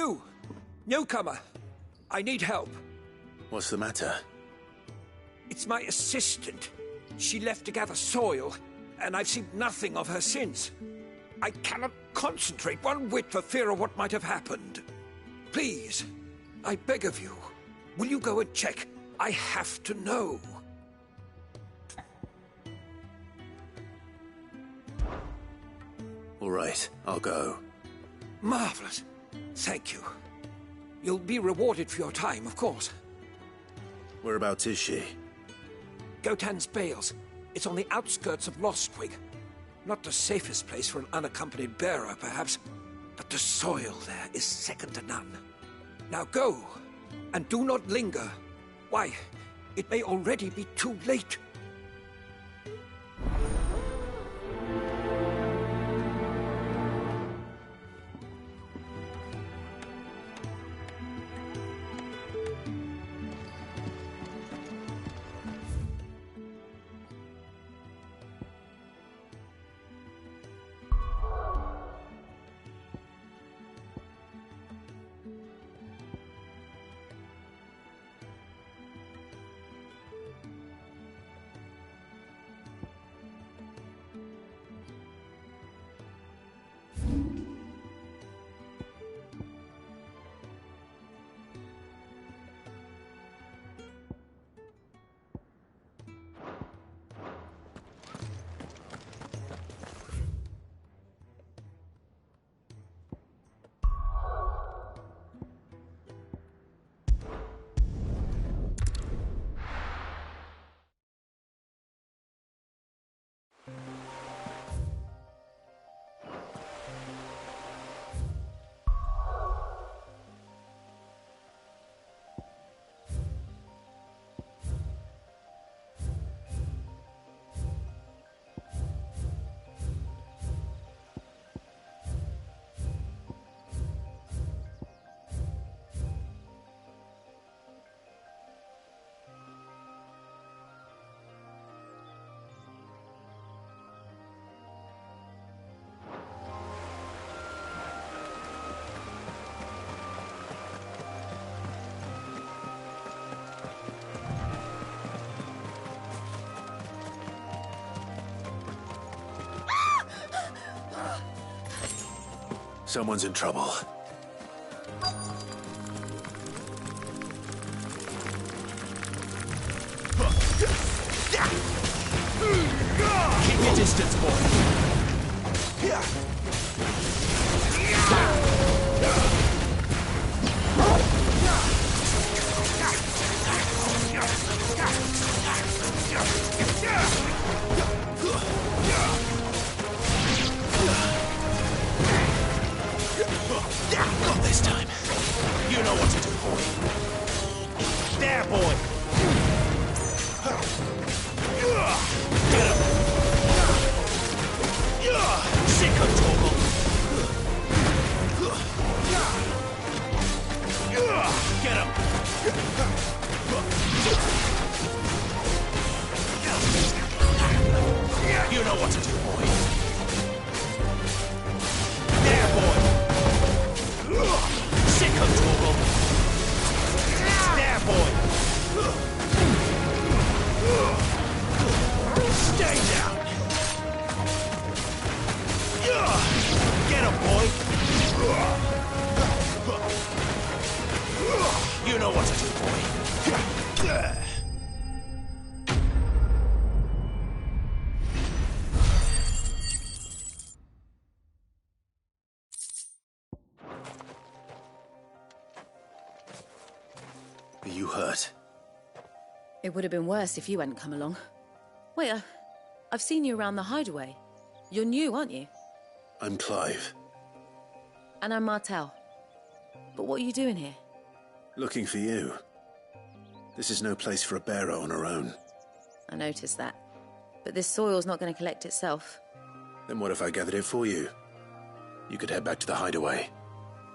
You! Newcomer! I need help. What's the matter? It's my assistant. She left to gather soil, and I've seen nothing of her since. I cannot concentrate one whit for fear of what might have happened. Please, I beg of you, will you go and check? I have to know. All right, I'll go. Marvelous. Thank you. You'll be rewarded for your time, of course. Whereabouts is she? Gotan's Bales. It's on the outskirts of Lostwig. Not the safest place for an unaccompanied bearer, perhaps, but the soil there is second to none. Now go, and do not linger. Why, it may already be too late. Someone's in trouble. Keep your distance, boy. Not this time. You know what to do, boy. There, boy. Get him. Sick of Torgal. Get him. You know what to do, boy. There, boy. Sick of Torgal. There, boy. Stay down. Get him, boy. You know what to do, boy. Are you hurt? It would have been worse if you hadn't come along. Wait, I've seen you around the hideaway. You're new, aren't you? I'm Clive. And I'm Martel. But what are you doing here? Looking for you. This is no place for a bearer on her own. I noticed that. But this soil's not going to collect itself. Then what if I gathered it for you? You could head back to the hideaway.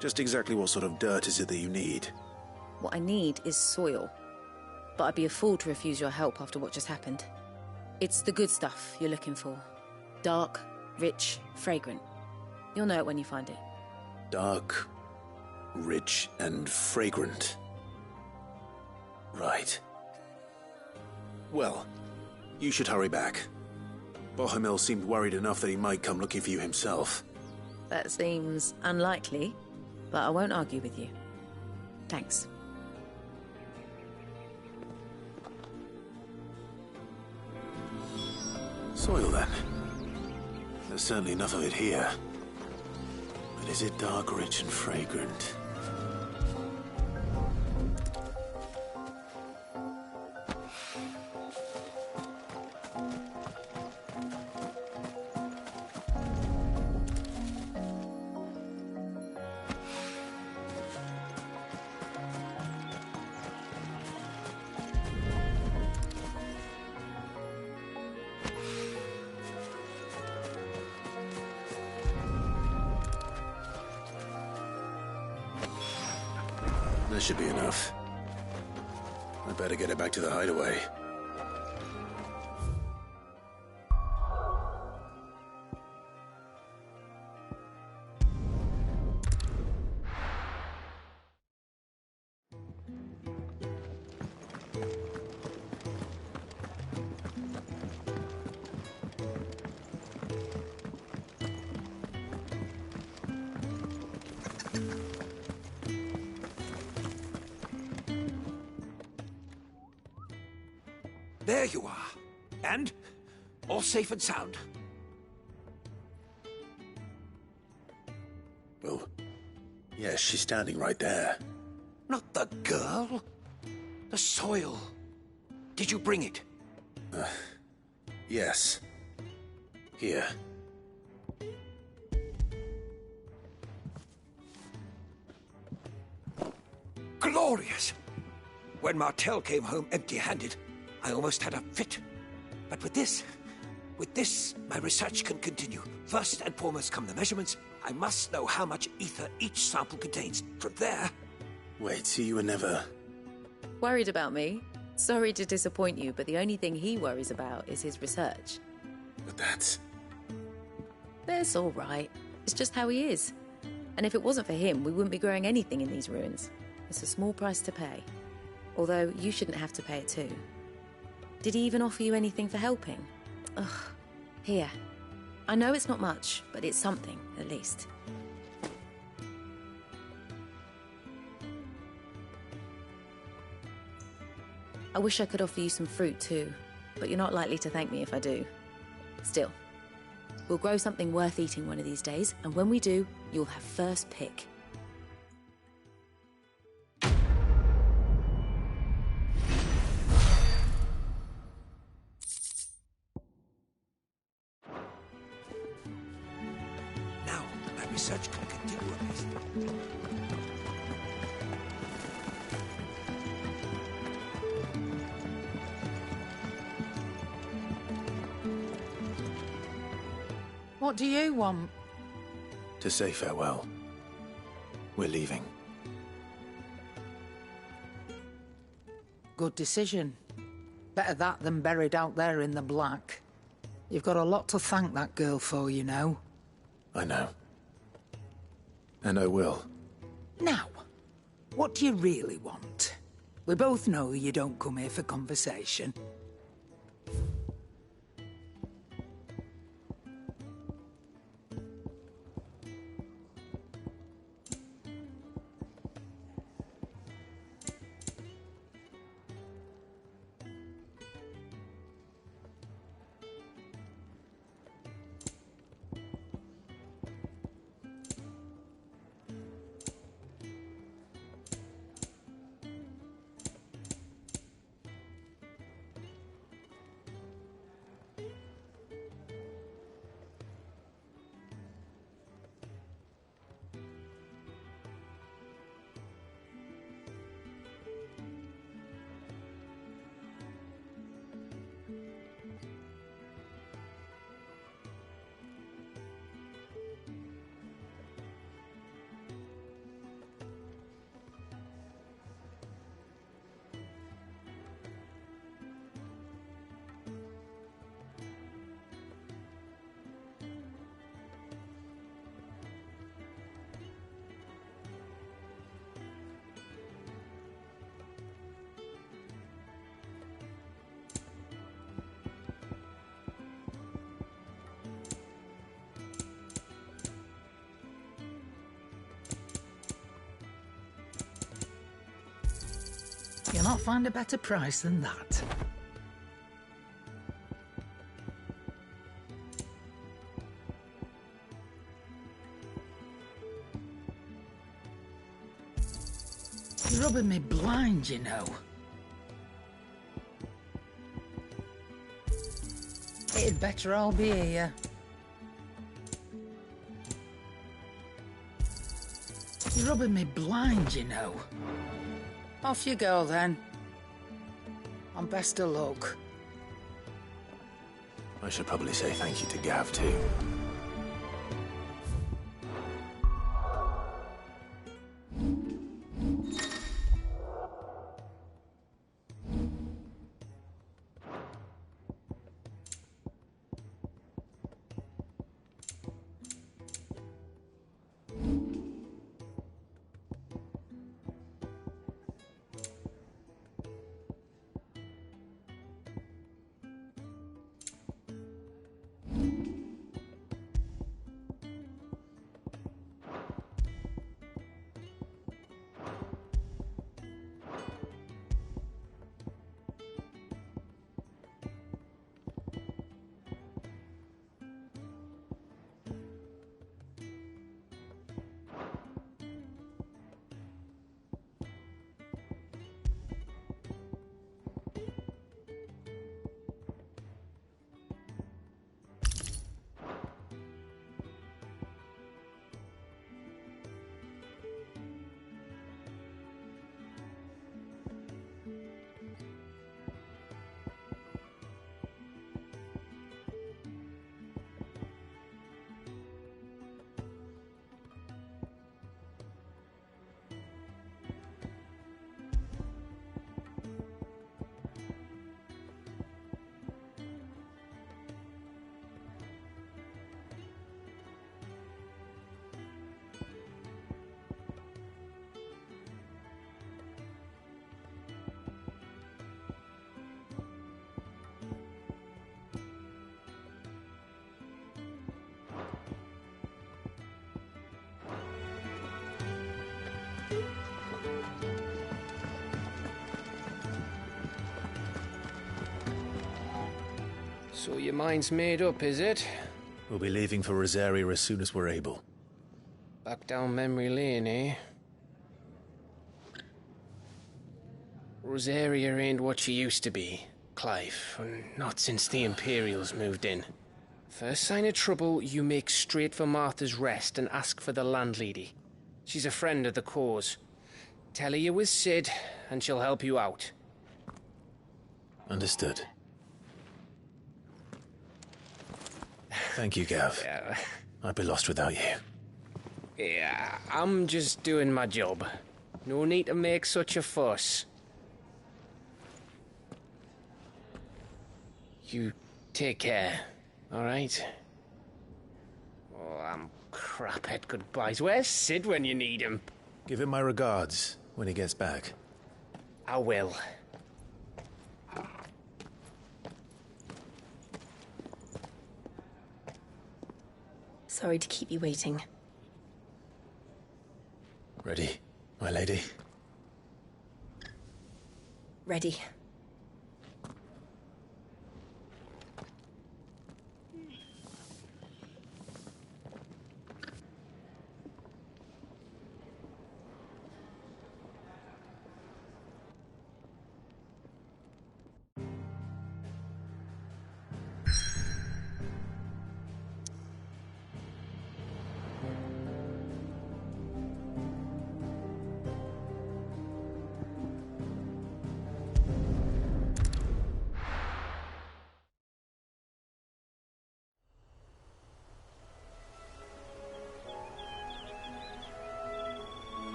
Just exactly what sort of dirt is it that you need? What I need is soil. But I'd be a fool to refuse your help after what just happened. It's the good stuff you're looking for. Dark, rich, fragrant. You'll know it when you find it. Dark, Rich and fragrant. Right. Well, you should hurry back. Bohemil seemed worried enough that he might come looking for you himself. That seems unlikely, but I won't argue with you. Thanks. Soil, then. There's certainly enough of it here. But is it dark, rich, and fragrant? That should be enough. I better get it back to the hideaway. There you are. And? All safe and sound? Oh, yes, she's standing right there. Not the girl. The soil. Did you bring it? Yes. Here. Glorious! When Martel came home empty-handed, I almost had a fit. But with this, my research can continue. First and foremost come the measurements. I must know how much ether each sample contains. From there... Wait, so you were never... Worried about me? Sorry to disappoint you, but the only thing he worries about is his research. But that's... That's all right. It's just how he is. And if it wasn't for him, we wouldn't be growing anything in these ruins. It's a small price to pay. Although, you shouldn't have to pay it too. Did he even offer you anything for helping? Ugh. Here. I know it's not much, but it's something, at least. I wish I could offer you some fruit too, but you're not likely to thank me if I do. Still, we'll grow something worth eating one of these days, and when we do, you'll have first pick. Now, my research can continue at least. What do you want? To say farewell. We're leaving. Good decision. Better that than buried out there in the black. You've got a lot to thank that girl for, you know. I know. And I will. Now, what do you really want? We both know you don't come here for conversation. not find a better price than that. You're rubbing me blind, you know. It'd better all be here. You're rubbing me blind, you know. Off you go, then. And best of luck. I should probably say thank you to Gav, too. So your mind's made up, is it? We'll be leaving for Rosaria as soon as we're able. Back down memory lane, eh? Rosaria ain't what she used to be, Clive. Not since the Imperials moved in. First sign of trouble, you make straight for Martha's Rest and ask for the landlady. She's a friend of the cause. Tell her you was Sid, and she'll help you out. Understood. Thank you, Gav. Yeah. I'd be lost without you. Yeah, I'm just doing my job. No need to make such a fuss. You take care, all right? Oh, I'm crap at goodbyes. Where's Sid when you need him? Give him my regards when he gets back. I will. Sorry to keep you waiting. Ready, my lady? Ready.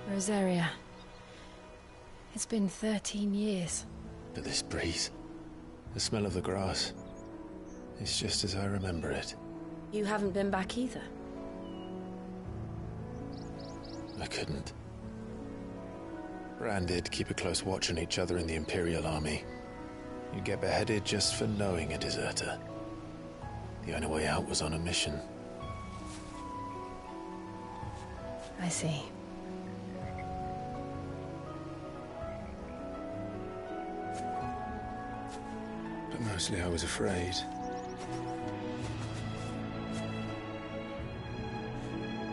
Rosaria. It's been 13 years. But this breeze, the smell of the grass, it's just as I remember it. You haven't been back either. I couldn't. Brand did keep a close watch on each other in the Imperial Army. You get beheaded just for knowing a deserter. The only way out was on a mission. I see. But mostly I was afraid.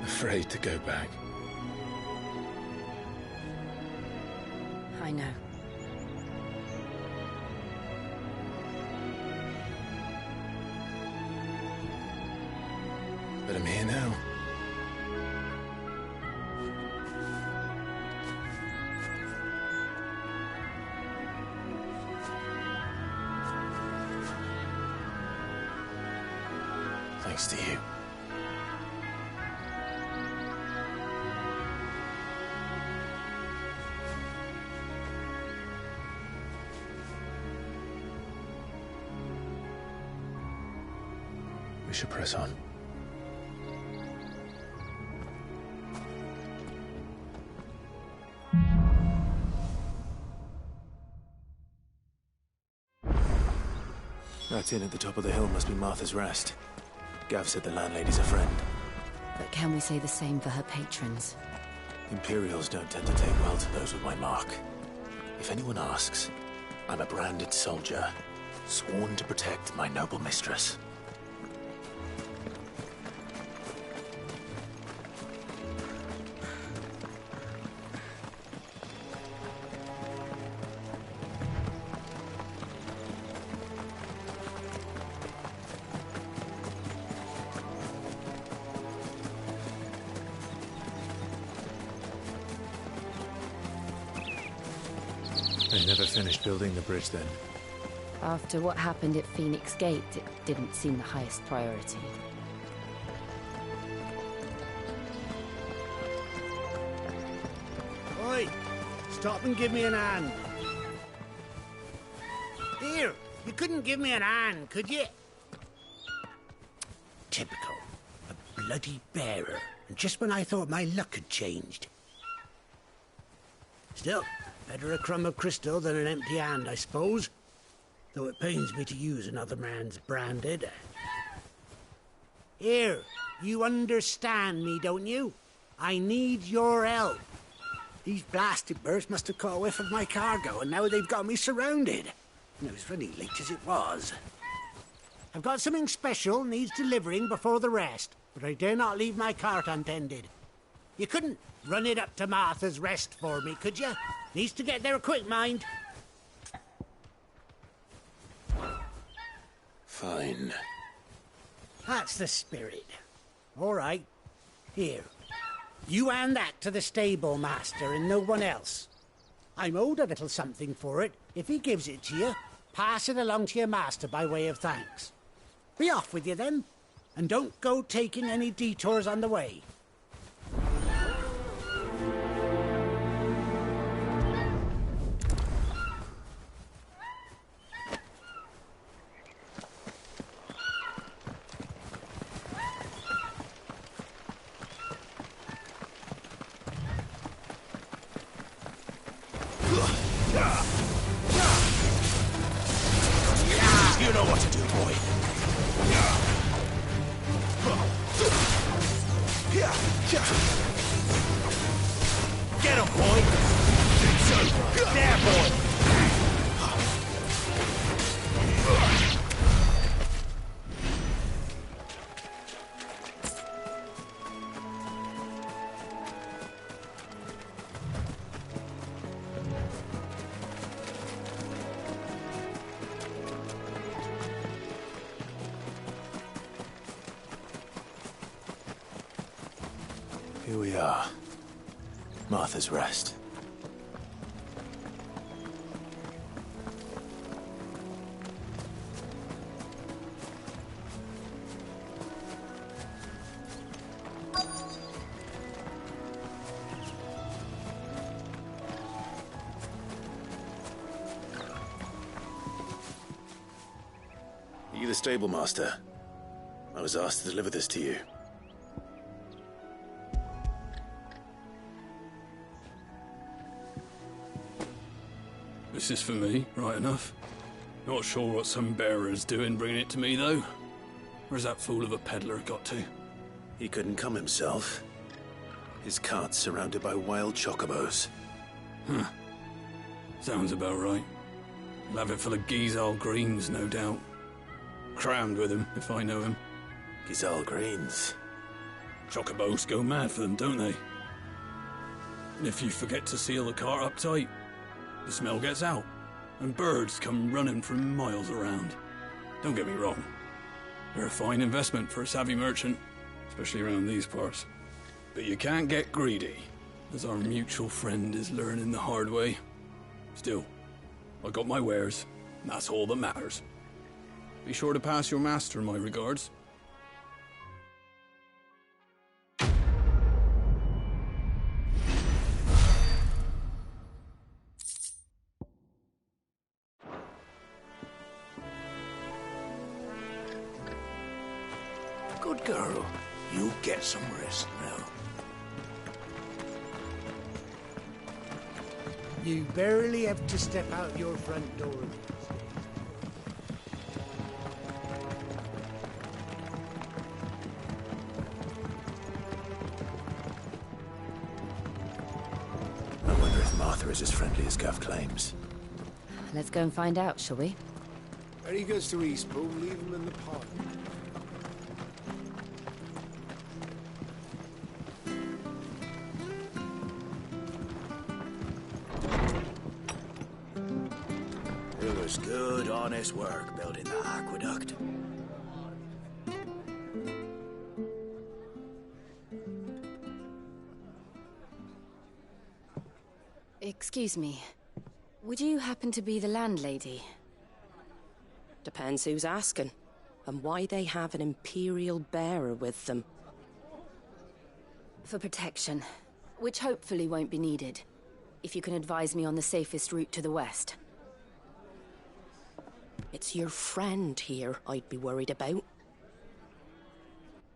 Afraid to go back. I know. But I'm here now. Thanks to you. We should press on. That inn at the top of the hill must be Martha's Rest. Gav said the landlady's a friend. But can we say the same for her patrons? Imperials don't tend to take well to those with my mark. If anyone asks, I'm a branded soldier, sworn to protect my noble mistress. They never finished building the bridge then. After what happened at Phoenix Gate, it didn't seem the highest priority. Oi! Stop and give me an hand. Here, you couldn't give me an hand, could you? Typical. A bloody bearer. And just when I thought my luck had changed. Still, better a crumb of crystal than an empty hand, I suppose. Though it pains me to use another man's branded. Here, you understand me, don't you? I need your help. These blasted birds must have caught a whiff of my cargo, and now they've got me surrounded. And it was really late as it was. I've got something special needs delivering before the rest, but I dare not leave my cart untended. You couldn't run it up to Martha's Rest for me, could you? Needs to get there quick, mind. Fine. That's the spirit. All right. Here. You hand that to the stable master and no one else. I'm owed a little something for it. If he gives it to you, pass it along to your master by way of thanks. Be off with you then, and don't go taking any detours on the way. You know what to do, boy. Get him, boy! There, boy! Here we are. Martha's Rest. Are you the stable master? I was asked to deliver this to you. This is for me, right enough. Not sure what some bearer's doing bringing it to me, though. Where's that fool of a peddler got to? He couldn't come himself. His cart's surrounded by wild chocobos. Huh. Sounds about right. He'll have it full of Gizal greens, no doubt. Crammed with him, if I know him. Gizal greens? Chocobos go mad for them, don't they? And if you forget to seal the cart up tight, the smell gets out, and birds come running from miles around. Don't get me wrong. They're a fine investment for a savvy merchant, especially around these parts. But you can't get greedy, as our mutual friend is learning the hard way. Still, I got my wares, and that's all that matters. Be sure to pass your master my regards. Good girl. You get some rest now. You barely have to step out your front door. I wonder if Martha is as friendly as Gav claims. Let's go and find out, shall we? When he goes to Eastpool, leave him in the pot. It was good, honest work building the aqueduct. Excuse me. Would you happen to be the landlady? Depends who's asking, and why they have an Imperial bearer with them. For protection, which hopefully won't be needed. If you can advise me on the safest route to the west. It's your friend here I'd be worried about.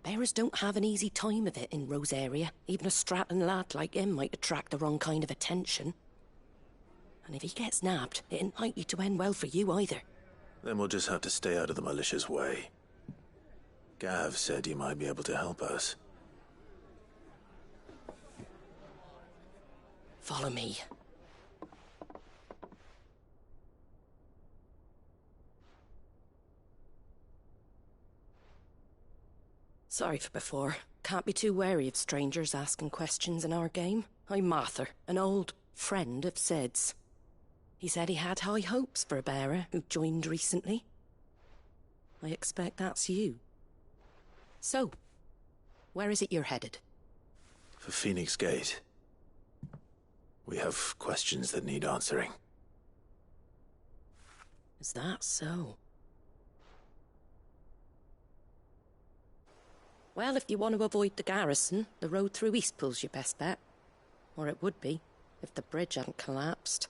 Bearers don't have an easy time of it in Rosaria. Even a Stratton lad like him might attract the wrong kind of attention. And if he gets nabbed, it ain't likely to end well for you either. Then we'll just have to stay out of the malicious way. Gav said he might be able to help us. Follow me. Sorry for before. Can't be too wary of strangers asking questions in our game. I'm Martha, an old friend of Sid's. He said he had high hopes for a bearer who joined recently. I expect that's you. So, where is it you're headed? For Phoenix Gate. We have questions that need answering. Is that so? Well, if you want to avoid the garrison, the road through Eastpool's your best bet. Or it would be, if the bridge hadn't collapsed.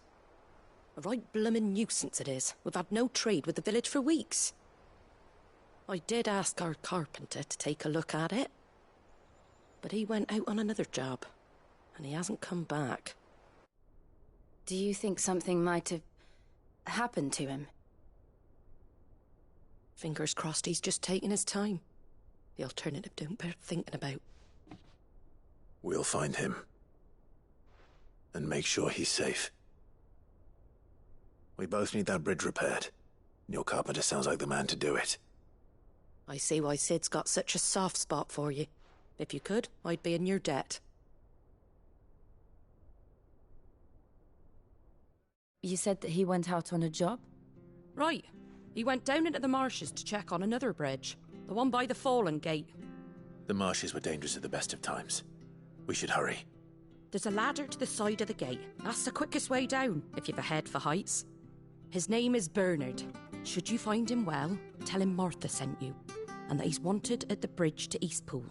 A right bloomin' nuisance it is. We've had no trade with the village for weeks. I did ask our carpenter to take a look at it. But he went out on another job, and he hasn't come back. Do you think something might have happened to him? Fingers crossed he's just taking his time. The alternative don't bear thinking about. We'll find him. And make sure he's safe. We both need that bridge repaired. Your carpenter sounds like the man to do it. I see why Sid's got such a soft spot for you. If you could, I'd be in your debt. You said that he went out on a job? Right. He went down into the marshes to check on another bridge. The one by the Fallen Gate. The marshes were dangerous at the best of times. We should hurry. There's a ladder to the side of the gate. That's the quickest way down, if you've a head for heights. His name is Bernard. Should you find him well, tell him Martha sent you, and that he's wanted at the bridge to Eastpool.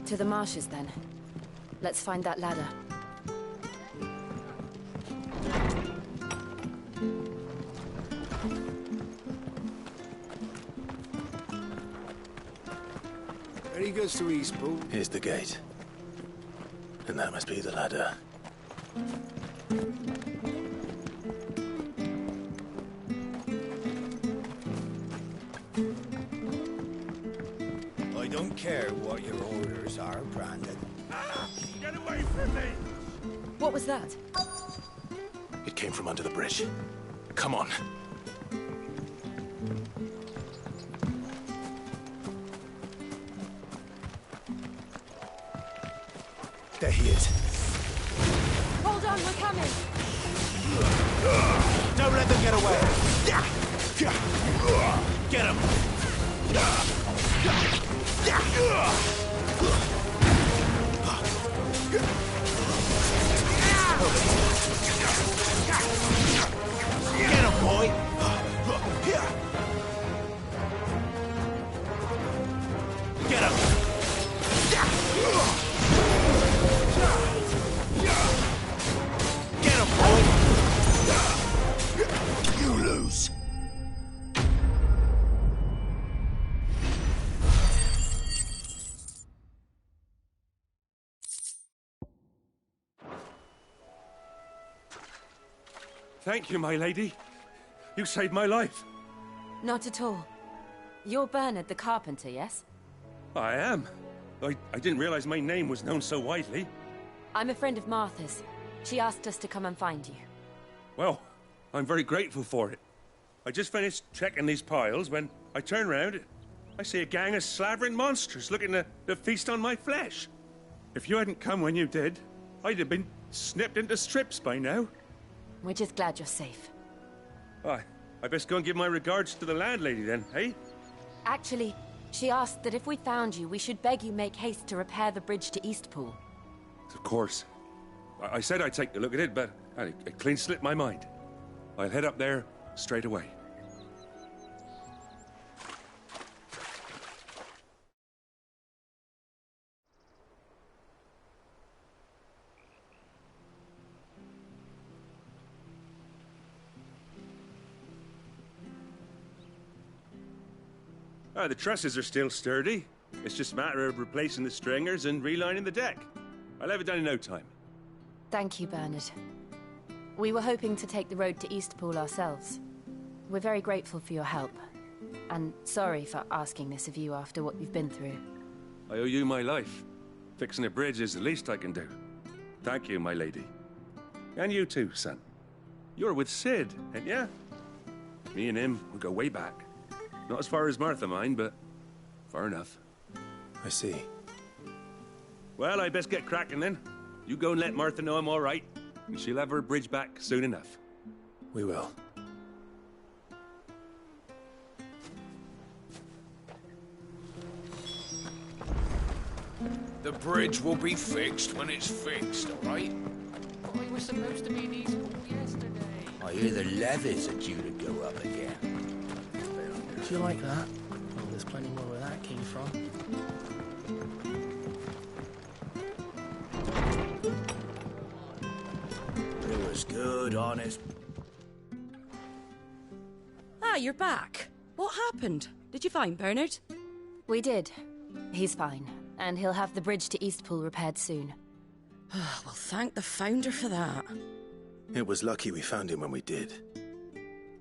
To the marshes, then. Let's find that ladder. He goes to Eastpool. Here's the gate. And that must be the ladder. I don't care what your orders are, Brandon. Get away from me! What was that? It came from under the bridge. Come on. There he is. Hold on, we're coming! Don't let them get away. Get him. Get him, boy. Get him. Get him, boy. You lose. Thank you, my lady. You saved my life. Not at all. You're Bernard the carpenter, yes? I am. I didn't realize my name was known so widely. I'm a friend of Martha's. She asked us to come and find you. Well, I'm very grateful for it. I just finished checking these piles when I turn round. I see a gang of slavering monsters looking to feast on my flesh. If you hadn't come when you did, I'd have been snipped into strips by now. We're just glad you're safe. I best go and give my regards to the landlady then, eh? Actually, she asked that if we found you, we should beg you make haste to repair the bridge to Eastpool. Of course. I said I'd take a look at it, but it clean slipped my mind. I'll head up there straight away. The trusses are still sturdy. It's just a matter of replacing the stringers and relining the deck. I'll have it done in no time. Thank you, Bernard. We were hoping to take the road to Eastpool ourselves. We're very grateful for your help. And sorry for asking this of you after what you've been through. I owe you my life. Fixing a bridge is the least I can do. Thank you, my lady. And you too, son. You're with Sid, ain't ya? Me and him, we go way back. Not as far as Martha, mind, but far enough. I see. Well, I best get cracking then. You go and let Martha know I'm all right, and she'll have her bridge back soon enough. We will. The bridge will be fixed when it's fixed, all right? We were supposed to be in Eastpool yesterday. I hear the levies are due to go up again. Do you like that? Oh, there's plenty more where that came from. It was good, honest. Ah, you're back. What happened? Did you find Bernard? We did. He's fine, and he'll have the bridge to Eastpool repaired soon. Well, thank the Founder for that. It was lucky we found him when we did.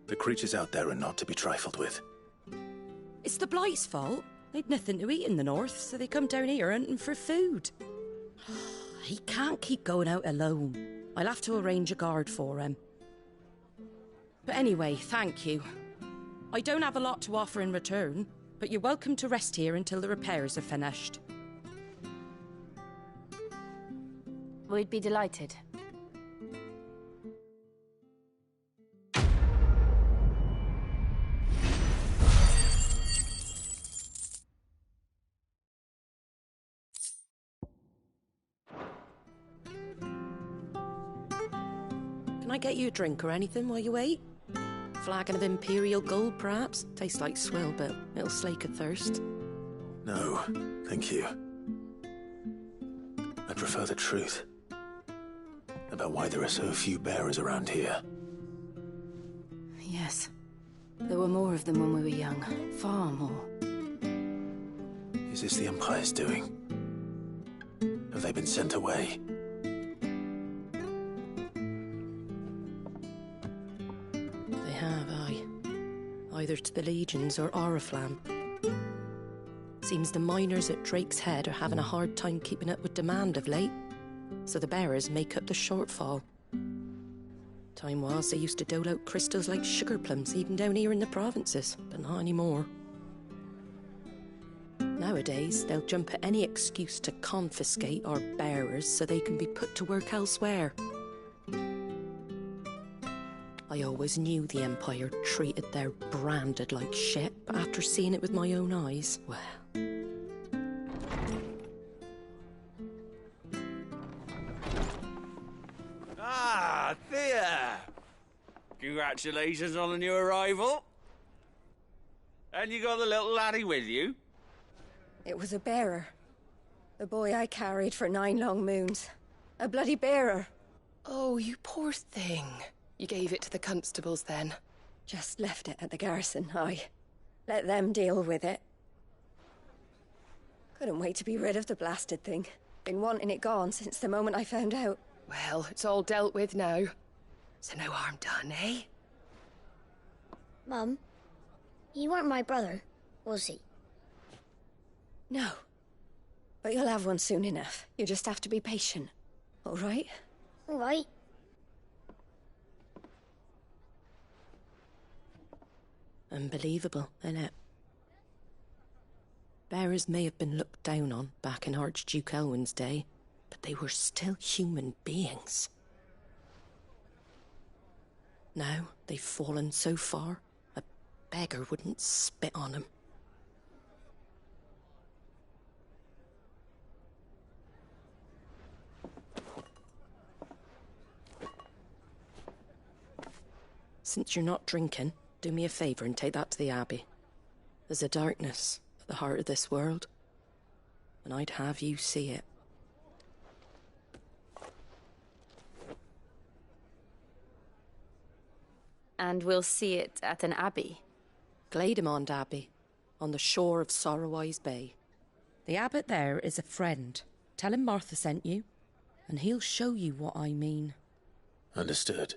The creatures out there are not to be trifled with. It's the Blight's fault. They'd nothing to eat in the north, so they come down here hunting for food. He can't keep going out alone. I'll have to arrange a guard for him. But anyway, thank you. I don't have a lot to offer in return, but you're welcome to rest here until the repairs are finished. We'd be delighted. Can I get you a drink or anything while you wait? Flagon of Imperial Gold, perhaps? Tastes like swill, but it'll slake a thirst. No, thank you. I prefer the truth. About why there are so few bearers around here. Yes. There were more of them when we were young. Far more. Is this the Empire's doing? Have they been sent away? They have, aye. Either to the Legions or Oriflamme. Seems the miners at Drake's Head are having a hard time keeping up with demand of late, so the bearers make up the shortfall. Time was they used to dole out crystals like sugar plums even down here in the provinces, but not anymore. Nowadays, they'll jump at any excuse to confiscate our bearers so they can be put to work elsewhere. I always knew the Empire treated their branded like shit, but after seeing it with my own eyes, well... Ah, Thea! Congratulations on the new arrival. And you got the little laddie with you? It was a bearer. The boy I carried for 9 long moons. A bloody bearer. Oh, you poor thing. You gave it to the constables then? Just left it at the garrison, aye. Let them deal with it. Couldn't wait to be rid of the blasted thing. Been wanting it gone since the moment I found out. Well, it's all dealt with now. So no harm done, eh? Mum, he weren't my brother, was he? No. But you'll have one soon enough. You just have to be patient. All right? All right. Unbelievable, innit? Bearers may have been looked down on back in Archduke Elwin's day, but they were still human beings. Now they've fallen so far, a beggar wouldn't spit on them. Since you're not drinking, do me a favour and take that to the Abbey. There's a darkness at the heart of this world, and I'd have you see it. And we'll see it at an abbey? Glademond Abbey, on the shore of Sorrowwise Bay. The abbot there is a friend. Tell him Martha sent you, and he'll show you what I mean. Understood.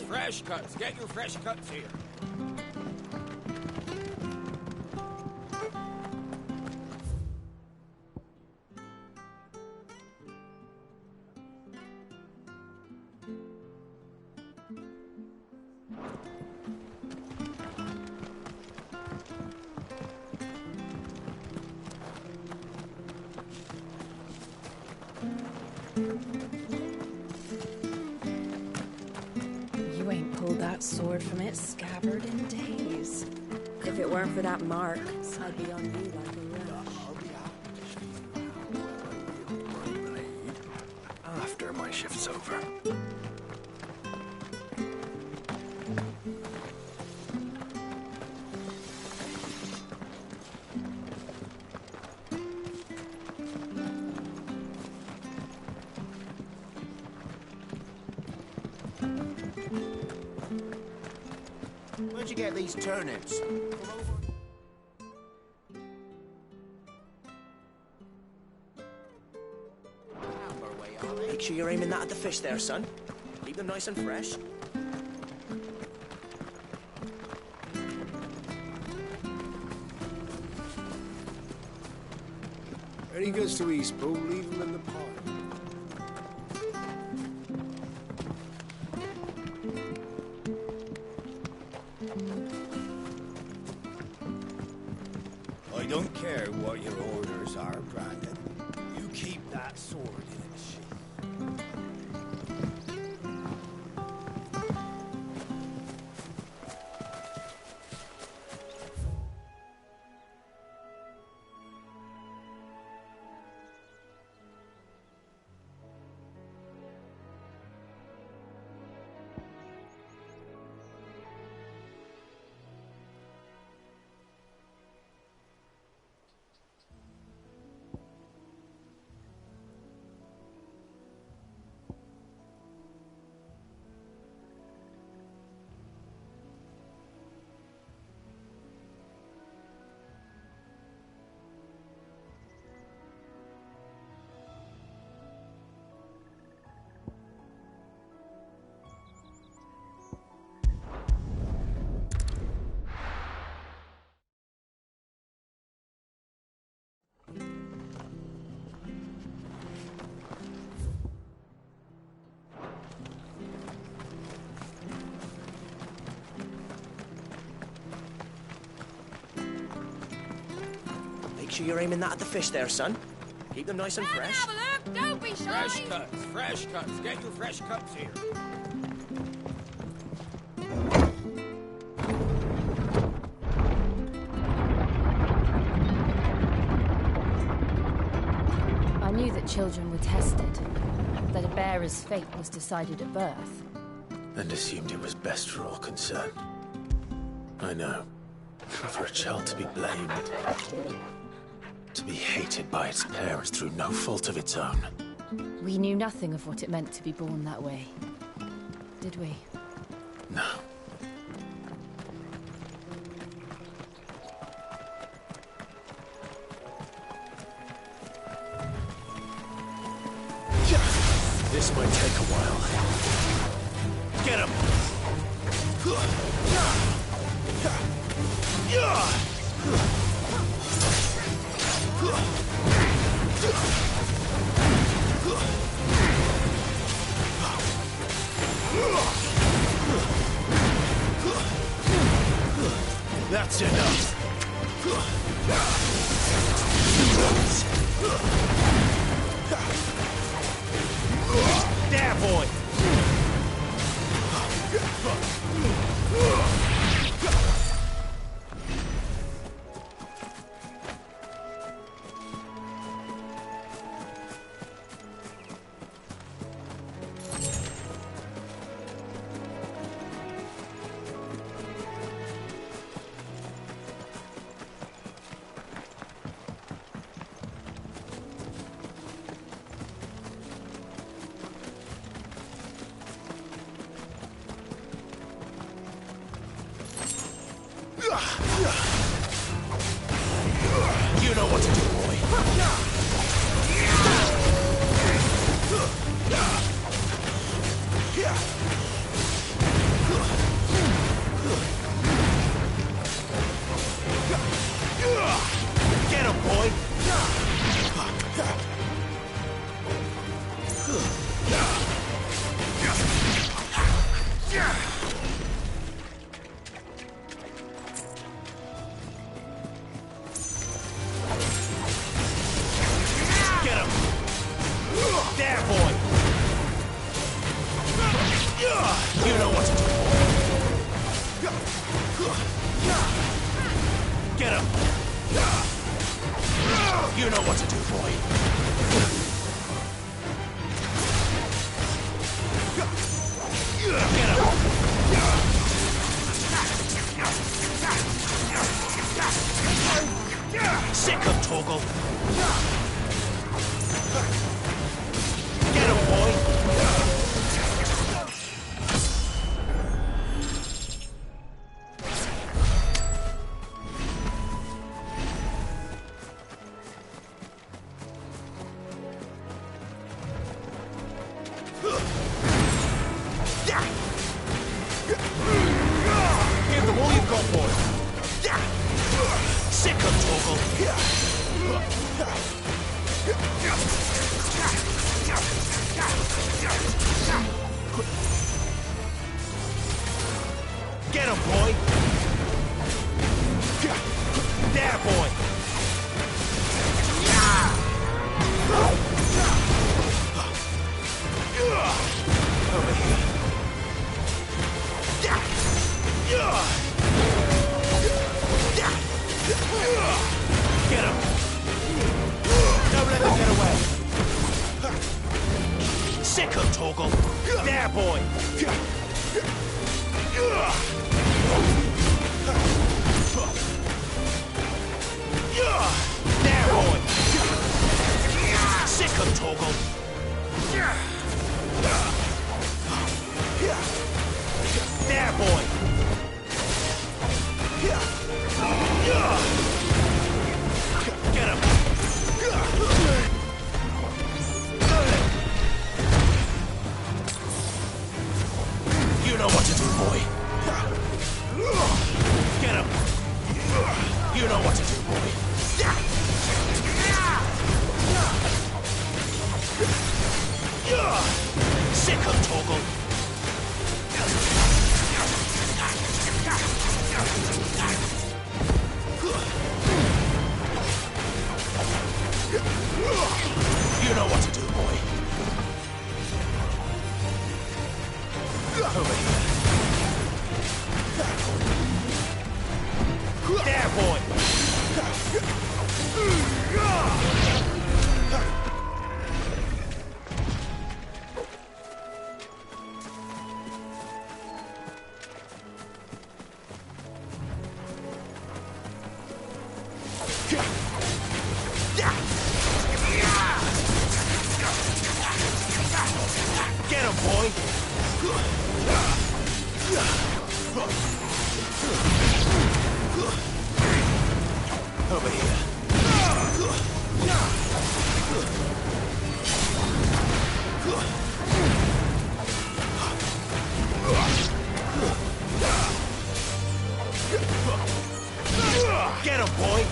Fresh cuts. Get your fresh cuts here. Sword from its scabbard in days. If it weren't for that mark, I'd be on you like a rush. After my shift's over. Where'd you get these turnips? Make sure you're aiming that at the fish there, son. Keep them nice and fresh. When he goes to Eastpool, leave him in the pot. I don't care what your orders are, Brandon. You keep that sword in its sheath. sure you're aiming that at the fish there, son. Keep them nice and fresh. Have a look, don't be shy. Fresh cuts. Get your fresh cuts here. I knew that children were tested, that a bearer's fate was decided at birth. And assumed it was best for all concerned. I know. For a child to be blamed. To be hated by its parents through no fault of its own. We knew nothing of what it meant to be born that way, did we? No. This might take a while. Get him! That's enough. There, boy! You know what to do, boy. Get him, boy. Get him! There, boy! You know what to do, boy. Get him! You know what to do, boy. Get him! Sick of Torgal! Get him, boy! Give them all you've got, boy! Sick of Torgal! Get him, boy! There, boy! Over here. Get him! Don't let them get away! Sick of Torgal! There, boy! There, boy! Sick of Torgal! There, boy! Get him! You know what to do, boy. Get him! You know what to do, boy. boy. Over here. Get him, boy!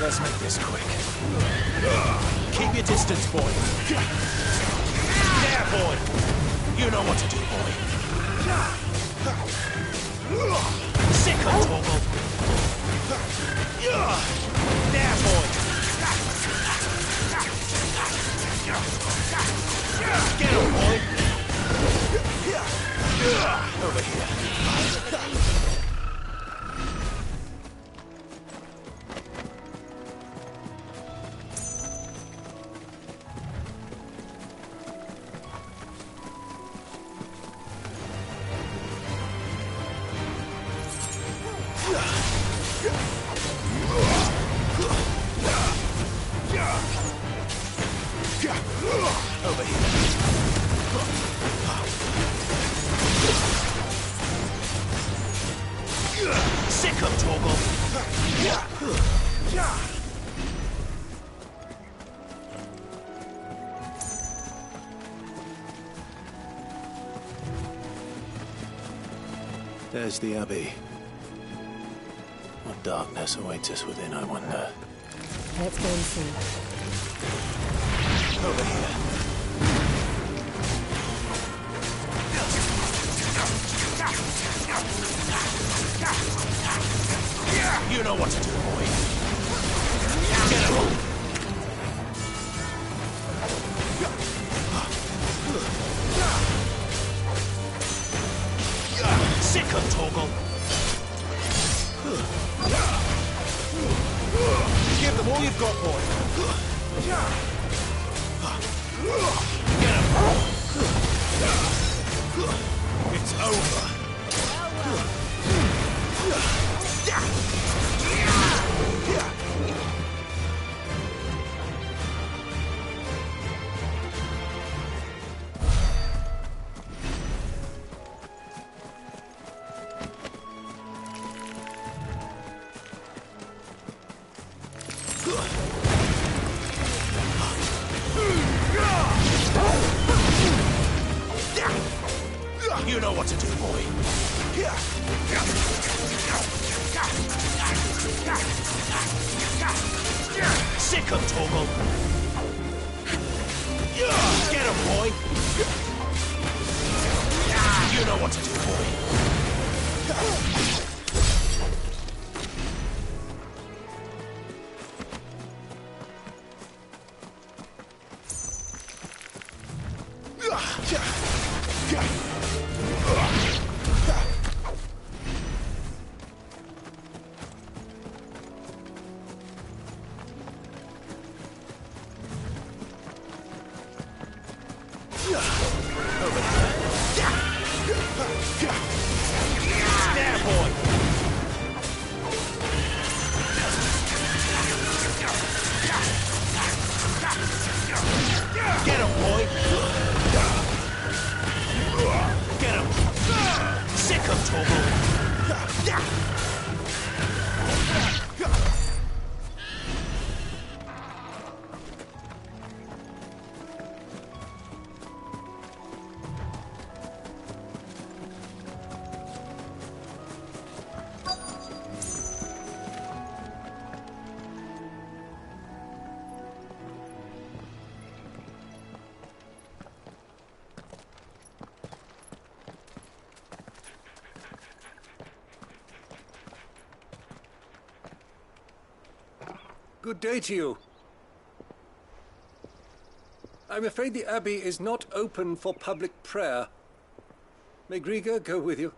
Let's make this quick. Keep your distance, boy. There, boy. You know what to do, boy. Sick of Torgal. There, boy. Get him, boy. Over here. Over here. Sick of Torgal. There's the Abbey. What darkness awaits us within, I wonder. Let's go and see. Over here. You know what to do, boy. Get him! Sick of Torgal. Give them all you've got, boy. Get him. It's over. You know what to do, boy. Sick of Torgal. Get him, boy. You know what to do, boy. There, boy. Get him, boy. Get him. Sick of Torgal. Good day to you. I'm afraid the Abbey is not open for public prayer. May Griga go with you?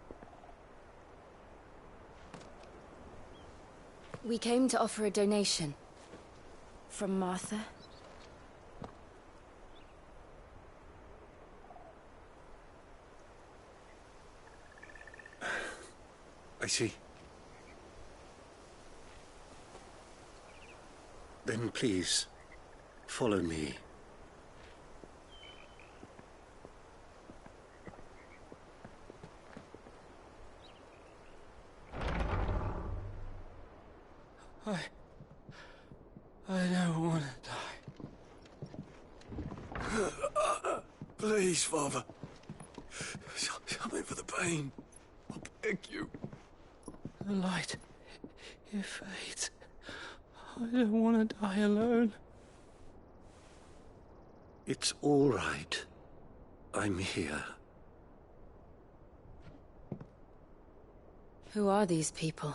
We came to offer a donation. From Martha. I see. Then please, follow me. I don't want to die. Please, Father. Something for the pain. I beg you. The light, it fades. I don't want to die alone. It's all right. I'm here. Who are these people?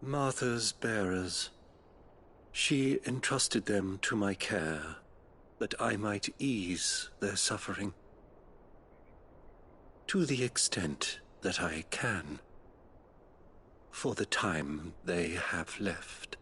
Martha's bearers. She entrusted them to my care, that I might ease their suffering. To the extent that I can, for the time they have left.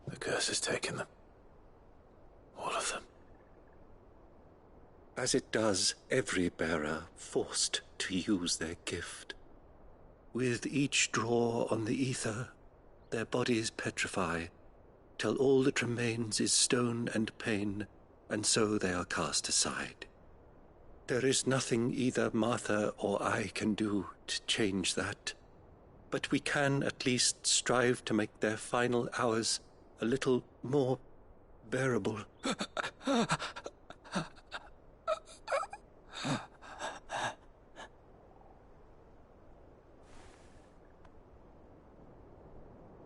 The curse has taken them. All of them. As it does every bearer forced to use their gift. With each draw on the ether, their bodies petrify, till all that remains is stone and pain, and so they are cast aside. There is nothing either Martha or I can do to change that, but we can at least strive to make their final hours a little more bearable.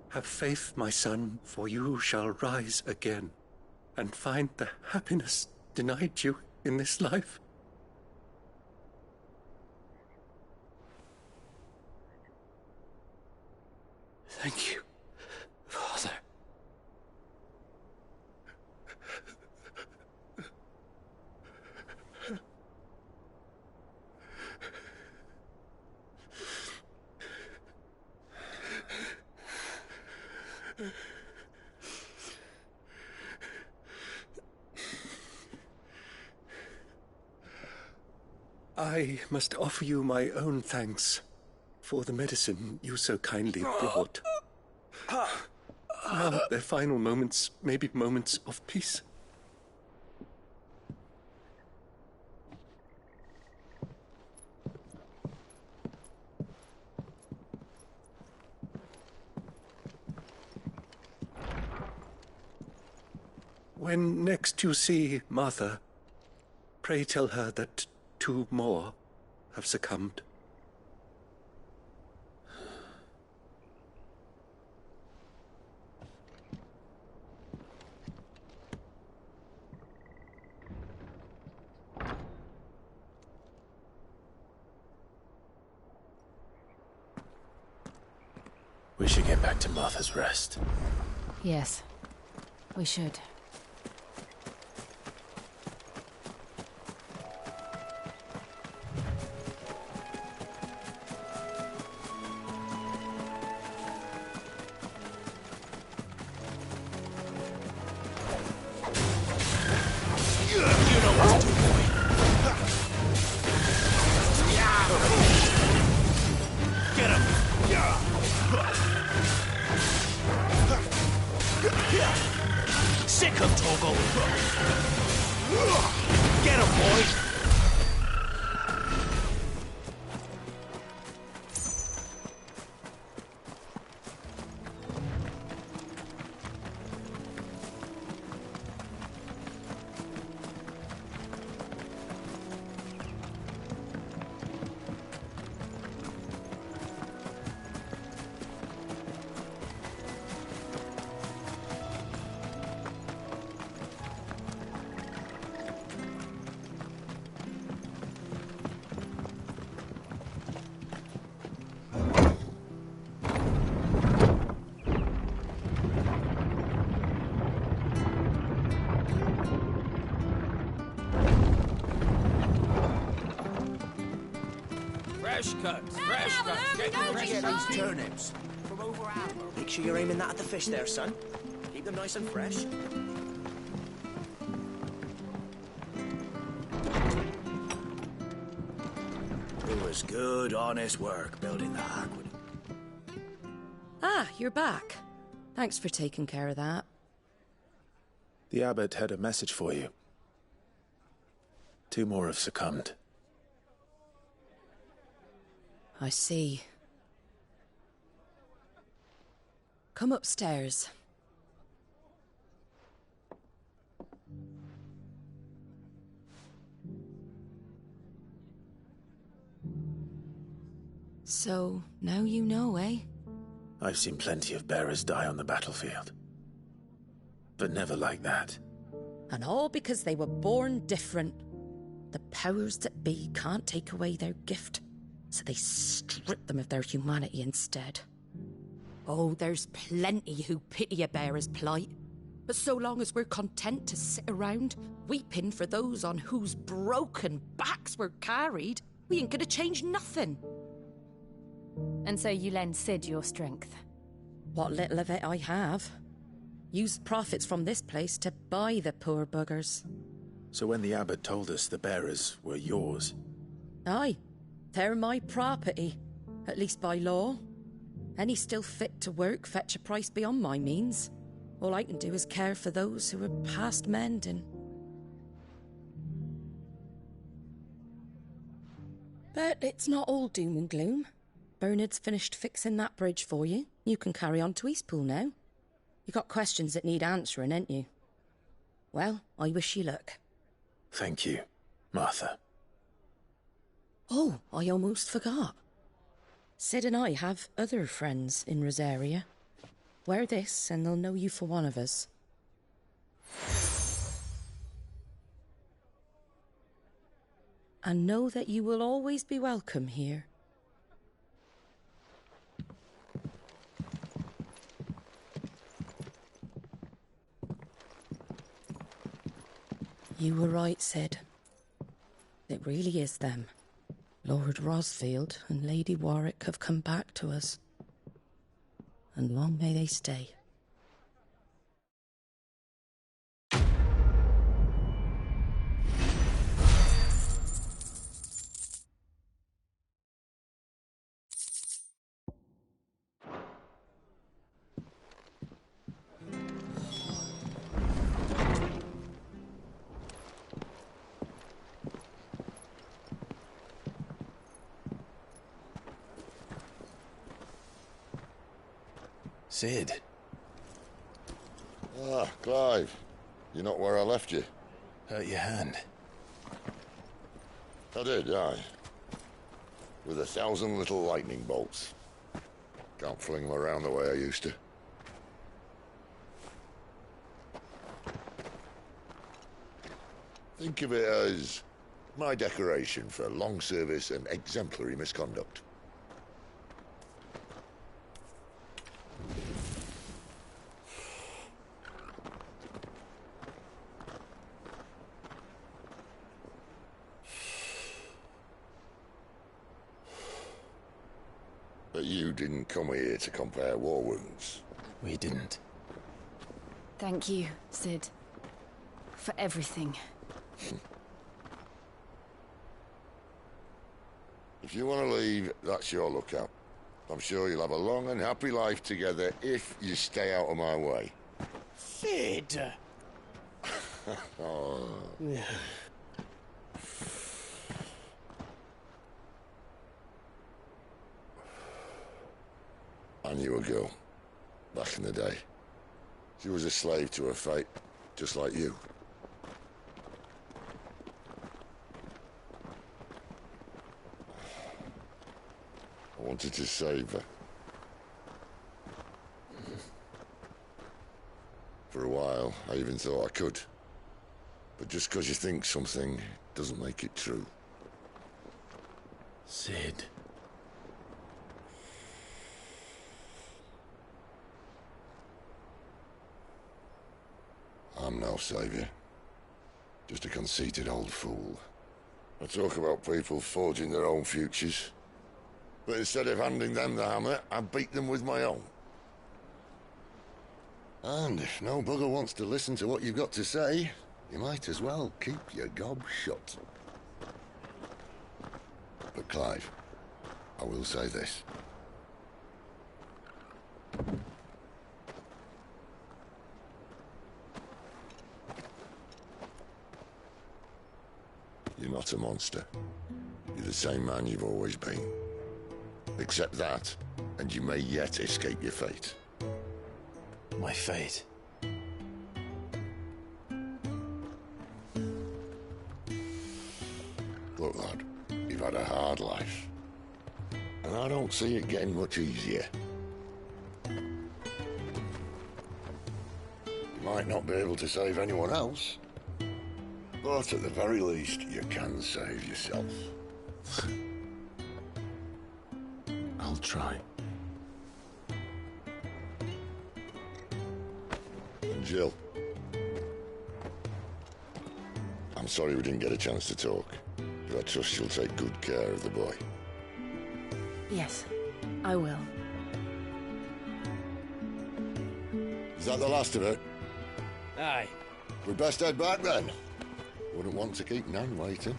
Have faith, my son, for you shall rise again, and find the happiness denied you in this life. Thank you, Father. I must offer you my own thanks for the medicine you so kindly brought. Now their final moments may be moments of peace. When next you see Martha, pray tell her that 2 more have succumbed. We should get back to Martha's Rest. Yes, we should. Sick of Togo. Get him, boy. cuts. Fresh cuts. Get fresh Get cuts. these turnips. From over Amber. Make sure you're aiming that at the fish there, son. Keep them nice and fresh. It was good, honest work building the aqueduct. Ah, you're back. Thanks for taking care of that. The abbot had a message for you. 2 more have succumbed. I see. Come upstairs. So, now you know, eh? I've seen plenty of bearers die on the battlefield. But never like that. And all because they were born different. The powers that be can't take away their gift, so they strip them of their humanity instead. Oh, there's plenty who pity a bearer's plight. But so long as we're content to sit around, weeping for those on whose broken backs we're carried, we ain't gonna change nothing. And so you lend Sid your strength? What little of it I have. Use profits from this place to buy the poor buggers. So when the abbot told us the bearers were yours... Aye, they're my property, at least by law. Any still fit to work fetch a price beyond my means. All I can do is care for those who are past mending. But it's not all doom and gloom. Bernard's finished fixing that bridge for you. You can carry on to Eastpool now. You got questions that need answering, ain't you? Well, I wish you luck. Thank you, Martha. Oh, I almost forgot. Sid and I have other friends in Rosaria. Wear this and they'll know you for one of us. And know that you will always be welcome here. You were right, Sid. It really is them. Lord Rosfield and Lady Warwick have come back to us. And long may they stay. Sid. Ah, Clive. You're not where I left you. Hurt your hand. I did, aye. With 1,000 little lightning bolts. Can't fling them around the way I used to. Think of it as my decoration for long service and exemplary misconduct. But you didn't come here to compare war wounds. We didn't. Thank you, Sid. For everything. If you want to leave, that's your lookout. I'm sure you'll have a long and happy life together if you stay out of my way. Sid! Oh. I knew a girl, back in the day. She was a slave to her fate, just like you. I wanted to save her. For a while, I even thought I could. But just because you think something doesn't make it true. Sid. I'm no saviour. Just a conceited old fool. I talk about people forging their own futures. But instead of handing them the hammer, I beat them with my own. And if no bugger wants to listen to what you've got to say, you might as well keep your gob shut. But Clive, I will say this. You're not a monster. You're the same man you've always been. Accept that, and you may yet escape your fate. My fate? Look, lad, you've had a hard life. And I don't see it getting much easier. You might not be able to save anyone else, but at the very least, you can save yourself. I'll try. And Jill, I'm sorry we didn't get a chance to talk, but I trust you'll take good care of the boy. Yes, I will. Is that the last of it? Aye. We'd best head back then. Wouldn't want to keep Nan waiting.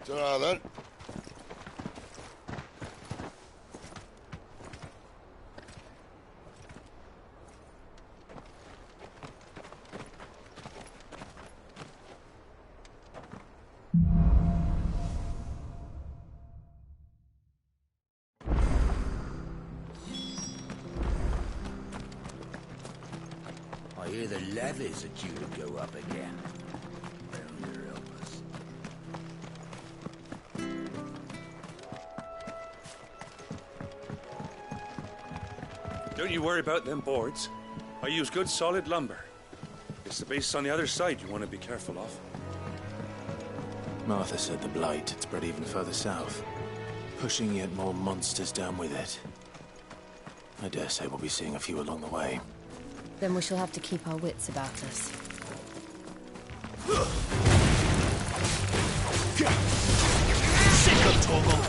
Ta-ra then. I hear the levies are due to go up again. Well, you're helpless. Don't you worry about them boards. I use good solid lumber. It's the base on the other side you want to be careful of. Martha said the blight had spread even further south, pushing yet more monsters down with it. I dare say we'll be seeing a few along the way. Then we shall have to keep our wits about us. Sick of Torgal!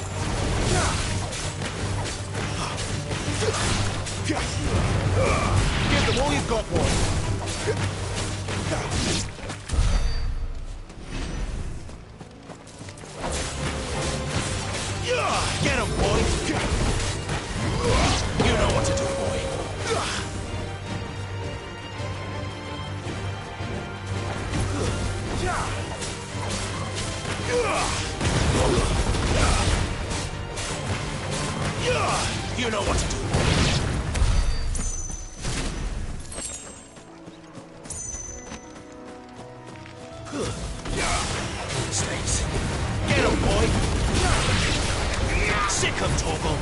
Give them all you've got, boy! Get him, boy! You know what to do, boy. You know what to do. Snakes. Get him, boy. Sick of Torgal.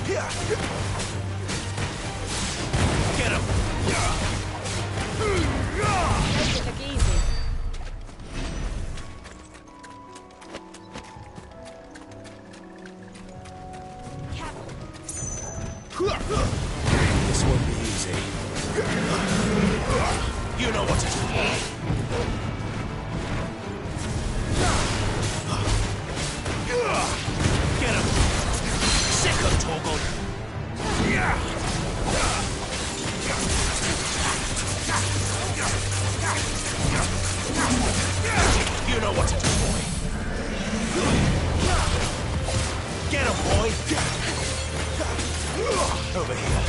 Get him. Make it look easy. This won't be easy. You know what to do, boy. Get him! Sick of Torgal! You know what to do, boy. Get him, boy! Over here.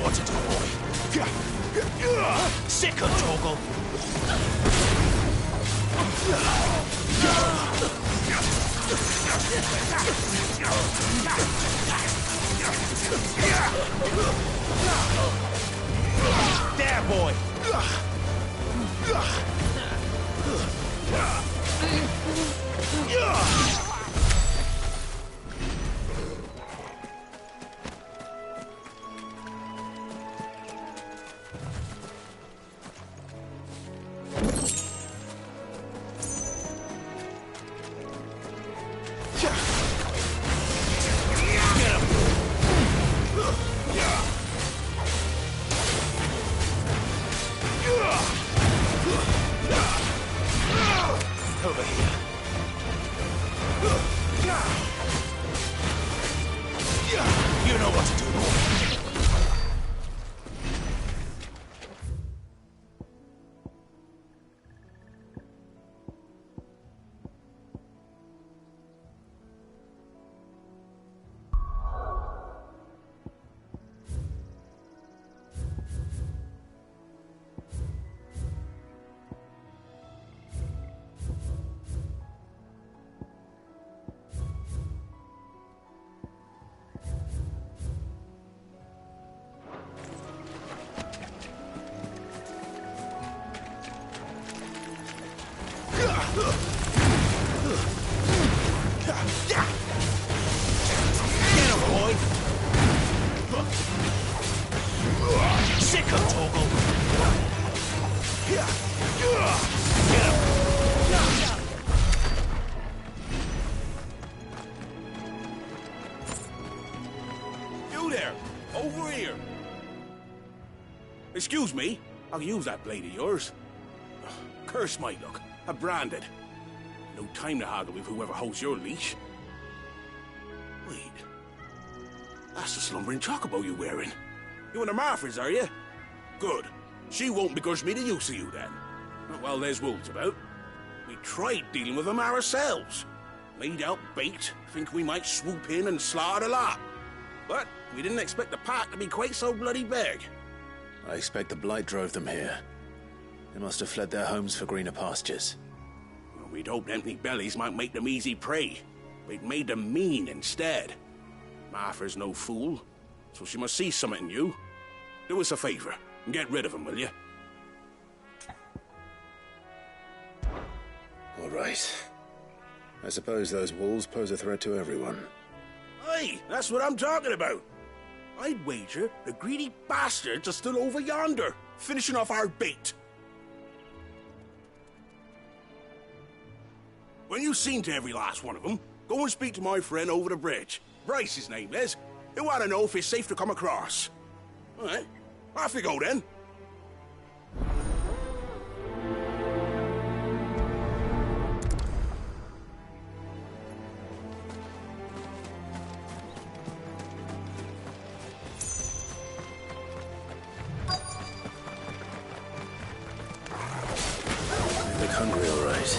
what to do, boy. Sick of Torgal. There, boy. Over here. You know what to do, boy. You there! Over here! Excuse me, I'll use that blade of yours. Curse my luck. I'm branded. No time to haggle with whoever holds your leash. Wait. That's the slumbering chocobo you're wearing. You and the Marfors, are you? Good. She won't begrudge me the use of you, then. Not while there's wolves about. We tried dealing with them ourselves. Laid out bait, think we might swoop in and slaughter the lot. But we didn't expect the pack to be quite so bloody big. I expect the blight drove them here. They must have fled their homes for greener pastures. Well, we'd hoped empty bellies might make them easy prey. We'd made them mean instead. Martha's no fool, so she must see something in you. Do us a favor and get rid of them, will you? All right. I suppose those wolves pose a threat to everyone. Aye, that's what I'm talking about. I'd wager the greedy bastards are still over yonder, finishing off our bait. When you've seen to every last one of them, go and speak to my friend over the bridge. Bryce, his name is. He'll want to know if it's safe to come across. All right, off you go then. You look hungry, all right.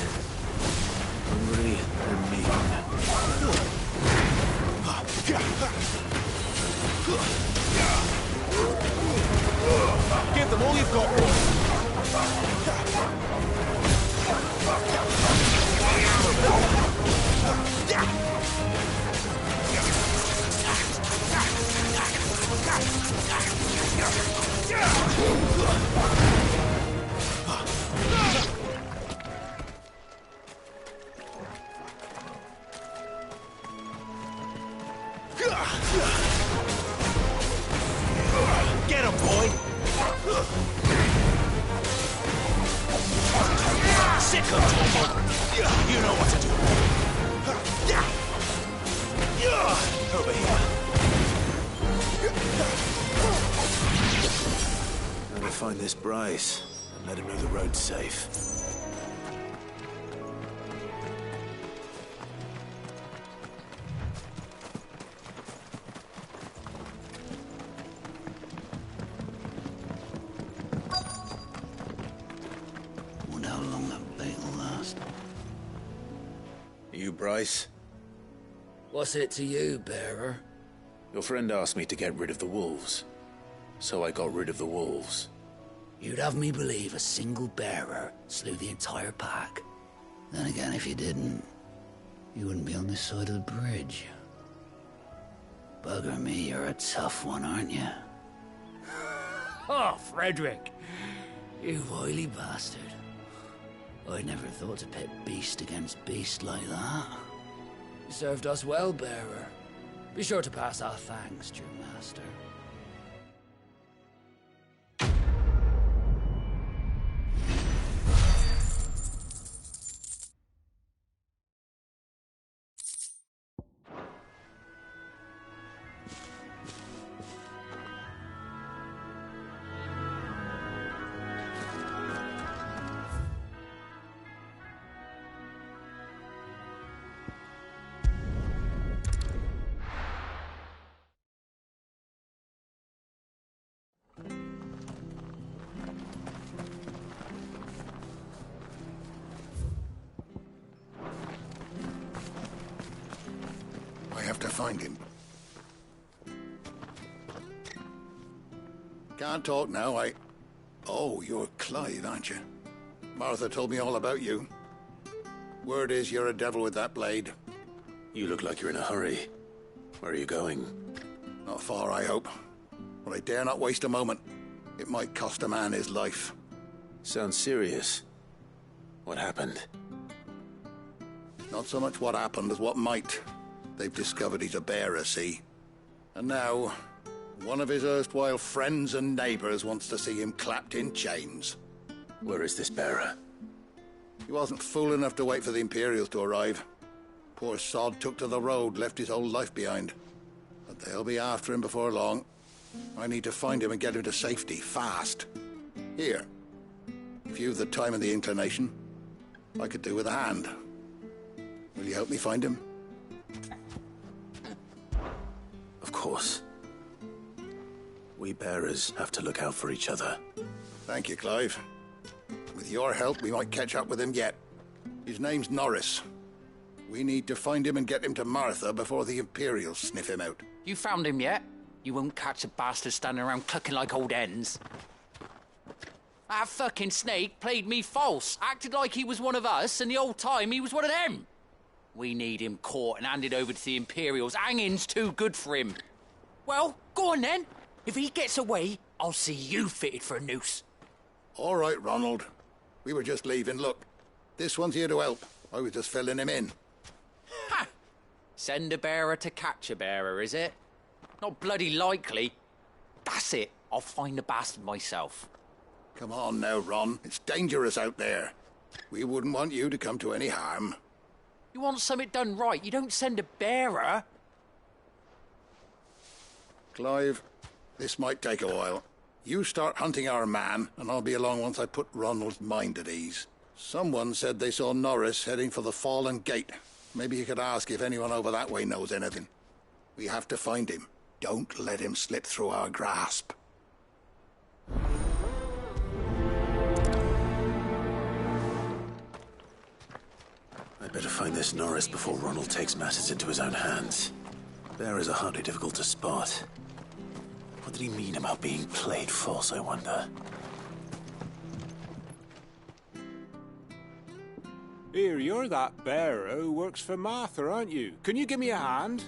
Hungry and mean. Give them all you've got. Get him, boy! Sick of trouble! You know what to do. Over here. Better find this Bryce and let him know the road's safe. Wonder how long that bait will last. You, Bryce? What's it to you, bearer? Your friend asked me to get rid of the wolves. So I got rid of the wolves. You'd have me believe a single bearer slew the entire pack. Then again, if you didn't, you wouldn't be on this side of the bridge. Bugger me, you're a tough one, aren't you? Oh, Frederick! You wily bastard. I never thought to pit beast against beast like that. You served us well, bearer. Be sure to pass our thanks to your master. I have to find him. Can't talk now, Oh, you're Clive, aren't you? Martha told me all about you. Word is you're a devil with that blade. You look like you're in a hurry. Where are you going? Not far, I hope. But I dare not waste a moment. It might cost a man his life. Sounds serious. What happened? Not so much what happened as what might. They've discovered he's a bearer, see? And now, one of his erstwhile friends and neighbours wants to see him clapped in chains. Where is this bearer? He wasn't fool enough to wait for the Imperials to arrive. Poor sod took to the road, left his whole life behind. But they'll be after him before long. I need to find him and get him to safety, fast. Here, if you've the time and the inclination, I could do with a hand. Will you help me find him? Of course. We bearers have to look out for each other. Thank you, Clive. With your help, we might catch up with him yet. His name's Norris. We need to find him and get him to Martha before the Imperials sniff him out. You found him yet? You won't catch a bastard standing around clucking like old hens. That fucking snake played me false, acted like he was one of us, and the whole time he was one of them. We need him caught and handed over to the Imperials. Hanging's too good for him. Well, go on then. If he gets away, I'll see you fitted for a noose. All right, Ronald. We were just leaving. Look, this one's here to help. I was just filling him in. Ha! Send a bearer to catch a bearer, is it? Not bloody likely. That's it. I'll find the bastard myself. Come on now, Ron. It's dangerous out there. We wouldn't want you to come to any harm. You want something done right, you don't send a bearer. Clive, this might take a while. You start hunting our man, and I'll be along once I put Ronald's mind at ease. Someone said they saw Norris heading for the Fallen Gate. Maybe you could ask if anyone over that way knows anything. We have to find him. Don't let him slip through our grasp. I'd better find this Norris before Ronald takes matters into his own hands. Bearers are hardly difficult to spot. What did he mean about being played false, I wonder? Here, you're that bearer who works for Martha, aren't you? Can you give me a hand?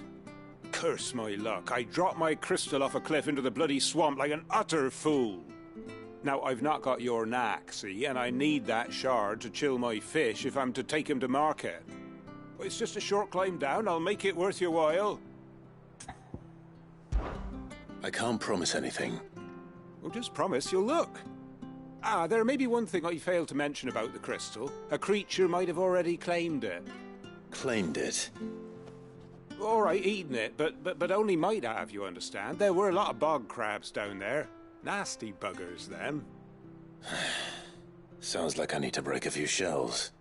Curse my luck, I dropped my crystal off a cliff into the bloody swamp like an utter fool. Now, I've not got your knack, see, and I need that shard to chill my fish if I'm to take him to market. But it's just a short climb down, I'll make it worth your while. I can't promise anything. Well, just promise you'll look. Ah, there may be one thing I failed to mention about the crystal. A creature might have already claimed it. Claimed it? All right, eaten it, but only might have, you understand. There were a lot of bog crabs down there. Nasty buggers, them. Sounds like I need to break a few shells.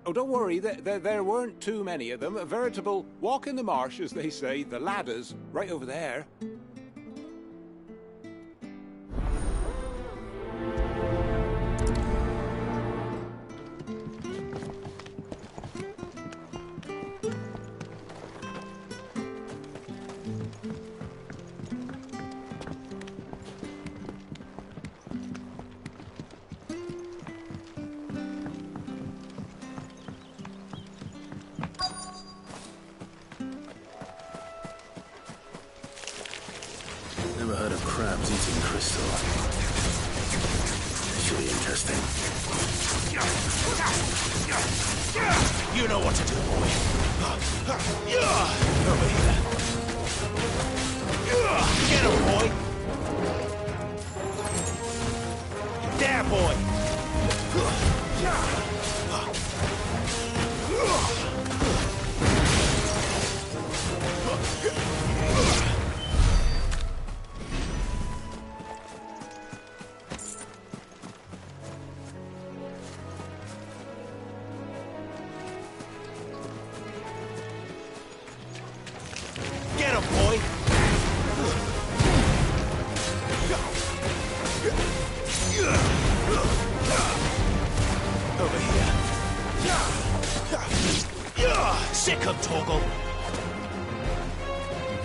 Oh, don't worry, there weren't too many of them. A veritable walk in the marsh, as they say. The ladders, right over there. Crabs eating crystal. This should be interesting. You know what to do, boy. Over here. Get him, boy. There, boy. Get him, boy. Over here. Sick him, Torgal.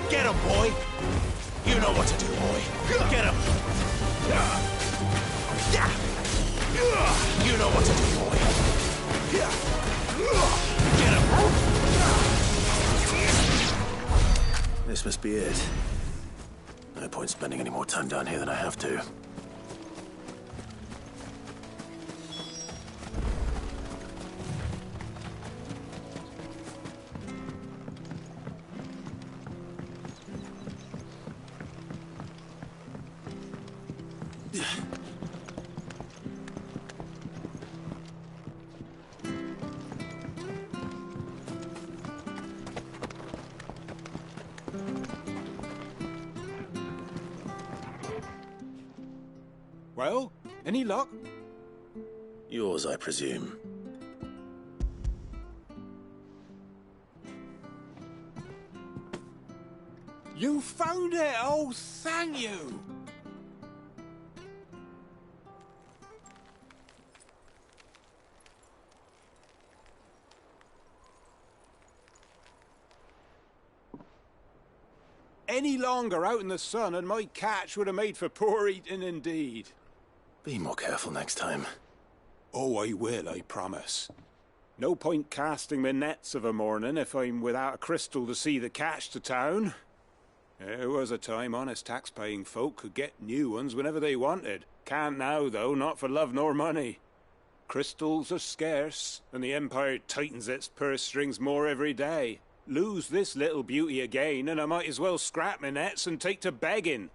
Get him, boy. You know what to do, boy. Get him. You know what to do, boy. Get him. This must be it. No point spending any more time down here than I have to. Well, any luck? Yours, I presume. You found it! Oh, thank you! Any longer out in the sun and my catch would have made for poor eating indeed. Be more careful next time. Oh, I will, I promise. No point casting my nets of a morning if I'm without a crystal to see the catch to town. There was a time honest tax-paying folk could get new ones whenever they wanted. Can't now, though, not for love nor money. Crystals are scarce, and the Empire tightens its purse strings more every day. Lose this little beauty again, and I might as well scrap my nets and take to begging.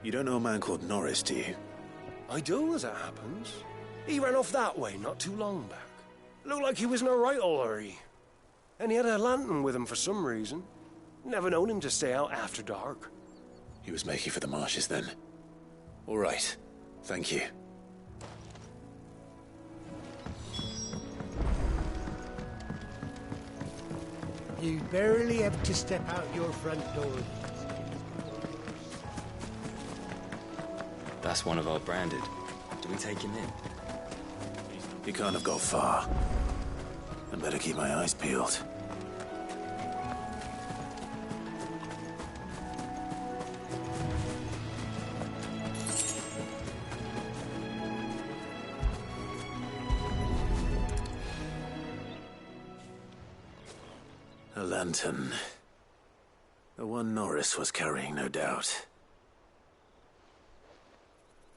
You don't know a man called Norris, do you? I do, as it happens. He ran off that way not too long back. Looked like he was in a right old hurry. And he had a lantern with him for some reason. Never known him to stay out after dark. He was making for the marshes then. All right. Thank you. You barely have to step out your front door. That's one of our branded. Do we take him in? He can't have got far. I better keep my eyes peeled. A lantern. The one Norris was carrying, no doubt.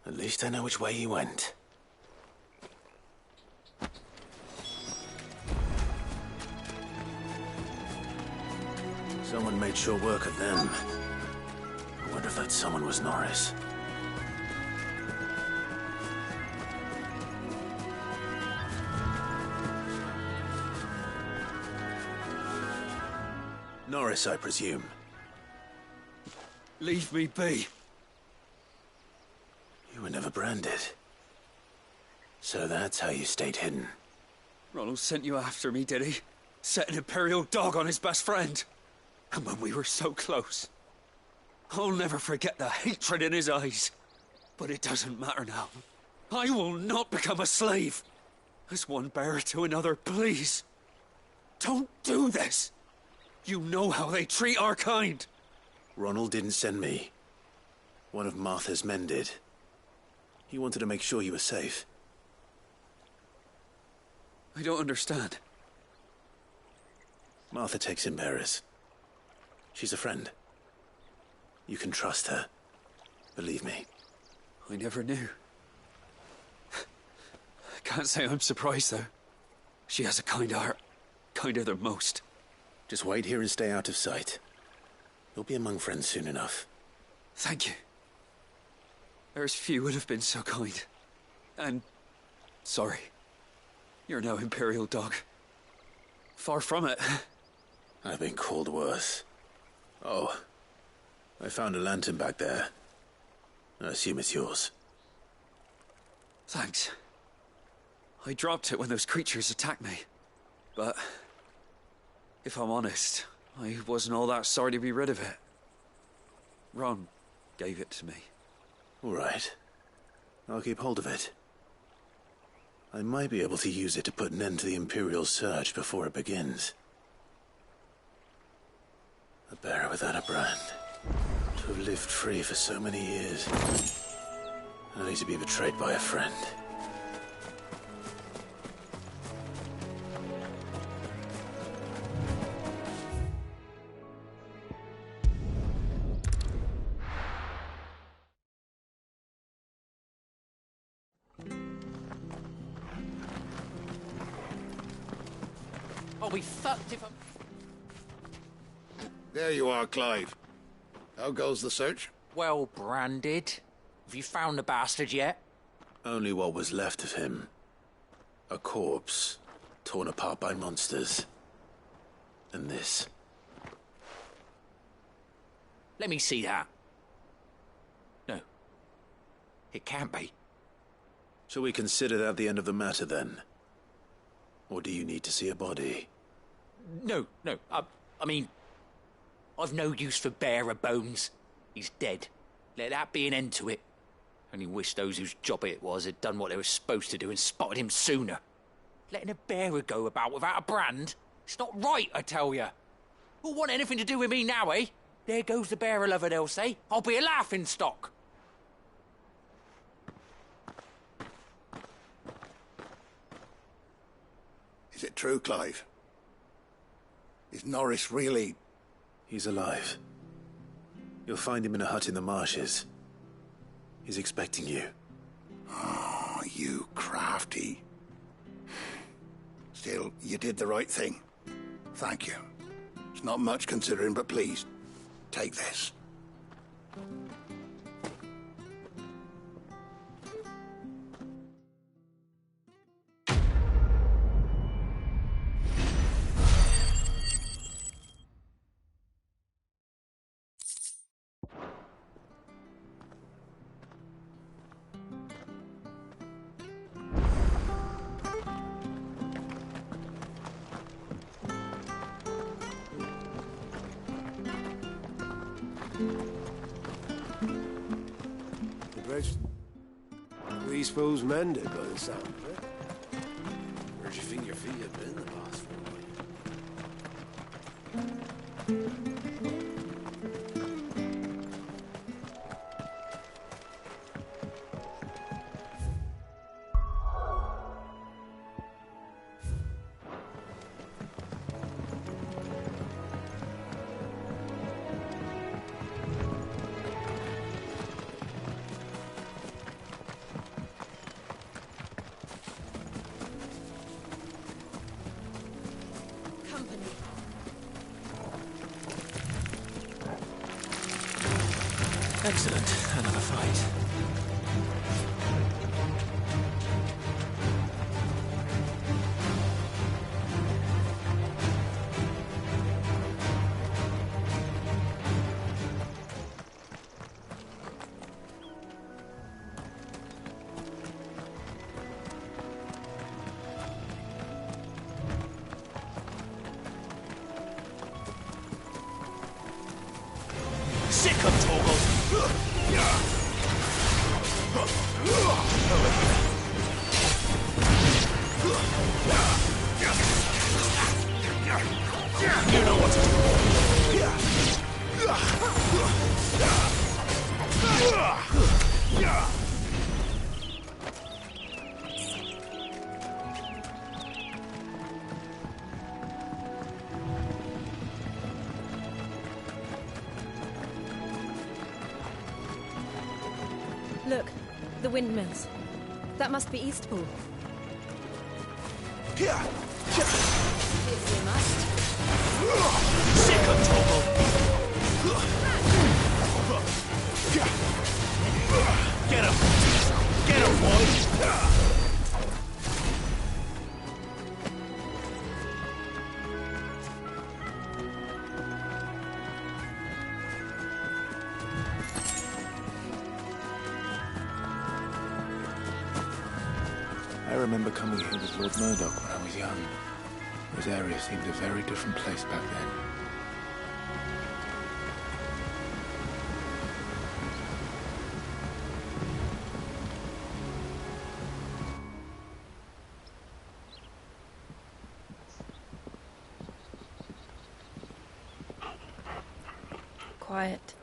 At least I know which way he went. Someone made sure work of them. I wonder if that someone was Norris. Norris, I presume. Leave me be. You were never branded. So that's how you stayed hidden. Ronald sent you after me, did he? Set an Imperial dog on his best friend. And when we were so close. I'll never forget the hatred in his eyes. But it doesn't matter now. I will not become a slave. As one bearer to another, please. Don't do this. You know how they treat our kind. Ronald didn't send me. One of Martha's men did. He wanted to make sure you were safe. I don't understand. Martha takes in bearers. She's a friend. You can trust her. Believe me. I never knew. I can't say I'm surprised, though. She has a kind heart. Kinder than most. Just wait here and stay out of sight. You'll be among friends soon enough. Thank you. There's few would have been so kind. And sorry. You're no Imperial dog. Far from it. I've been called worse. Oh, I found a lantern back there. I assume it's yours. Thanks. I dropped it when those creatures attacked me. But if I'm honest, I wasn't all that sorry to be rid of it. Ron gave it to me. All right. I'll keep hold of it. I might be able to use it to put an end to the Imperial surge before it begins. A bearer without a brand. To have lived free for so many years. Only to be betrayed by a friend. I'll be fucked if I'm... There you are, Clive. How goes the search? Well branded. Have you found the bastard yet? Only what was left of him. A corpse, torn apart by monsters. And this. Let me see that. No. It can't be. Shall we consider that the end of the matter, then? Or do you need to see a body? No. I mean... I've no use for bearer bones. He's dead. Let that be an end to it. Only wish those whose job it was had done what they were supposed to do and spotted him sooner. Letting a bearer go about without a brand? It's not right, I tell you. Who'll want anything to do with me now, eh? There goes the bearer lover, they'll say. I'll be a laughing stock. Is it true, Clive? Is Norris really... He's alive. You'll find him in a hut in the marshes. He's expecting you. Oh, you crafty. Still, you did the right thing. Thank you. It's not much considering, but please, take this. These fools mended by the sound of it. Where'd you think your feet had been the past 4 weeks? Excellent. Another fight. Sick of Torgal! You know what to do. Look, the windmills. That must be Eastpool. If we must. Sick of Torgal! Get him! Get him, boys! I remember coming here with Lord Murdoch when I was young. This area seemed a very different place back then. Quiet,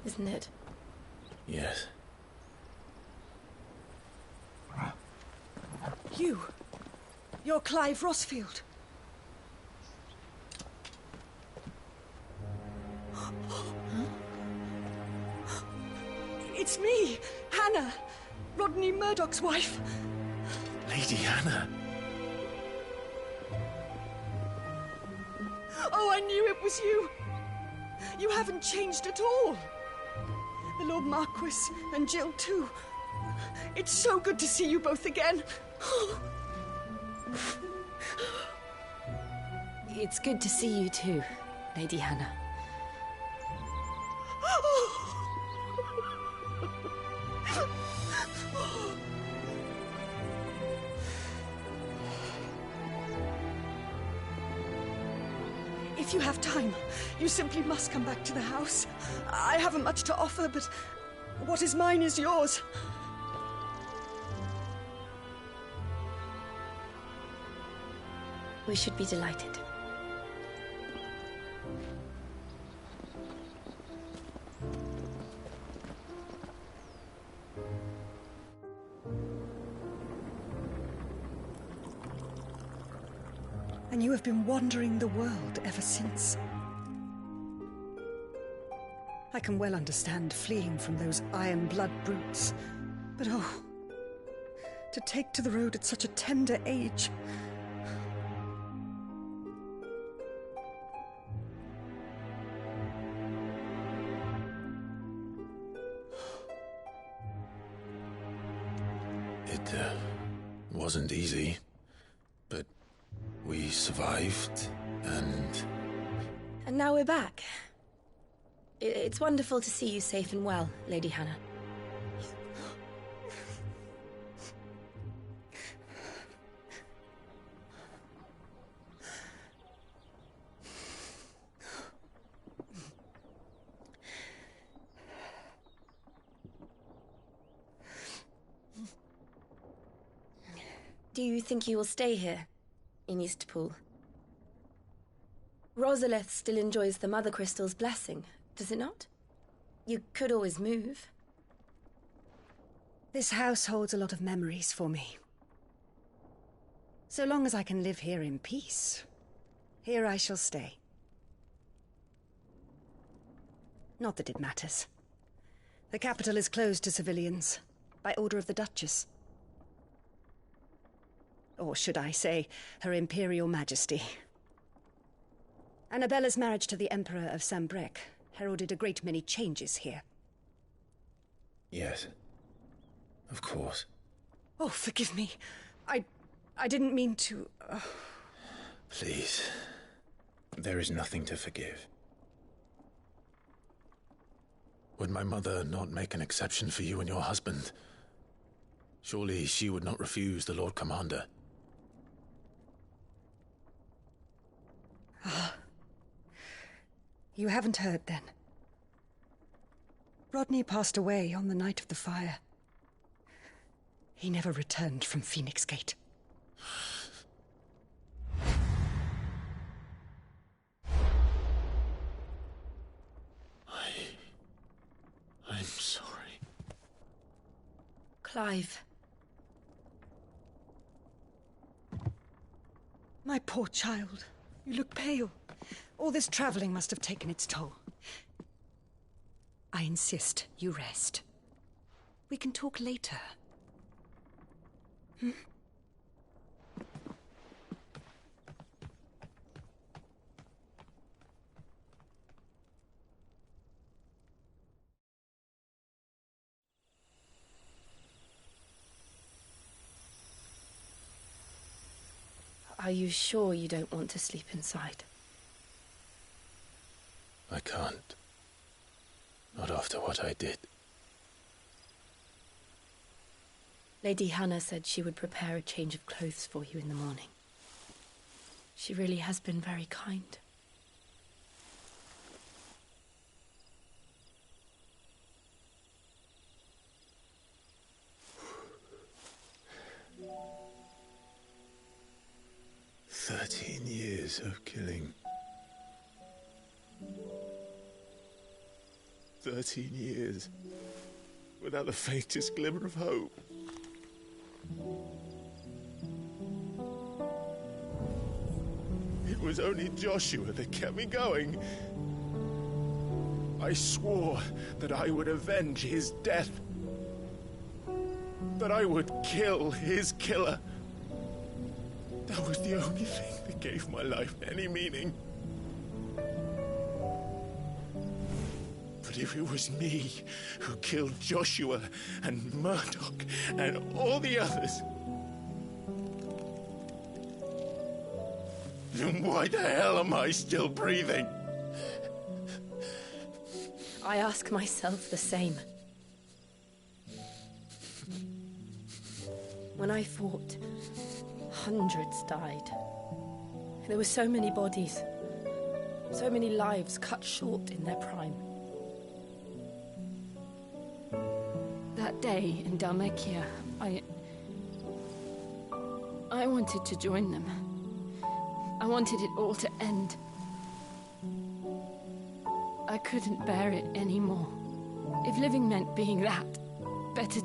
isn't it? Yes. You're Clive Rossfield. It's me, Hannah, Rodney Murdoch's wife. Lady Hannah. Oh, I knew it was you. You haven't changed at all. The Lord Marquis and Jill too. It's so good to see you both again. It's good to see you too, Lady Hannah. If you have time, you simply must come back to the house. I haven't much to offer, but what is mine is yours. We should be delighted. And you have been wandering the world ever since. I can well understand fleeing from those iron-blood brutes, but oh, to take to the road at such a tender age. It wasn't easy, but we survived, and... And now we're back. It's wonderful to see you safe and well, Lady Hannah. Do you think you will stay here, in Eastpool? Rosalith still enjoys the Mother Crystal's blessing, does it not? You could always move. This house holds a lot of memories for me. So long as I can live here in peace, here I shall stay. Not that it matters. The capital is closed to civilians, by order of the Duchess. Or should I say, Her Imperial Majesty. Annabella's marriage to the Emperor of Sambrec heralded a great many changes here. Yes. Of course. Oh, forgive me. I didn't mean to... Please. There is nothing to forgive. Would my mother not make an exception for you and your husband? Surely she would not refuse the Lord Commander. You haven't heard, then? Rodney passed away on the night of the fire. He never returned from Phoenix Gate. I'm sorry. Clive. My poor child. You look pale. All this traveling must have taken its toll. I insist you rest. We can talk later. Hmm? Are you sure you don't want to sleep inside? I can't. Not after what I did. Lady Hannah said she would prepare a change of clothes for you in the morning. She really has been very kind. Years of killing. 13 years. Without the faintest glimmer of hope. It was only Joshua that kept me going. I swore that I would avenge his death. That I would kill his killer. That was the only thing that gave my life any meaning. But if it was me who killed Joshua and Murdoch and all the others, then why the hell am I still breathing? I ask myself the same. When I fought, hundreds died. There were so many bodies, so many lives cut short in their prime. That day in Dalmekia, I wanted to join them. I wanted it all to end. I couldn't bear it anymore. If living meant being that, better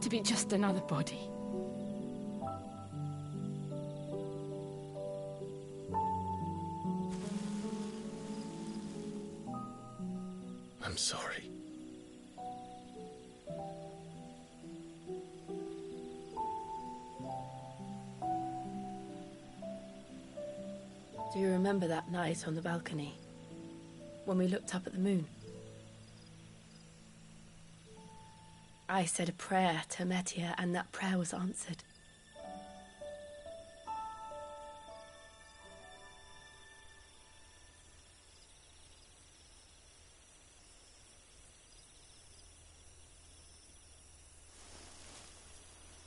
to be just another body. I'm sorry. Do you remember that night on the balcony? When we looked up at the moon? I said a prayer to Metia, and that prayer was answered.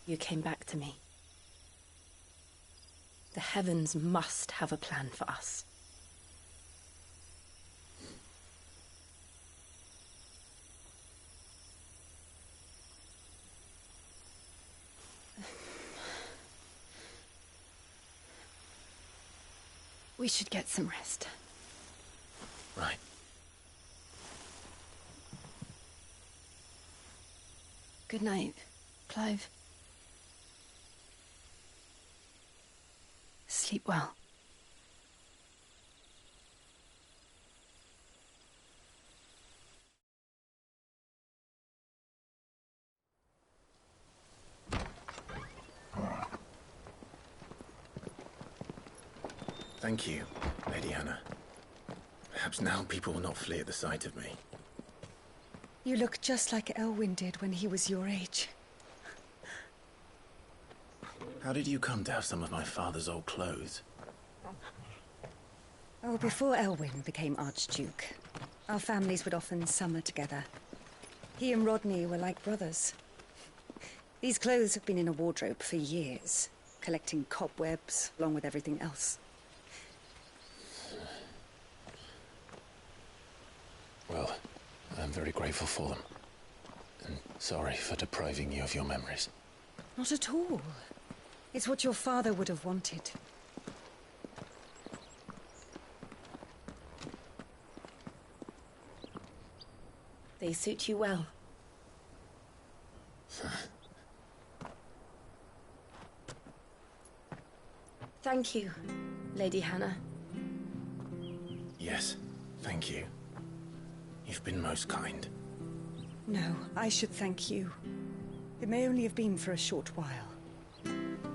You came back to me. The heavens must have a plan for us. We should get some rest. Right. Good night, Clive. Sleep well. Thank you, Lady Hannah. Perhaps now people will not flee at the sight of me. You look just like Elwyn did when he was your age. How did you come to have some of my father's old clothes? Oh, before Elwyn became Archduke, our families would often summer together. He and Rodney were like brothers. These clothes have been in a wardrobe for years, collecting cobwebs along with everything else. Well, I'm very grateful for them. Sorry for depriving you of your memories. Not at all. It's what your father would have wanted. They suit you well. Thank you, Lady Hannah. Yes, thank you. You've been most kind. No, I should thank you. It may only have been for a short while,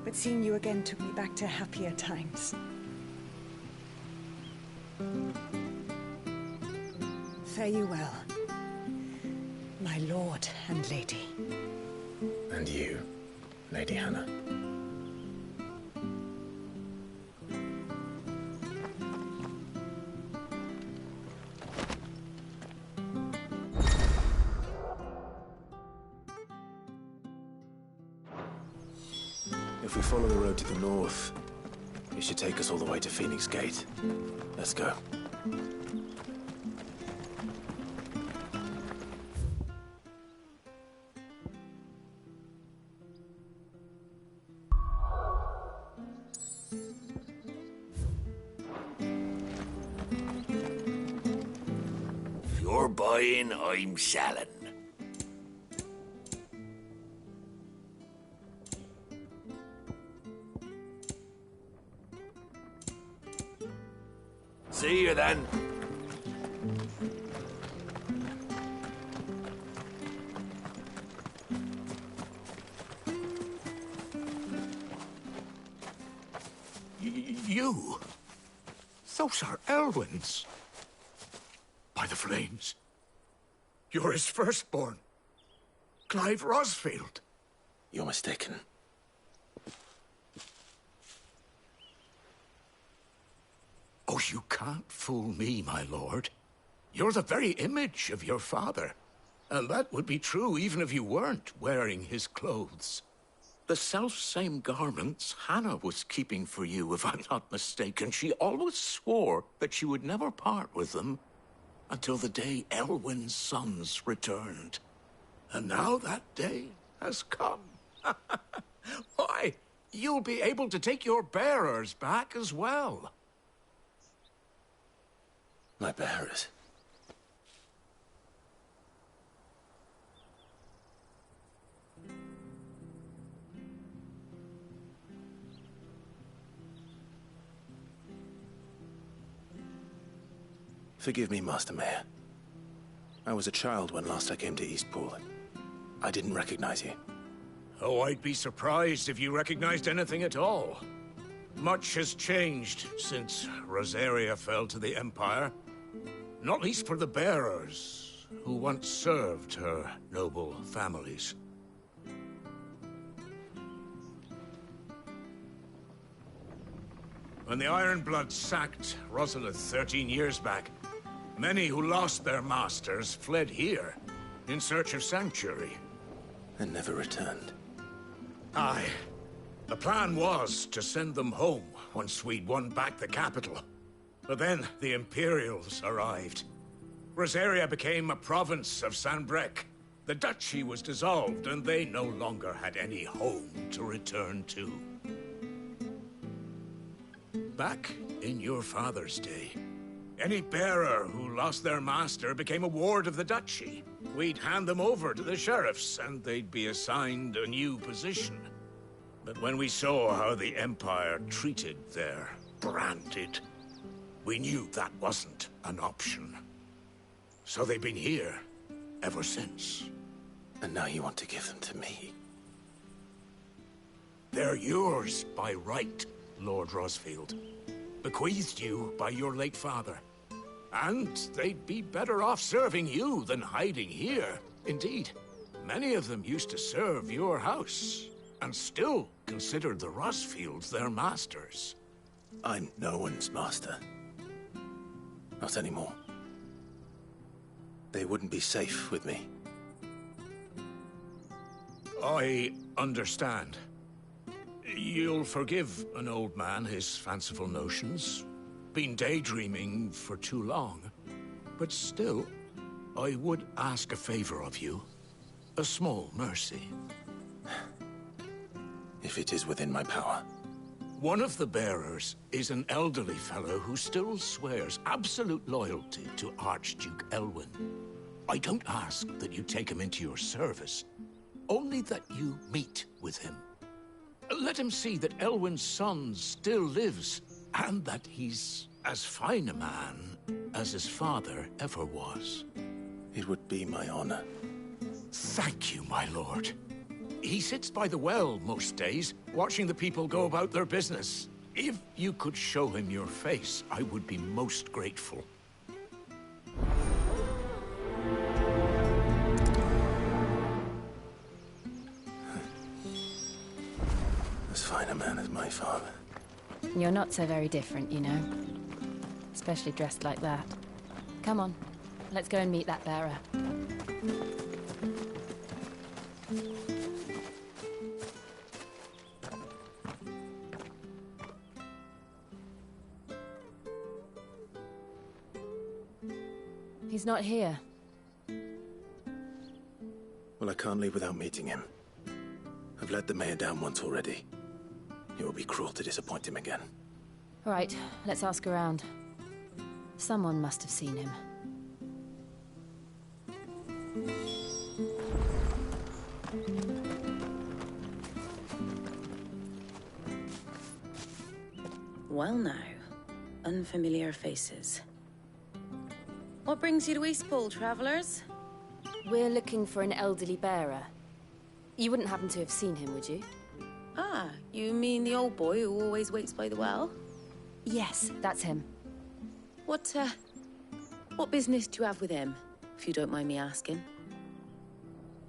but seeing you again took me back to happier times. Fare you well, my lord and lady. And you, Lady Hannah. If we follow the road to the north, it should take us all the way to Phoenix Gate. Let's go. If you're buying, I'm selling. See you then. You? Those are Elwyn's. By the flames. You're his firstborn. Clive Rosfield. You're mistaken. Oh, you can't fool me, my lord. You're the very image of your father. And that would be true even if you weren't wearing his clothes. The self-same garments Hannah was keeping for you, if I'm not mistaken. She always swore that she would never part with them until the day Elwyn's sons returned. And now that day has come. Why, you'll be able to take your bearers back as well. My bearers? Forgive me, Master Mayor. I was a child when last I came to Eastpool. I didn't recognize you. Oh, I'd be surprised if you recognized anything at all. Much has changed since Rosaria fell to the Empire. Not least for the bearers, who once served her noble families. When the Ironbloods sacked Rosalith 13 years back, many who lost their masters fled here in search of sanctuary. And never returned. Aye. The plan was to send them home once we'd won back the capital. But then the Imperials arrived. Rosaria became a province of Sanbreque. The duchy was dissolved, and they no longer had any home to return to. Back in your father's day, any bearer who lost their master became a ward of the duchy. We'd hand them over to the sheriffs, and they'd be assigned a new position. But when we saw how the Empire treated their branded, we knew that wasn't an option. So they've been here ever since. And now you want to give them to me? They're yours by right, Lord Rosfield. Bequeathed you by your late father. And they'd be better off serving you than hiding here. Indeed, many of them used to serve your house, and still considered the Rosfields their masters. I'm no one's master. Not anymore. They wouldn't be safe with me. I understand. You'll forgive an old man his fanciful notions. Been daydreaming for too long. But still, I would ask a favor of you. A small mercy. If it is within my power. One of the bearers is an elderly fellow who still swears absolute loyalty to Archduke Elwyn. I don't ask that you take him into your service, only that you meet with him. Let him see that Elwyn's son still lives, and that he's as fine a man as his father ever was. It would be my honor. Thank you, my lord. He sits by the well most days, watching the people go about their business. If you could show him your face, I would be most grateful. As fine a man as my father. You're not so very different, you know. Especially dressed like that. Come on, let's go and meet that bearer. He's not here. Well, I can't leave without meeting him. I've let the mayor down once already. It will be cruel to disappoint him again. All right, let's ask around. Someone must have seen him. Well now, unfamiliar faces. What brings you to Eastpool, travellers? We're looking for an elderly bearer. You wouldn't happen to have seen him, would you? Ah, you mean the old boy who always waits by the well? Yes, that's him. What business do you have with him, if you don't mind me asking?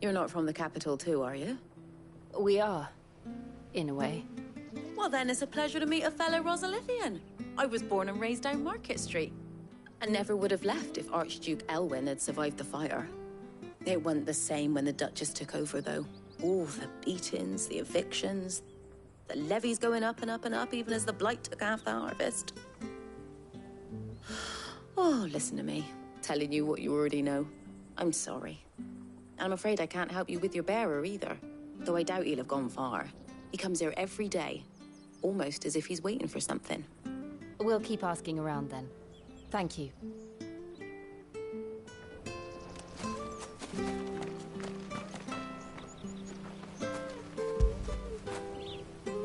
You're not from the capital too, are you? We are, in a way. Well then, it's a pleasure to meet a fellow Rosalithian. I was born and raised down Market Street. And never would have left if Archduke Elwyn had survived the fire. It wasn't the same when the Duchess took over, though. All the beatings, the evictions, the levies going up and up and up, even as the blight took half the harvest. Oh, listen to me, telling you what you already know. I'm sorry. I'm afraid I can't help you with your bearer either, though I doubt he'll have gone far. He comes here every day, almost as if he's waiting for something. We'll keep asking around then. Thank you.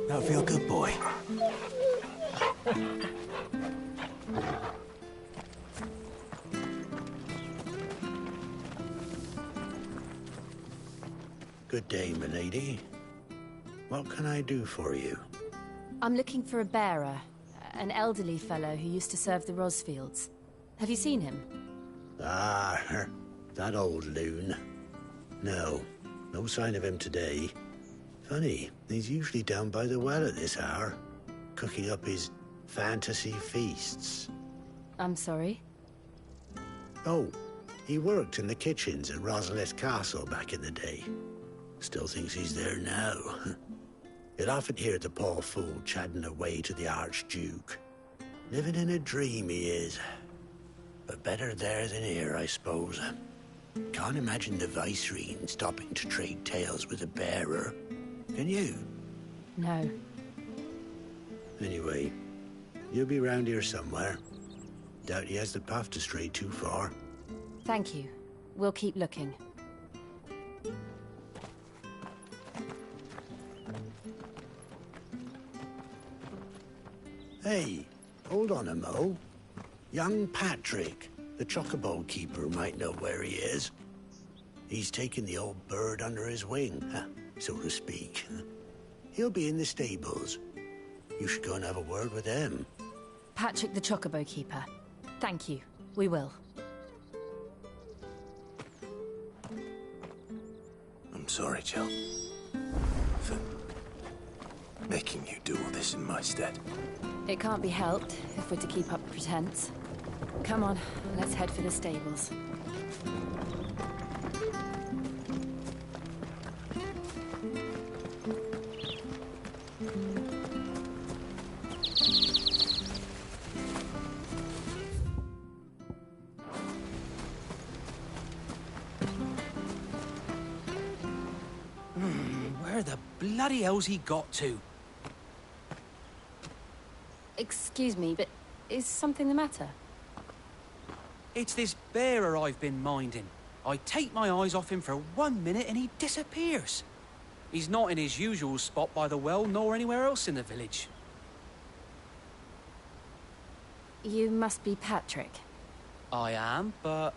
Now feel good, boy. Good day, milady. What can I do for you? I'm looking for a bearer. An elderly fellow who used to serve the Rosfields. Have you seen him? Ah, that old loon. No sign of him today. Funny, he's usually down by the well at this hour, cooking up his fantasy feasts. I'm sorry? Oh, he worked in the kitchens at Rosalith Castle back in the day. Still thinks he's there now. You'll often hear the poor fool chatting away to the Archduke. Living in a dream he is. But better there than here, I suppose. Can't imagine the Viceroy stopping to trade tales with a bearer. Can you? No. Anyway, you'll be round here somewhere. Doubt he has the path to stray too far. Thank you. We'll keep looking. Hey, hold on a mo. Young Patrick, the chocobo keeper, might know where he is. He's taken the old bird under his wing, so to speak. He'll be in the stables. You should go and have a word with him. Patrick the chocobo keeper. Thank you. We will. I'm sorry, Jill. For making you do all this in my stead. It can't be helped if we're to keep up pretense. Come on, let's head for the stables. bloody hell's he got to? Excuse me, but is something the matter? It's this bearer I've been minding. I take my eyes off him for 1 minute and he disappears. He's not in his usual spot by the well, nor anywhere else in the village. You must be Patrick. I am, but...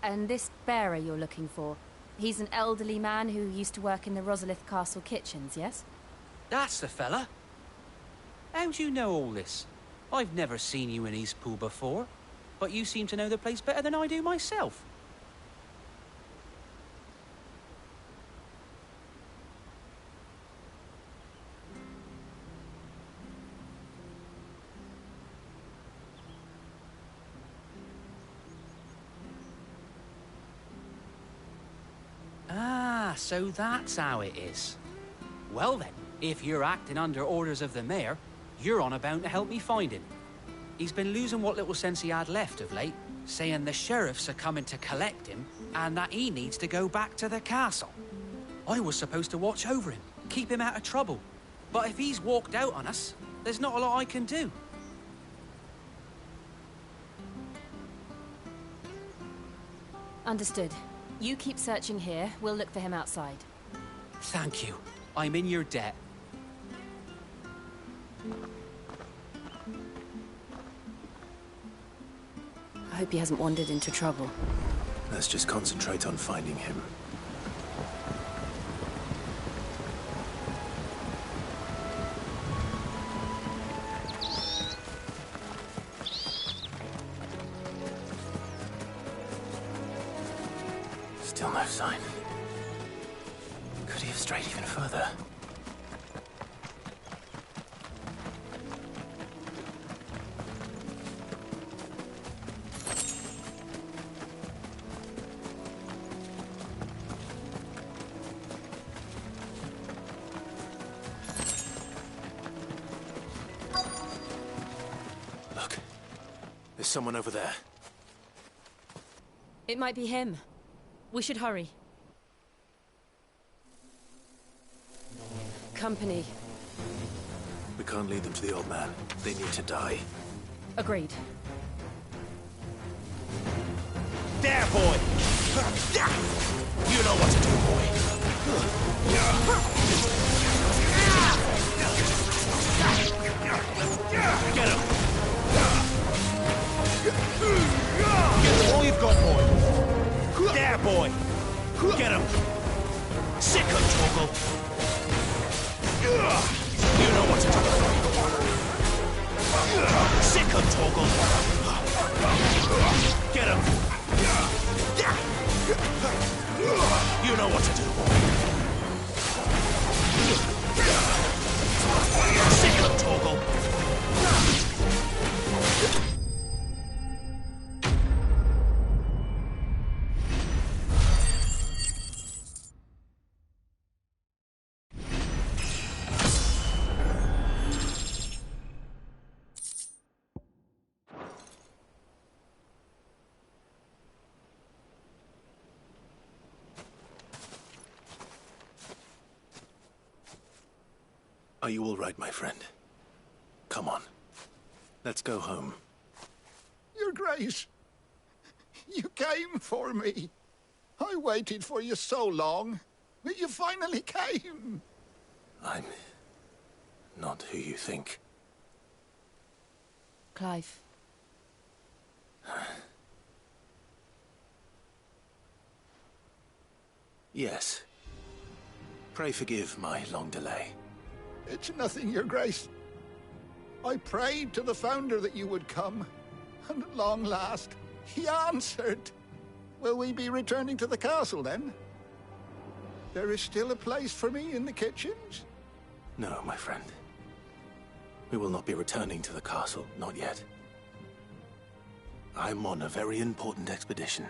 And this bearer you're looking for, he's an elderly man who used to work in the Rosalith Castle kitchens, yes? That's the fella. How do you know all this? I've never seen you in Eastpool before, but you seem to know the place better than I do myself. Ah, so that's how it is. Well then, if you're acting under orders of the mayor, you're on about to help me find him. He's been losing what little sense he had left of late, saying the sheriffs are coming to collect him and that he needs to go back to the castle. I was supposed to watch over him, keep him out of trouble. But if he's walked out on us, there's not a lot I can do. Understood. You keep searching here, we'll look for him outside. Thank you. I'm in your debt. I hope he hasn't wandered into trouble. Let's just concentrate on finding him. Still no sign. Could he have strayed even further? Look, there's someone over there. It might be him. We should hurry. Company. We can't lead them to the old man. They need to die. Agreed. There, boy! You know what to do, boy. Get him! Get all you've got, boy. There, boy! Get him! Sick of Torgal! You know what to do. Sick of Torgal! Get him! You know what to do, boy. Sick of Torgal! Are you all right, my friend? Come on. Let's go home. Your Grace, you came for me. I waited for you so long, but you finally came. I'm not who you think. Clive. Yes. Pray forgive my long delay. It's nothing, Your Grace. I prayed to the Founder that you would come, and at long last, he answered. Will we be returning to the castle, then? There is still a place for me in the kitchens? No, my friend. We will not be returning to the castle, not yet. I'm on a very important expedition,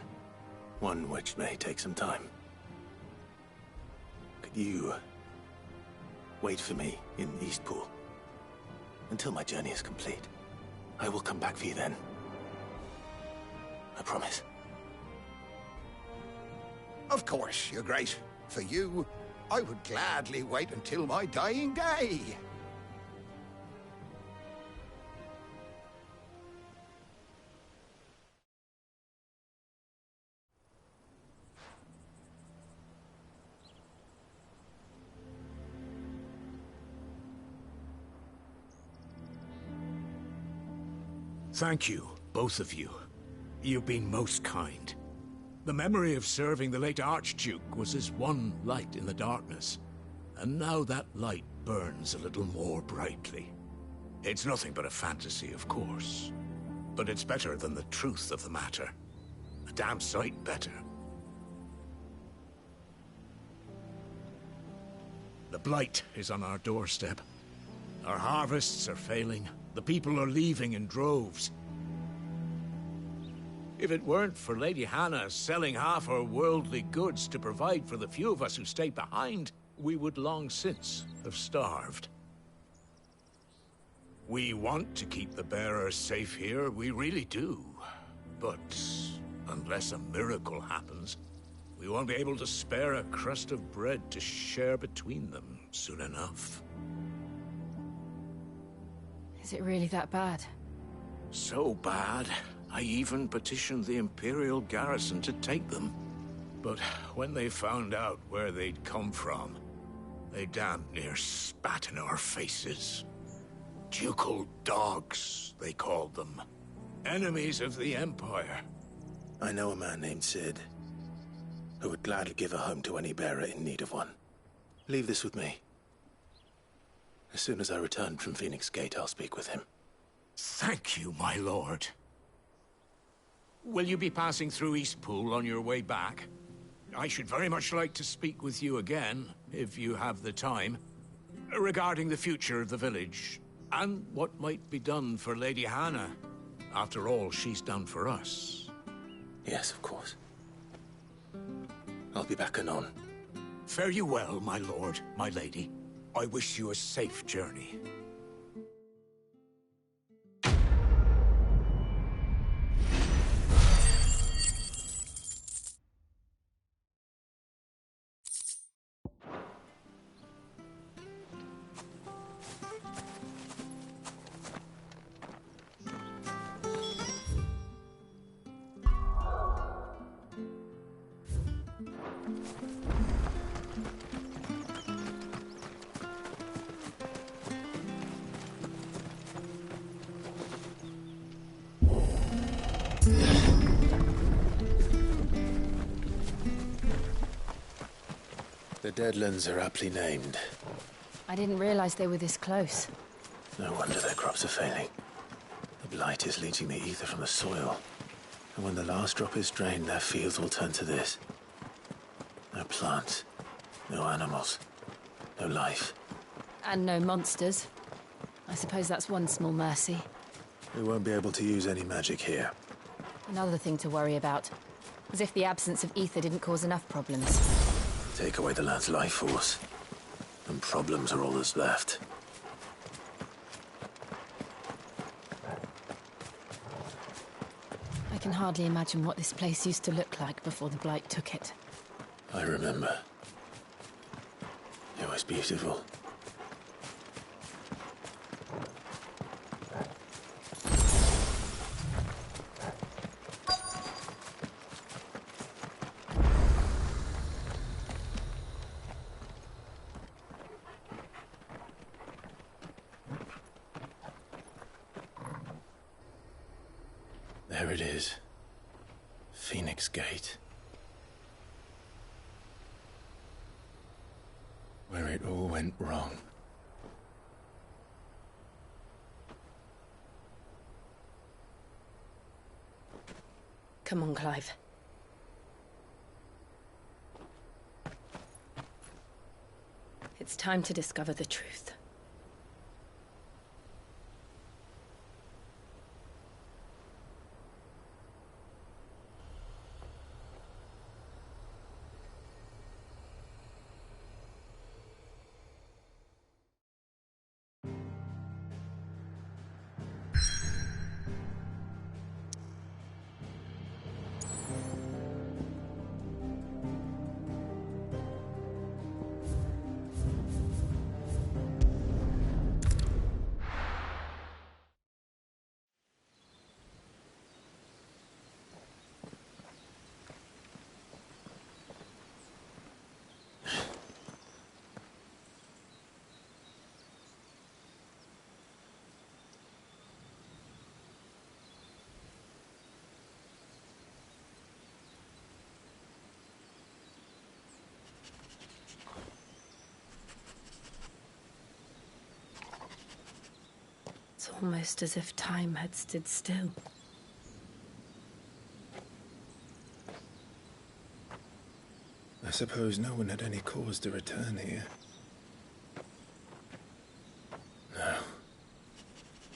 one which may take some time. Could you wait for me in Eastpool until my journey is complete? I will come back for you then. I promise. Of course, Your Grace. For you I would gladly wait until my dying day. Thank you, both of you. You've been most kind. The memory of serving the late Archduke was as one light in the darkness, and now that light burns a little more brightly. It's nothing but a fantasy, of course, but it's better than the truth of the matter. A damn sight better. The blight is on our doorstep. Our harvests are failing. The people are leaving in droves. If it weren't for Lady Hannah selling half her worldly goods to provide for the few of us who stayed behind, we would long since have starved. We want to keep the bearers safe here, we really do. But unless a miracle happens, we won't be able to spare a crust of bread to share between them soon enough. Is it really that bad? So bad, I even petitioned the Imperial garrison to take them. But when they found out where they'd come from, they damn near spat in our faces. Ducal dogs, they called them. Enemies of the Empire. I know a man named Sid, who would gladly give a home to any bearer in need of one. Leave this with me. As soon as I return from Phoenix Gate, I'll speak with him. Thank you, my lord. Will you be passing through Eastpool on your way back? I should very much like to speak with you again, if you have the time, regarding the future of the village, and what might be done for Lady Hannah. After all she's done for us. Yes, of course. I'll be back anon. Fare you well, my lord, my lady. I wish you a safe journey. The Deadlands are aptly named. I didn't realize they were this close. No wonder their crops are failing. The blight is leaching the ether from the soil. And when the last drop is drained, their fields will turn to this. No plants, no animals, no life. And no monsters. I suppose that's one small mercy. We won't be able to use any magic here. Another thing to worry about. As if the absence of ether didn't cause enough problems. Take away the lad's life force, and problems are all that's left. I can hardly imagine what this place used to look like before the blight took it. I remember. It was beautiful. There it is. Phoenix Gate. Where it all went wrong. Come on, Clive. It's time to discover the truth. It's almost as if time had stood still. I suppose no one had any cause to return here. No.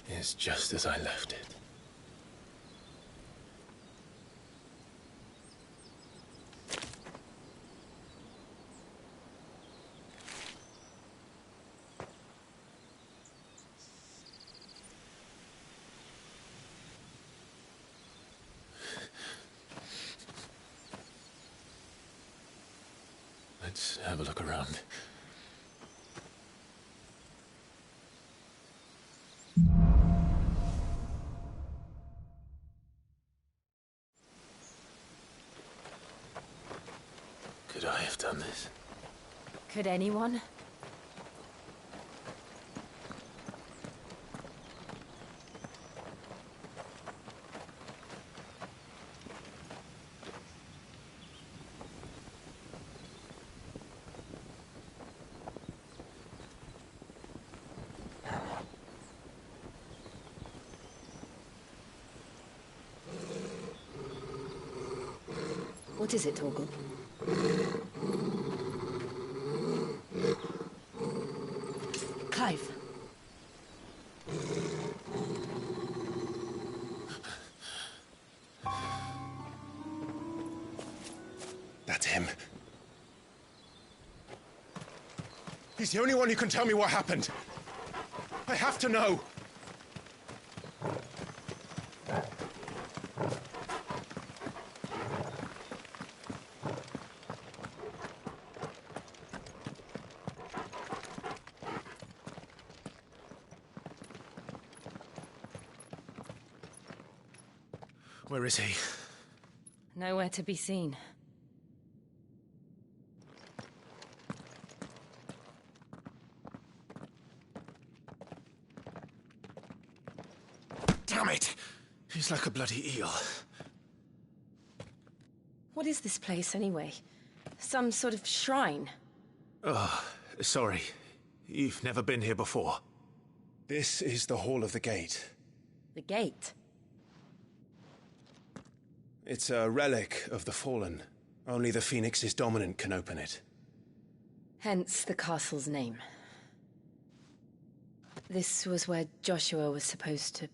It's just as I left it. Let's have a look around. Could I have done this? Could anyone? What is it, Torgal? Clive. That's him. He's the only one who can tell me what happened. I have to know. Where is he? Nowhere to be seen. Damn it! He's like a bloody eel. What is this place, anyway? Some sort of shrine? Oh, sorry. You've never been here before. This is the Hall of the Gate. The gate? It's a relic of the Fallen. Only the Phoenix's dominant can open it. Hence the castle's name. This was where Joshua was supposed to...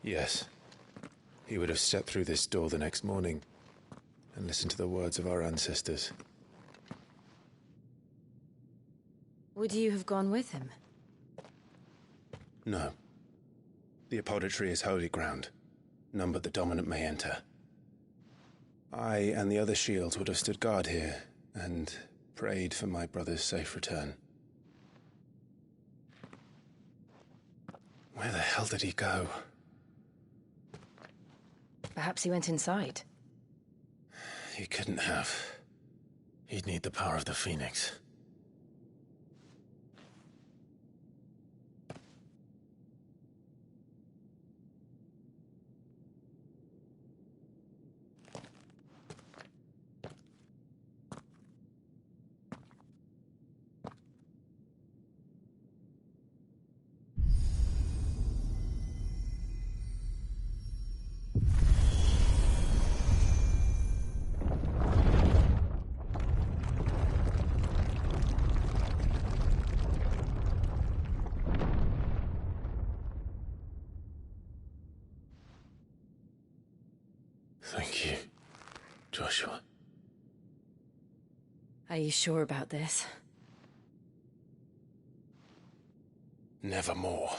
Yes. He would have stepped through this door the next morning and listened to the words of our ancestors. Would you have gone with him? No. The apodatory is holy ground. None but the dominant may enter. I and the other shields would have stood guard here and prayed for my brother's safe return. Where the hell did he go? Perhaps he went inside. He couldn't have. He'd need the power of the Phoenix. Thank you, Joshua. Are you sure about this? Nevermore.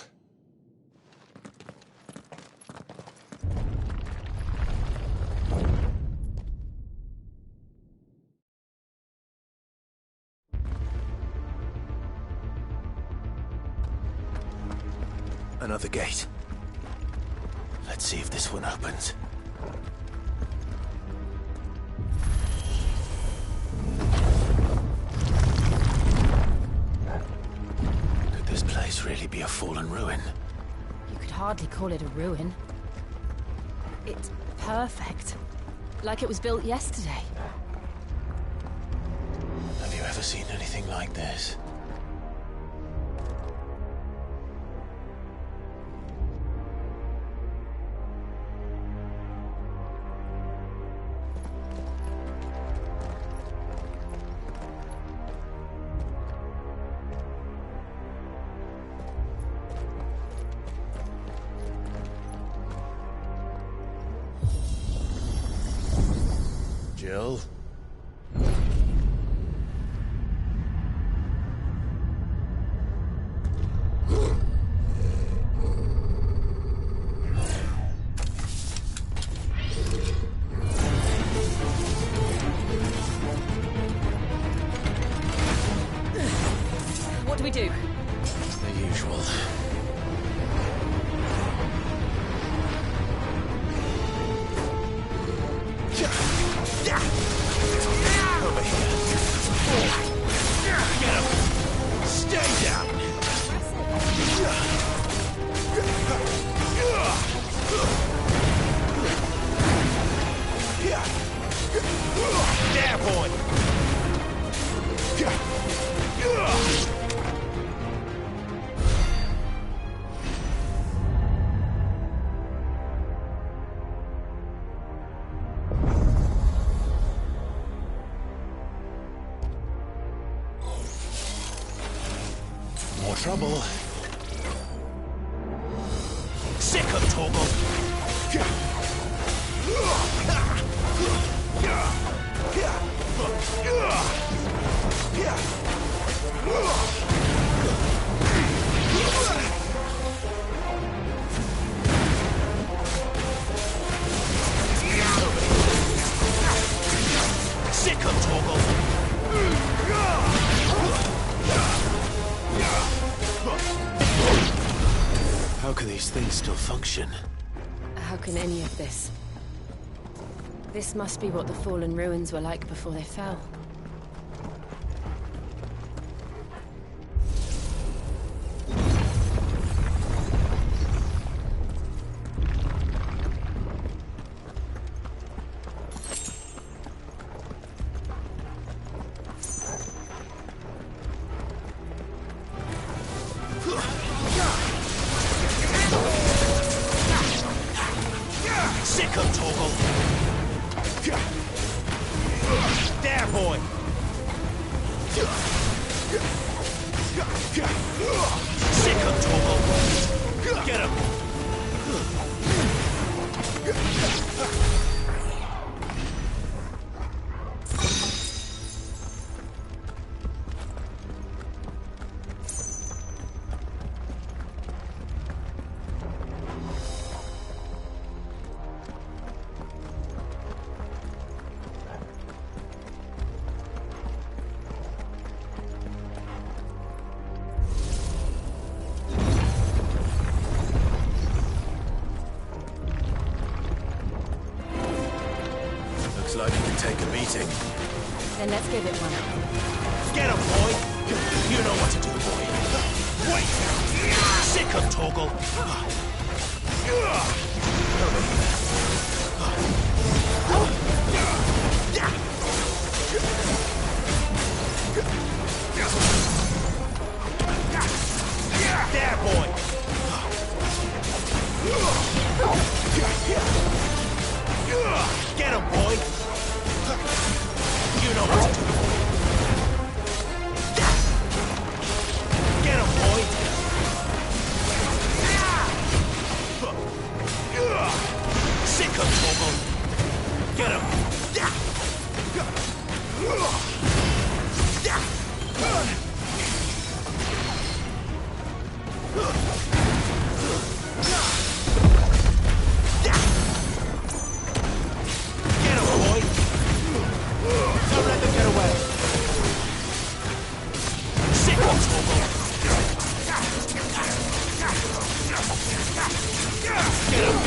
Another gate. Let's see if this one opens. Could this place really be a fallen ruin? You could hardly call it a ruin. It's perfect. Like it was built yesterday. Have you ever seen anything like this? Jill? What do we do? The usual. Over here. Get him! Stay down! There, boy! More trouble. Sick of Toggle. Sick of Toggle. How can these things still function? How can any of this? This must be what the fallen ruins were like before they fell. Sick of Toggle. There, boy. Sick of Toggle. Get him. Looks like you can take a beating. Then let's give it one. Get him, boy! You know what to do, boy. Wait! Sick of Toggle. There, boy! Get him, boy! You know what to do, boy. Get him, boy! Sick of Toggle! Get him! Get him, boy! Don't let them get away! Sick of Toggle! Get him!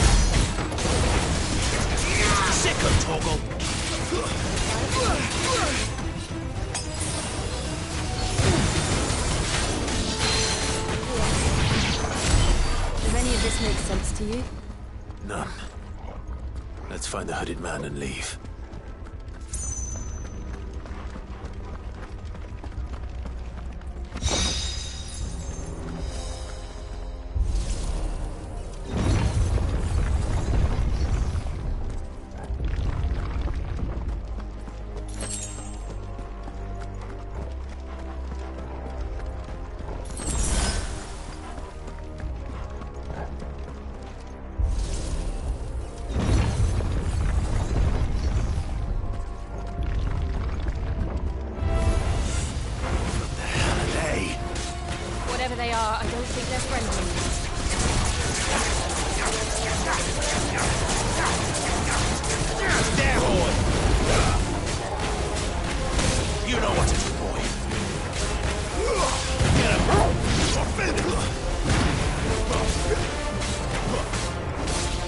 Sick of Toggle! Does any of this make sense to you? None. Let's find the hooded man and leave.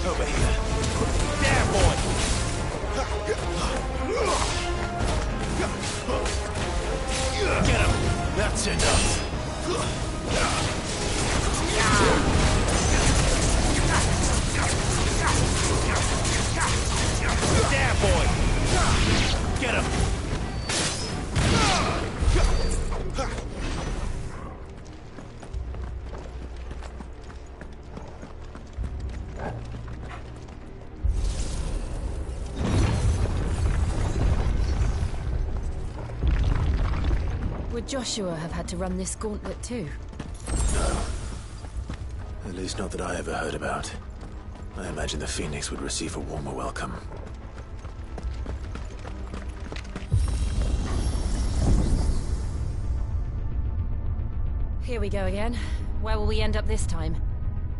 Over here. There, boy! Get him! That's enough. There, boy! Get him! Would Joshua have had to run this gauntlet too? No. At least not that I ever heard about. I imagine the Phoenix would receive a warmer welcome. Here we go again. Where will we end up this time?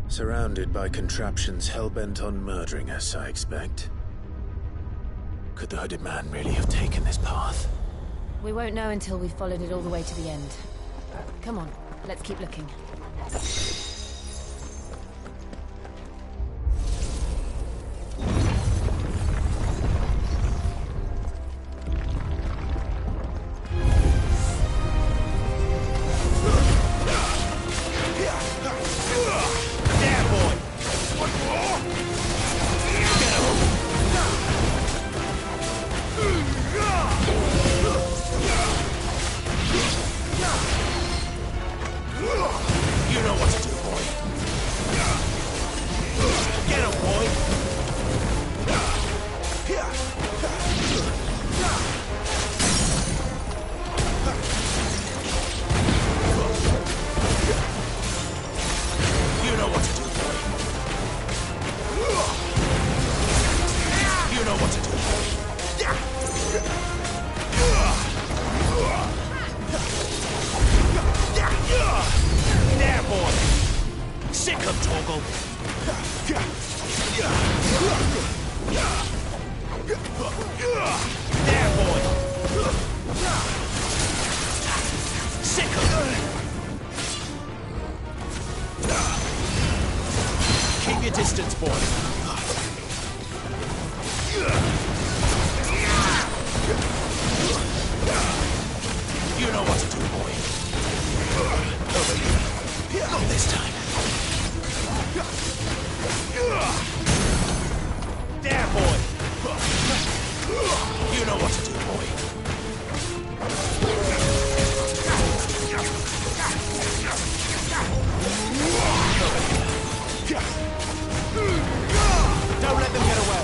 Surrounded by contraptions hell-bent on murdering us, I expect. Could the hooded man really have taken this path? We won't know until we've followed it all the way to the end. Come on, let's keep looking. Keep your distance, boy. You know what to do, boy. Over here. Not this time. There, boy. You know what to do, boy. Don't let them get away.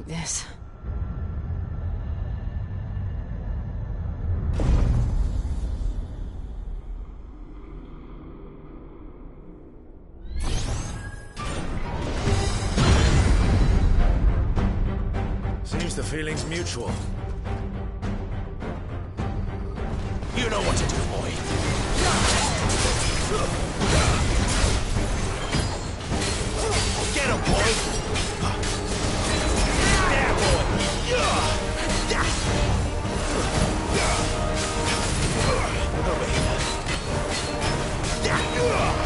like this. Seems the feeling's mutual. You know what to do, boy. Get him, boy! There, boy! Over here.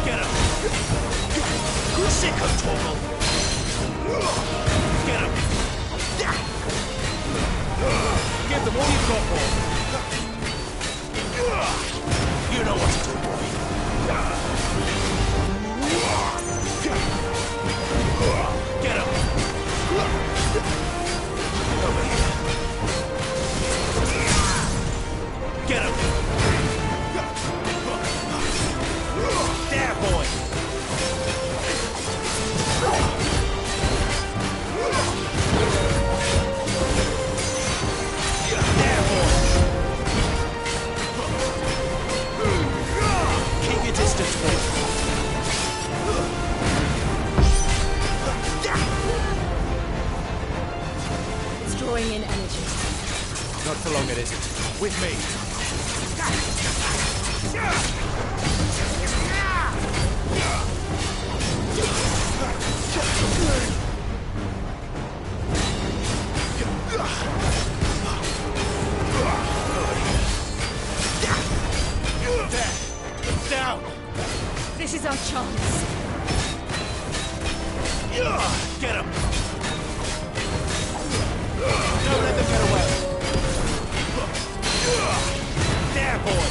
Get him! Sick of Torgal! Get him! Give them all you've got, boy! You know what to do, boy. Get him! Over here. Get him! There, boy! There, boy! Keep your distance, boy. It's drawing in energy. Not for long, it isn't. With me. Down! This is our chance. Get him! Don't let them get away! There, boy!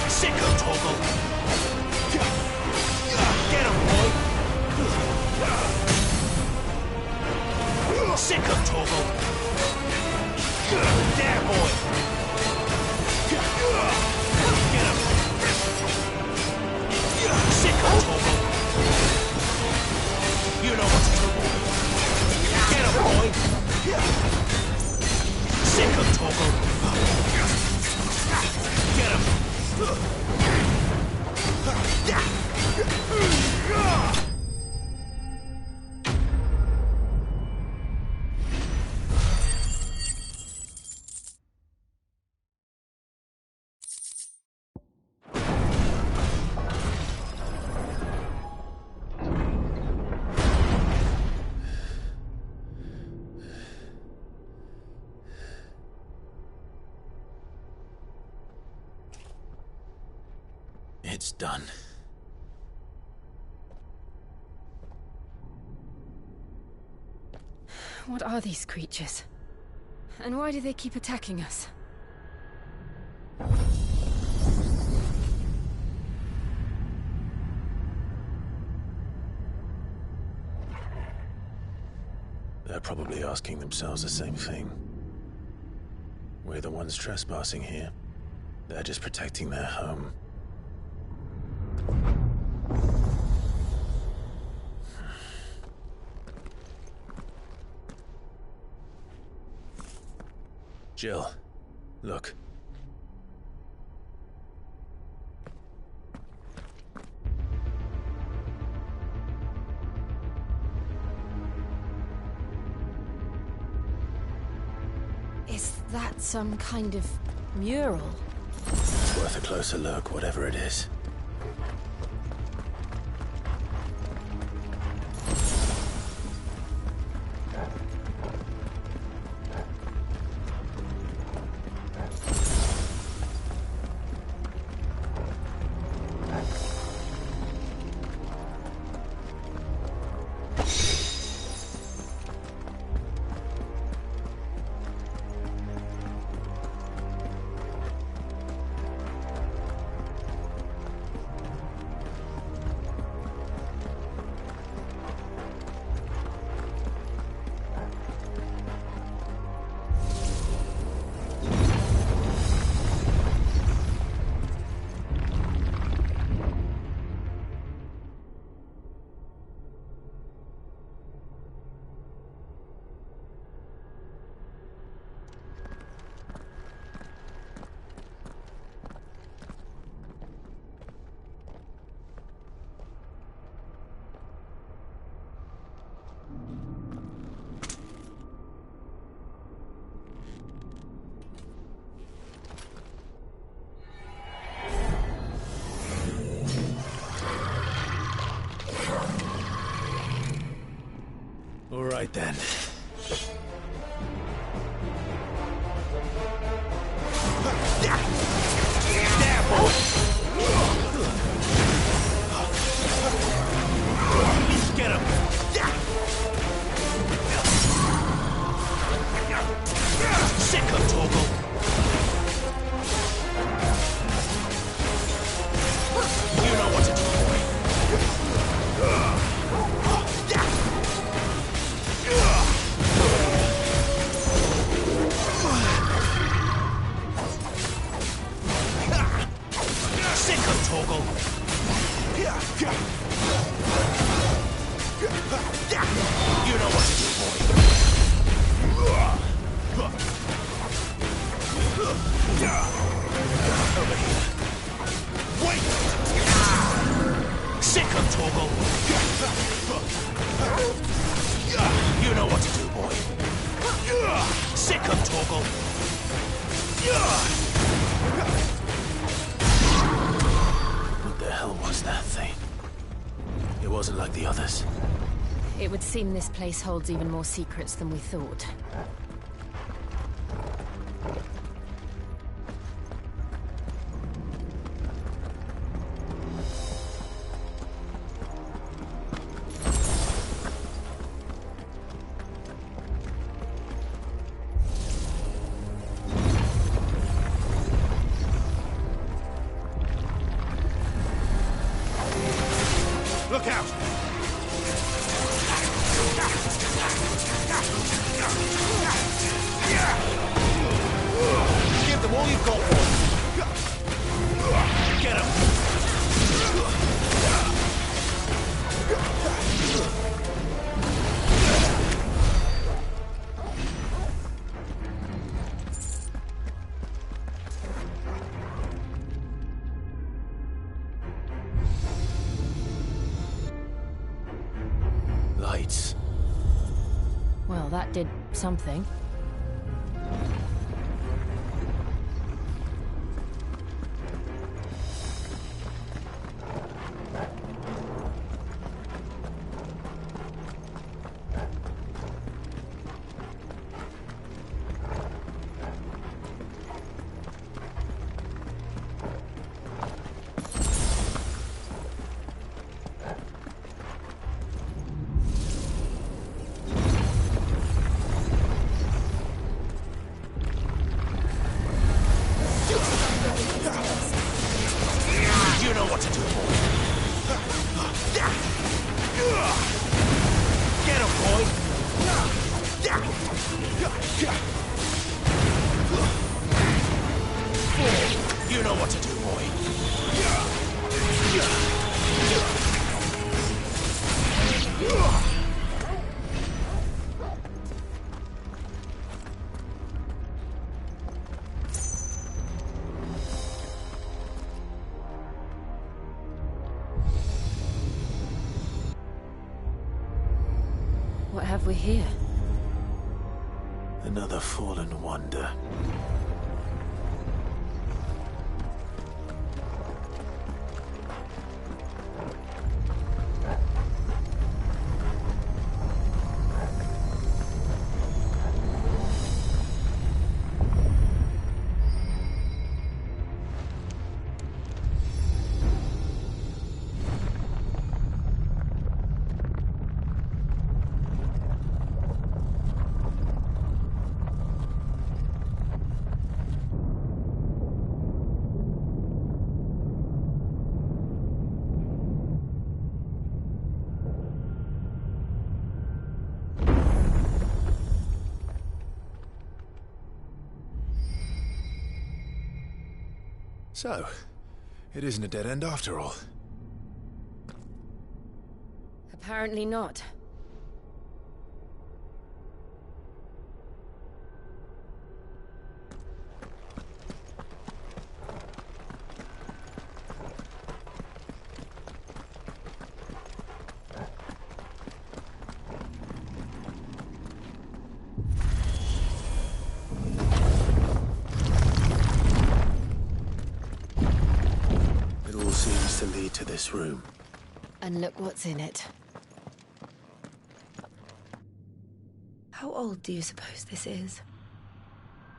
Sick of Torgal! Get him, boy! Sick of Torgal! There, boy! Get him! Sick of Torgal! You know what to do, boy! Get him, boy! Sick of Torgal! Get him! It's done. What are these creatures? And why do they keep attacking us? They're probably asking themselves the same thing. We're the ones trespassing here. They're just protecting their home. Jill, look. Is that some kind of mural? It's worth a closer look, whatever it is. All right then. Get him! Sick of Torgal! You know what to do, boy. Sick of Torgal! You know what to do, boy. Over here. Wait! Sick of Torgal! You know what to do, boy. Sick of Torgal! What the hell was that thing? It wasn't like the others. It would seem this place holds even more secrets than we thought. Look out! Give them all you've got, boy. Get him! Lights. Well, that did something. You know what to do, boy. Get him, boy. You know what to do, boy. What have we here? Another fallen wonder. So, it isn't a dead end after all. Apparently not. It all seems to lead to this room. And look what's in it. How old do you suppose this is?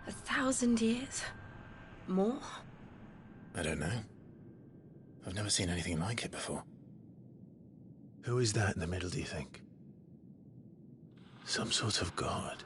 1,000 years? More? I don't know. I've never seen anything like it before. Who is that in the middle, do you think? Some sort of god.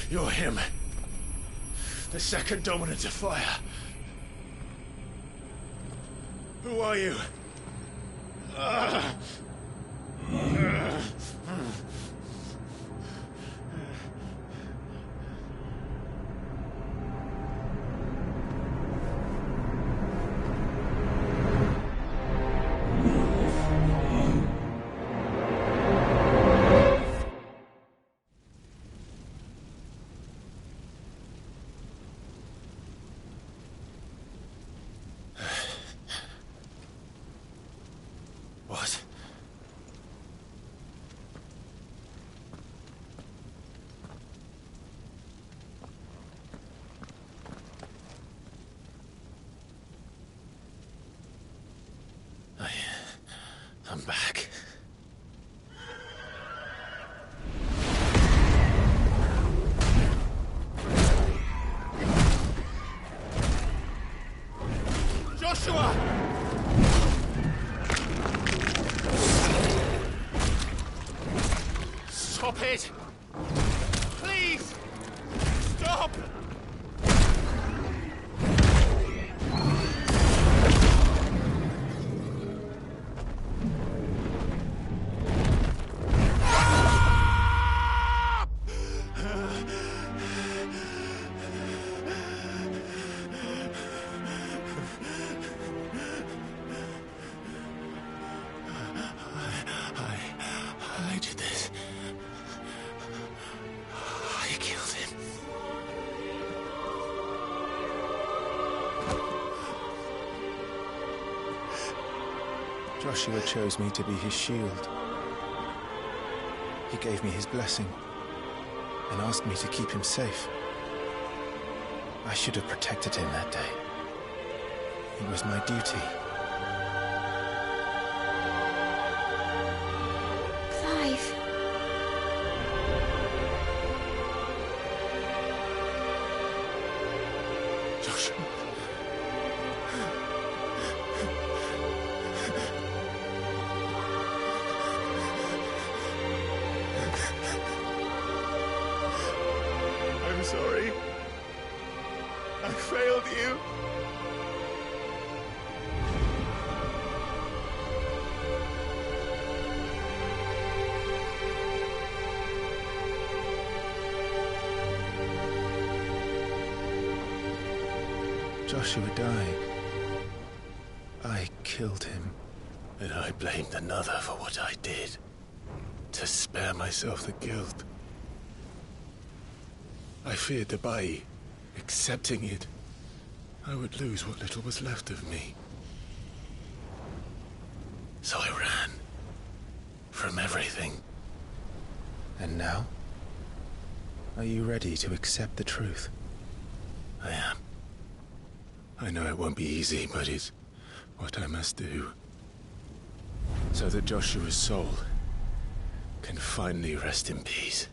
You're him. The second dominant of fire. Who are you? What? I'm back. Joshua! Stop it! Please! Stop! I did this. I killed him. Joshua chose me to be his shield. He gave me his blessing and asked me to keep him safe. I should have protected him that day. It was my duty. Clive. Joshua. I'm sorry. I failed you. Joshua died. I killed him. And I blamed another for what I did. To spare myself the guilt. I feared that by accepting it, I would lose what little was left of me. So I ran. From everything. And now? Are you ready to accept the truth? I am. I know it won't be easy, but it's what I must do. So that Joshua's soul can finally rest in peace.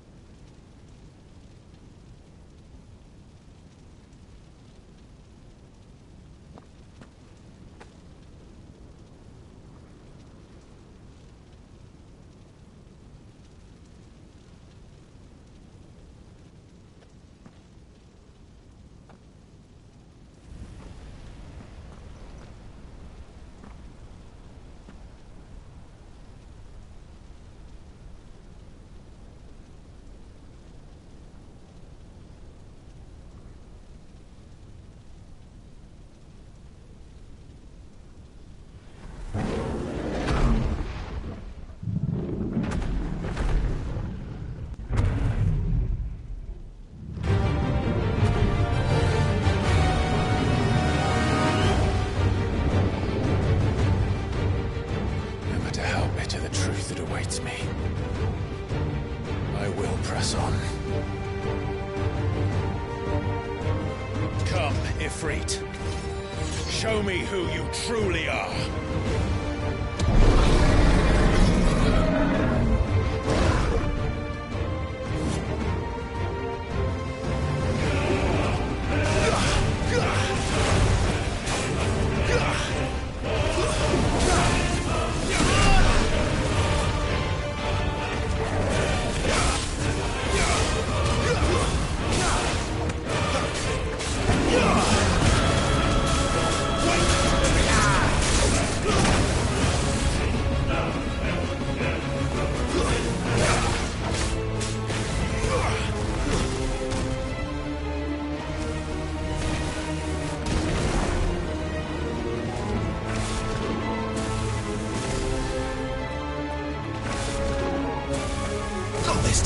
Show me who you truly are. This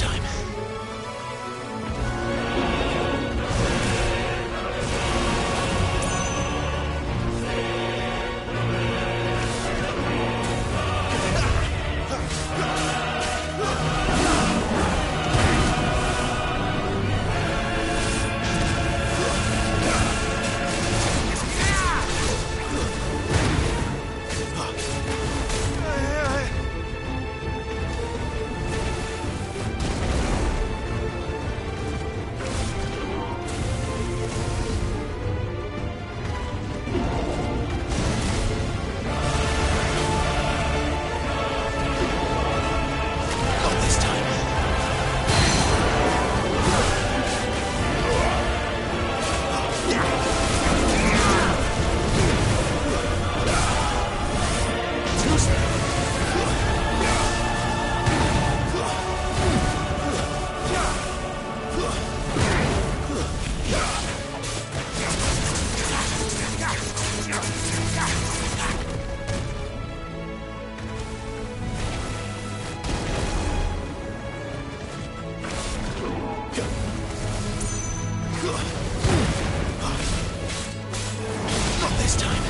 time.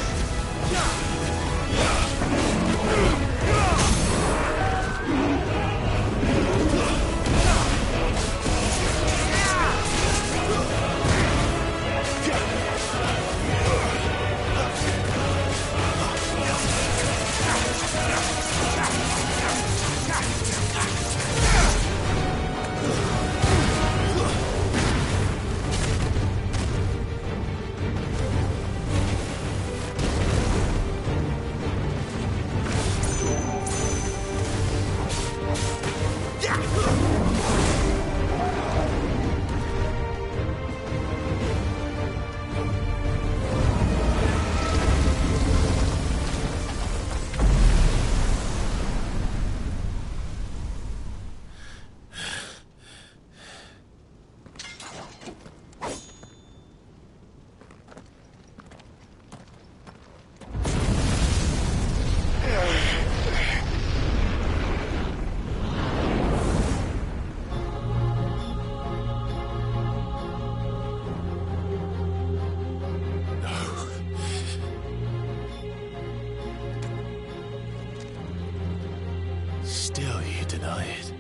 Still you deny it.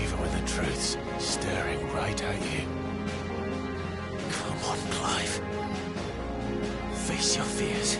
Even with the truths staring right at you. Come on, Clive. Face your fears.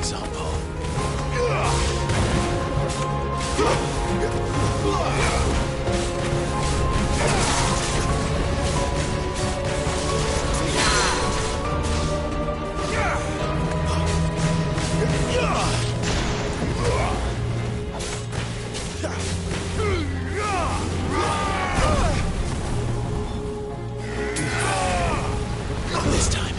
example. Not this time.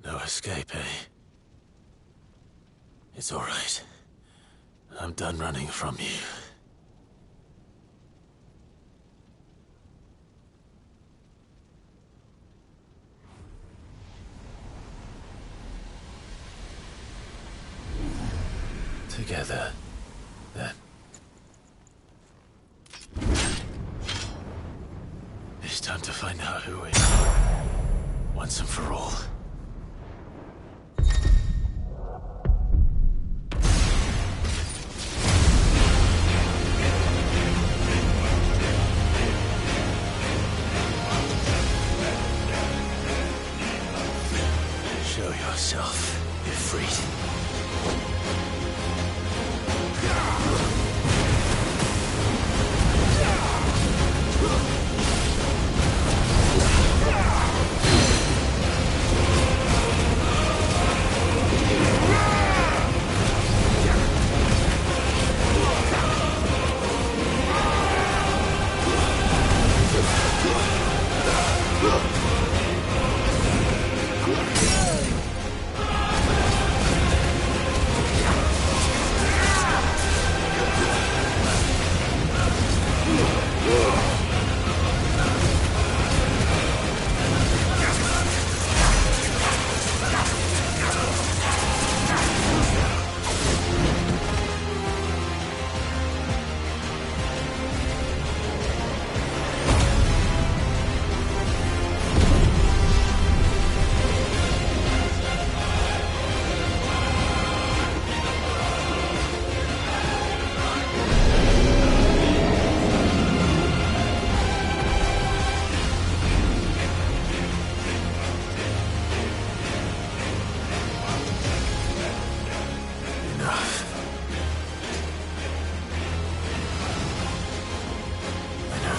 No escape, eh? It's all right. I'm done running from you. Together, then. It's time to find out who we are, once and for all. Show yourself, Ffxvi.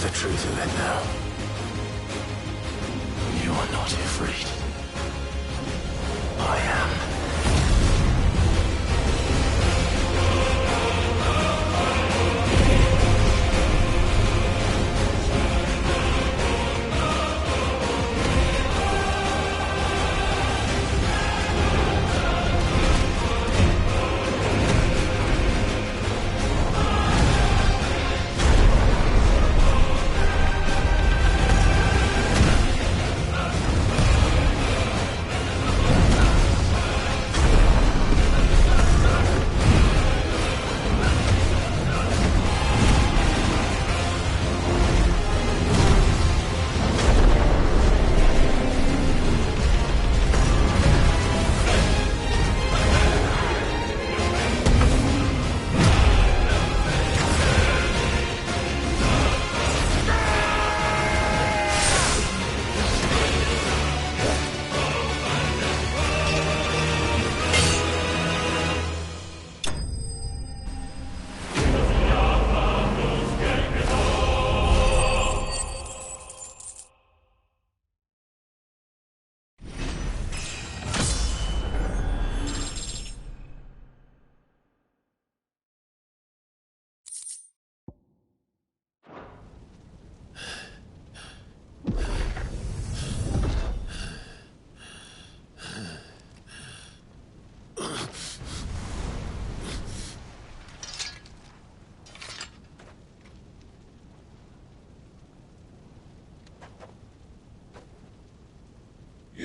The truth of it now. You are not Ffxvi. I am.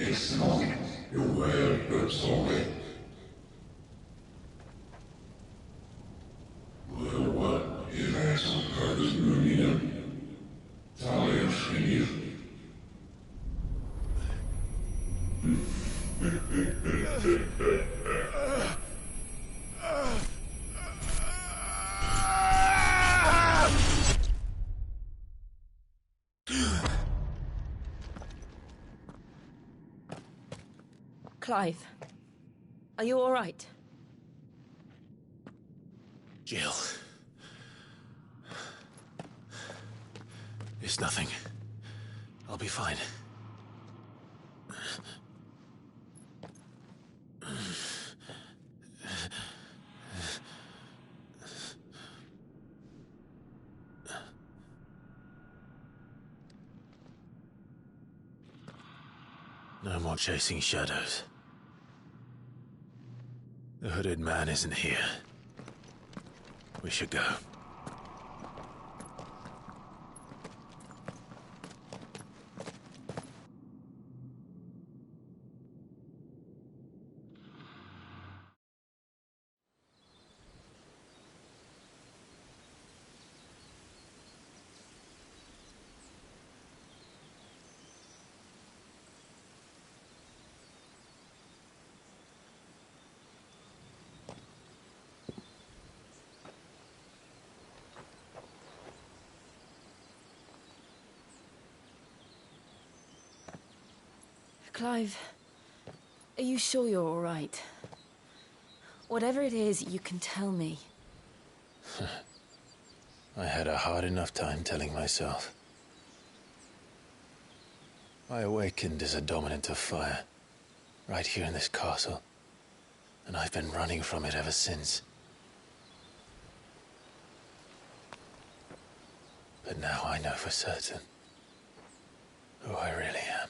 It's not your word, but sorry. What is that some person union? Talia Skinny. Clive, are you all right? Jill. It's nothing. I'll be fine. No more chasing shadows. The hooded man isn't here. We should go. Clive, are you sure you're all right? Whatever it is, you can tell me. I had a hard enough time telling myself. I awakened as a dominant of fire, right here in this castle, and I've been running from it ever since. But now I know for certain who I really am.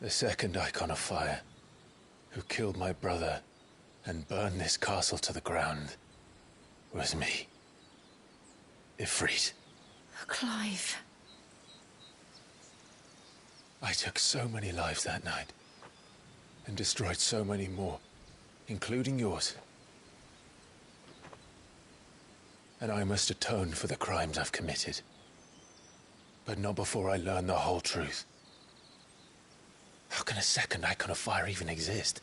The second icon of fire, who killed my brother and burned this castle to the ground, was me. Ffxvi. Clive. I took so many lives that night, and destroyed so many more, including yours. And I must atone for the crimes I've committed. But not before I learn the whole truth. How can a second icon of fire even exist?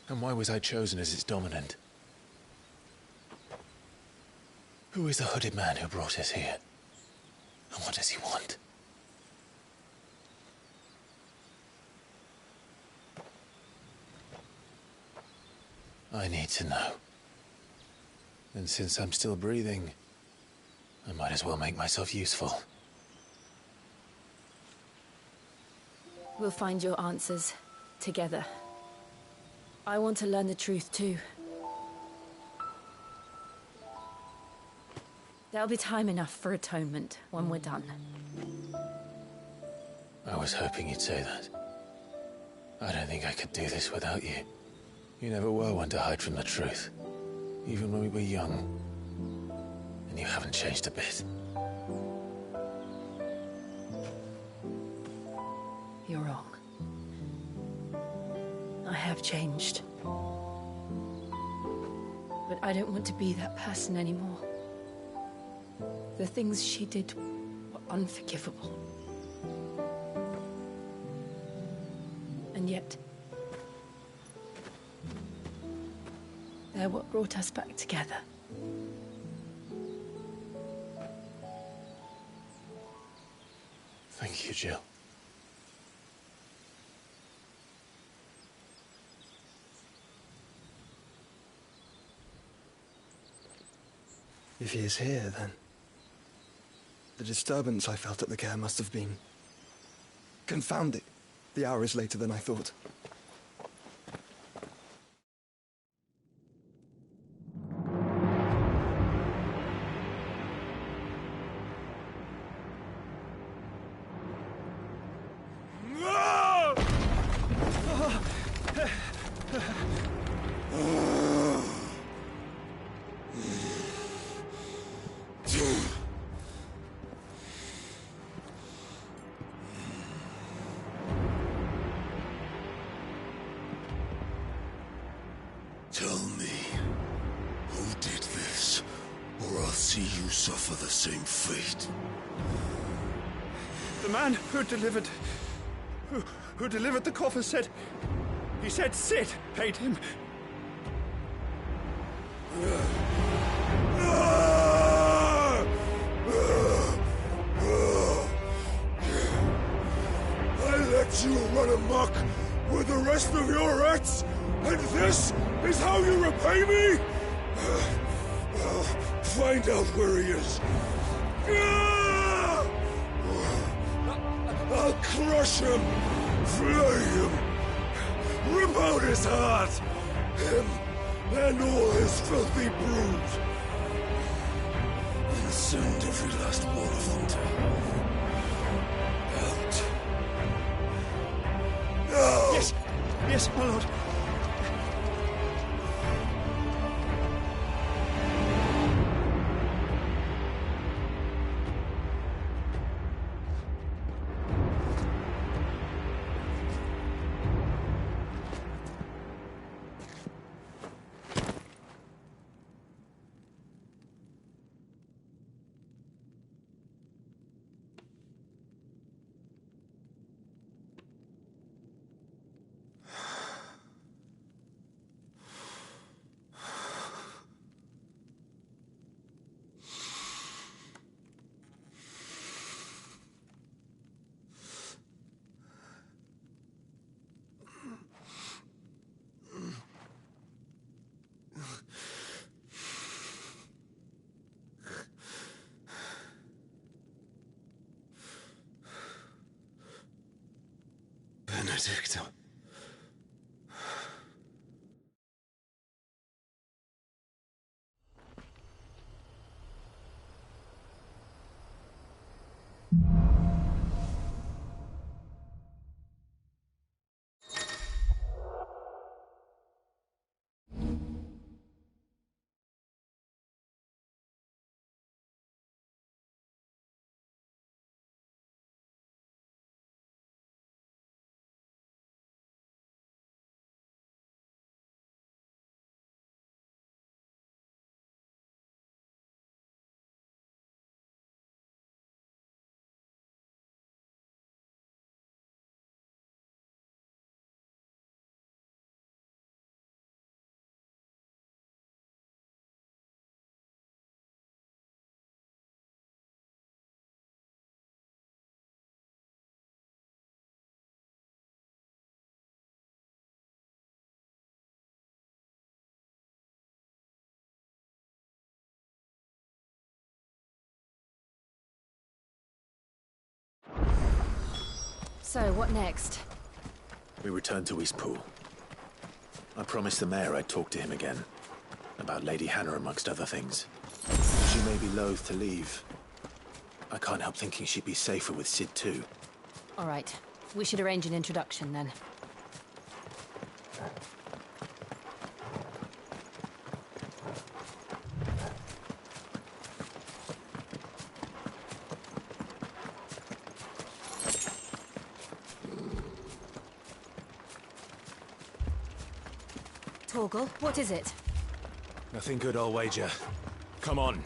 And why was I chosen as its dominant? Who is the hooded man who brought us here? And what does he want? I need to know. And since I'm still breathing, I might as well make myself useful. We'll find your answers together. I want to learn the truth too. There'll be time enough for atonement when we're done. I was hoping you'd say that. I don't think I could do this without you. You never were one to hide from the truth, even when we were young. And you haven't changed a bit. You're wrong. I have changed. But I don't want to be that person anymore. The things she did were unforgivable. And yet, they're what brought us back together. Thank you, Jill. If he is here, then the disturbance I felt at the care must have been... Confound it. The hour is later than I thought. see you suffer the same fate. The man who delivered the coffer said... He said Sid paid him. I let you run amok with the rest of your rats, and this is how you repay me? Find out where he is. I'll crush him, flay him, rip out his heart, him and all his filthy brood, and send every last one of them to out. No! Yes, yes, my lord. Benedicta. So, what next? We return to Eastpool. I promised the mayor I'd talk to him again. About Lady Hannah, amongst other things. She may be loath to leave. I can't help thinking she'd be safer with Sid too. All right. We should arrange an introduction then. Torgal, what is it? Nothing good, I'll wager. Come on.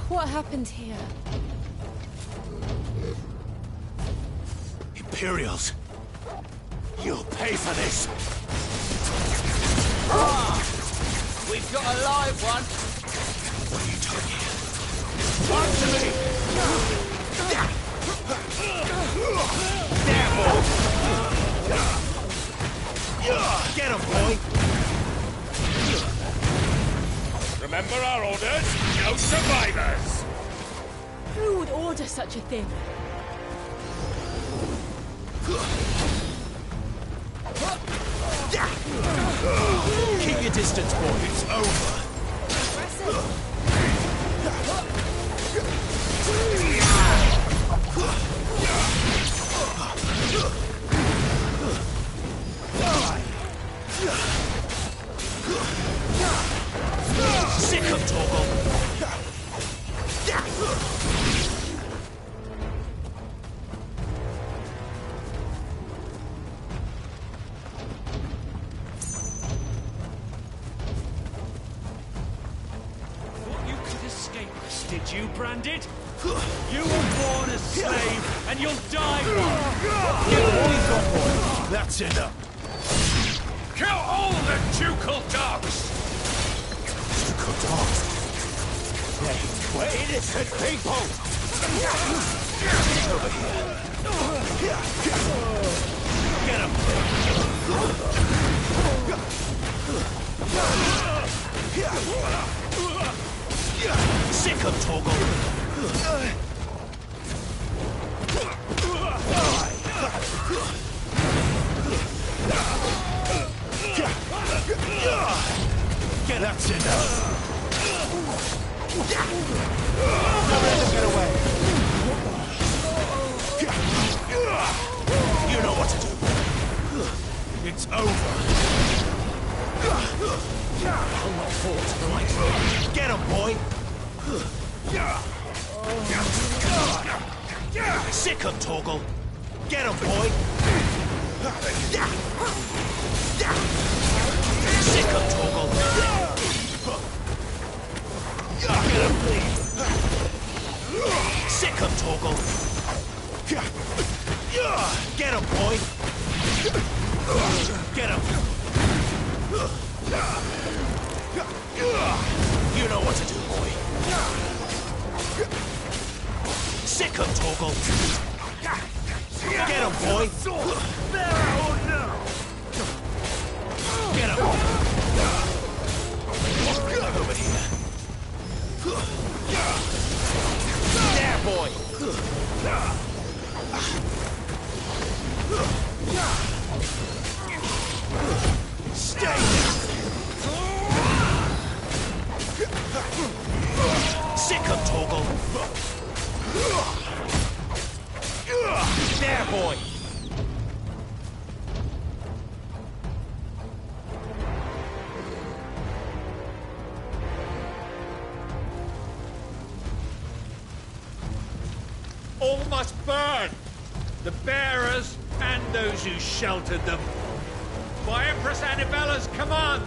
What happened here? Imperials! You'll pay for this! We've got a live one! What are you doing here? Answer me! Damn! Get him, boy! Remember our orders? No survivors! Who would order such a thing? Keep your distance, boy. It's over. did you, Branded? You were born a slave, and you'll die one! Get the boys on board! That's enough! Kill all the ducal dogs! Ducal dogs? Hey, we're innocent people! Over here. Get him! Sick of Toggle! That's enough! Don't let them get away! You know what to do! It's over! I'll not fall tonight! Get him, boy! Sick of Toggle! Get him, boy! Sick of Toggle! Get him, please! Sick of Toggle! Get him, boy! Get him! You know what to do, boy! Sick of Toggle! Get him, boy! Get him! Over here. There, boy! Stay there! Sick of Toggle! There, boy! All must burn! The bearers and those who sheltered them. By Empress Annabella's command!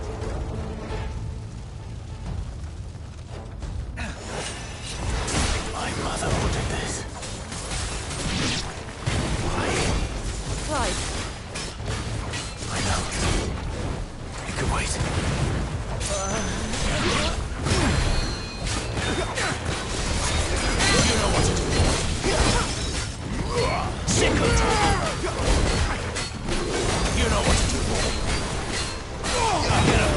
My mother ordered this. Why? Clive. I know. You can wait. You know what to do. Sick of Toggle. You know what to do, boy. Get him.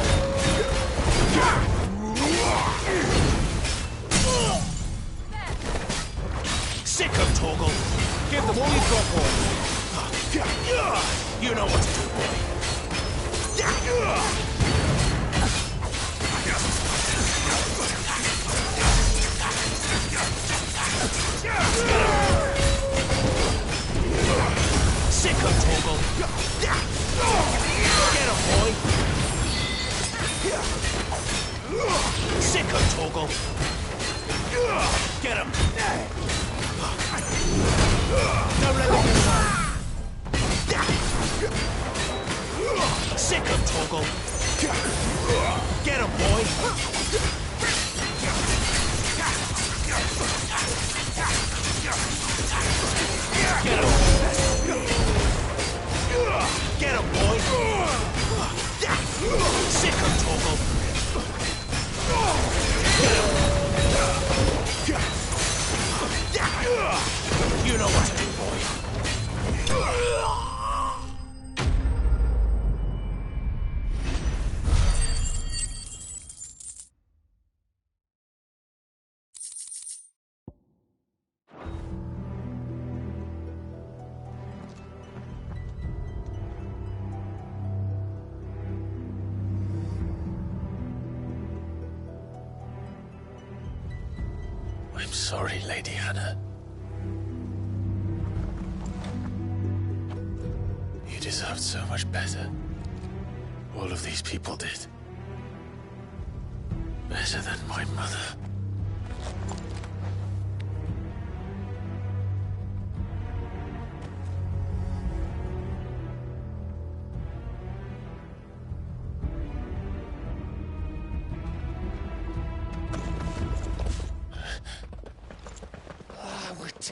Sick of Toggle. Give them all you've got, boy. You know what to do, boy. Sick of Toggle. Get him, boy. Sick of Toggle. Get him. Don't let him get away. Sick of Toggle. Get him, boy. Get him. Get him, boy! Sick of Toggle! You know what to do, boy! I'm sorry, Lady Hannah. You deserved so much better. All of these people did. Better than my mother.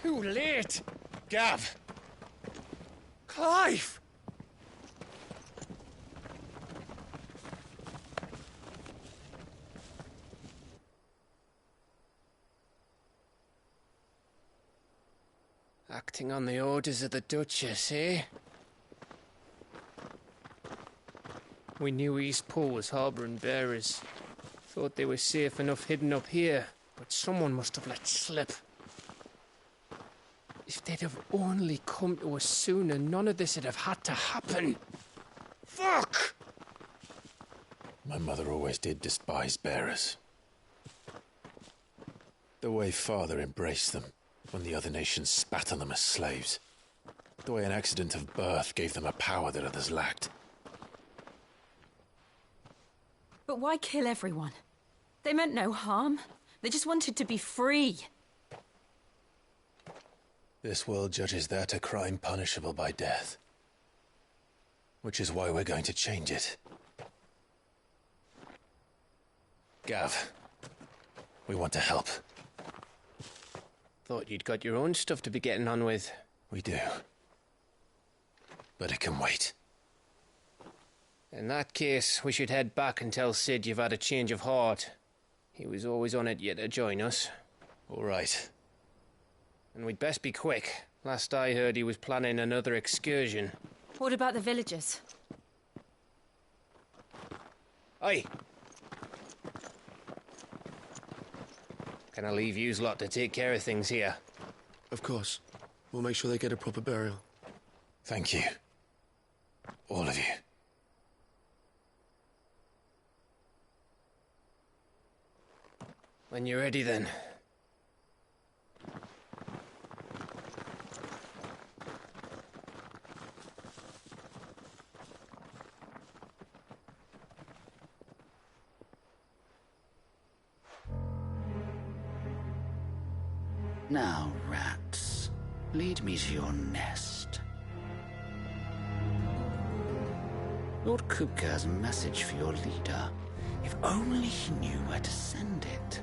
Too late! Gav! Clive! Acting on the orders of the Duchess, eh? We knew Eastpool was harbouring bearers. Thought they were safe enough hidden up here, but someone must have let slip. If they'd have only come to us sooner, none of this would have had to happen. Fuck! My mother always did despise bearers. The way Father embraced them when the other nations spat on them as slaves. The way an accident of birth gave them a power that others lacked. But why kill everyone? They meant no harm. They just wanted to be free. This world judges that a crime punishable by death. Which is why we're going to change it. Gav, we want to help. Thought you'd got your own stuff to be getting on with. We do. But it can wait. In that case, we should head back and tell Sid you've had a change of heart. He was always on it yet to join us. All right. And we'd best be quick. Last I heard, he was planning another excursion. What about the villagers? Aye. Can I leave yous lot to take care of things here? Of course. We'll make sure they get a proper burial. Thank you. All of you. When you're ready, then. Now, rats, lead me to your nest. Lord Kupka has a message for your leader. If only he knew where to send it.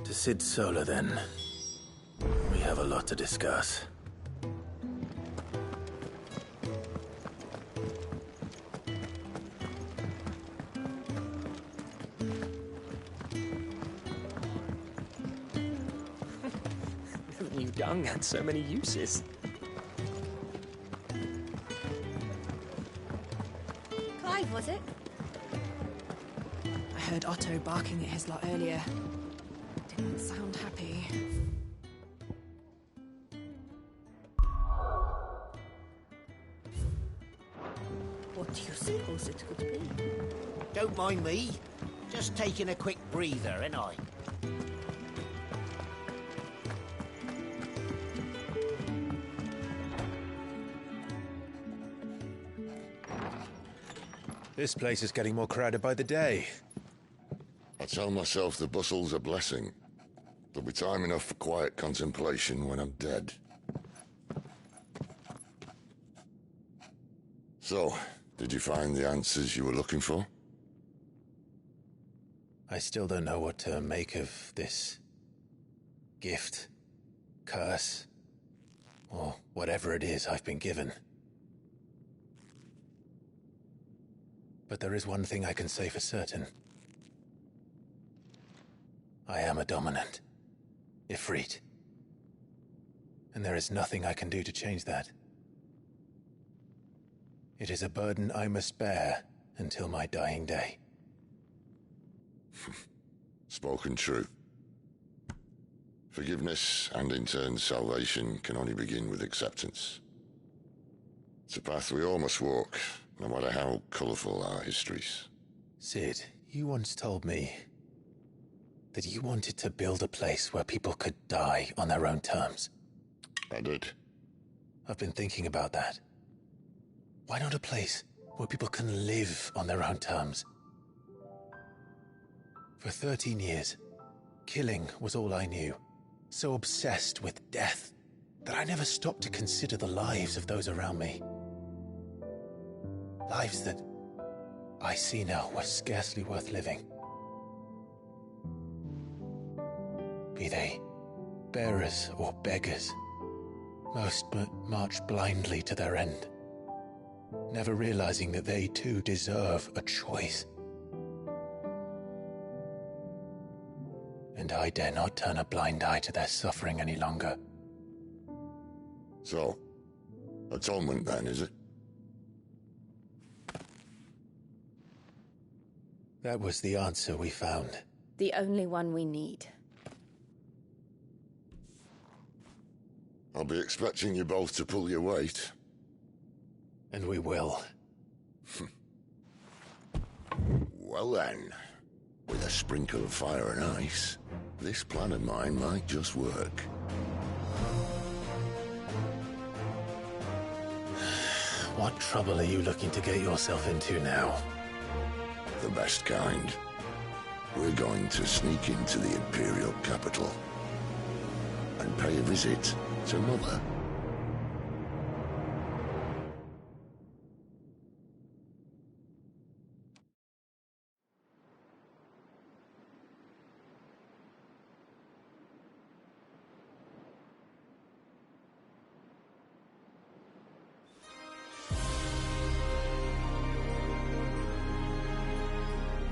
To Sid Solar, then. We have a lot to discuss. Never knew dung had so many uses. Clive, was it? I heard Otto barking at his lot earlier. Didn't sound happy. What do you suppose it could be? Don't mind me. Just taking a quick breather, ain't I? This place is getting more crowded by the day. I tell myself the bustle's a blessing. There'll be time enough for quiet contemplation when I'm dead. So, did you find the answers you were looking for? I still don't know what to make of this gift, curse, or whatever it is I've been given. But there is one thing I can say for certain. I am a dominant, Ifrit. And there is nothing I can do to change that. It is a burden I must bear until my dying day. Spoken true. Forgiveness and in turn salvation can only begin with acceptance. It's a path we all must walk, no matter how colourful our histories. Sid, you once told me that you wanted to build a place where people could die on their own terms. I did. I've been thinking about that. Why not a place where people can live on their own terms? For 13 years, killing was all I knew. So obsessed with death that I never stopped to consider the lives of those around me. Lives that I see now were scarcely worth living. Be they bearers or beggars, most march blindly to their end, never realizing that they too deserve a choice. And I dare not turn a blind eye to their suffering any longer. So, atonement then, is it? That was the answer we found. The only one we need. I'll be expecting you both to pull your weight. And we will. Well then, with a sprinkle of fire and ice, this plan of mine might just work. What trouble are you looking to get yourself into now? The best kind. We're going to sneak into the Imperial capital and pay a visit to Mother.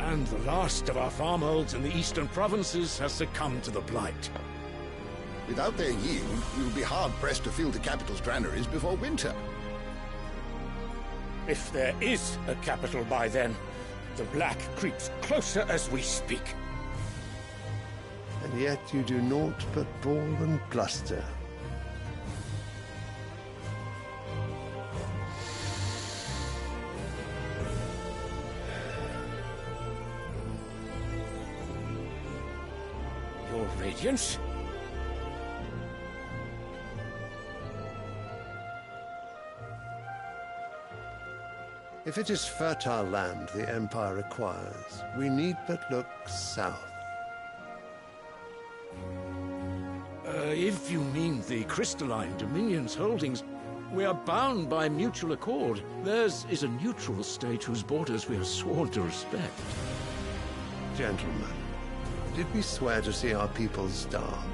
And the last of our farmholds in the eastern provinces has succumbed to the blight. Without their yield, we will be hard-pressed to fill the capital's granaries before winter. If there is a capital by then, the black creeps closer as we speak. And yet you do naught but bawl and bluster. Your Radiance? If it is fertile land the Empire requires, we need but look south. If you mean the crystalline Dominion's holdings, we are bound by mutual accord. Theirs is a neutral state whose borders we are sworn to respect. Gentlemen, did we swear to see our people starved?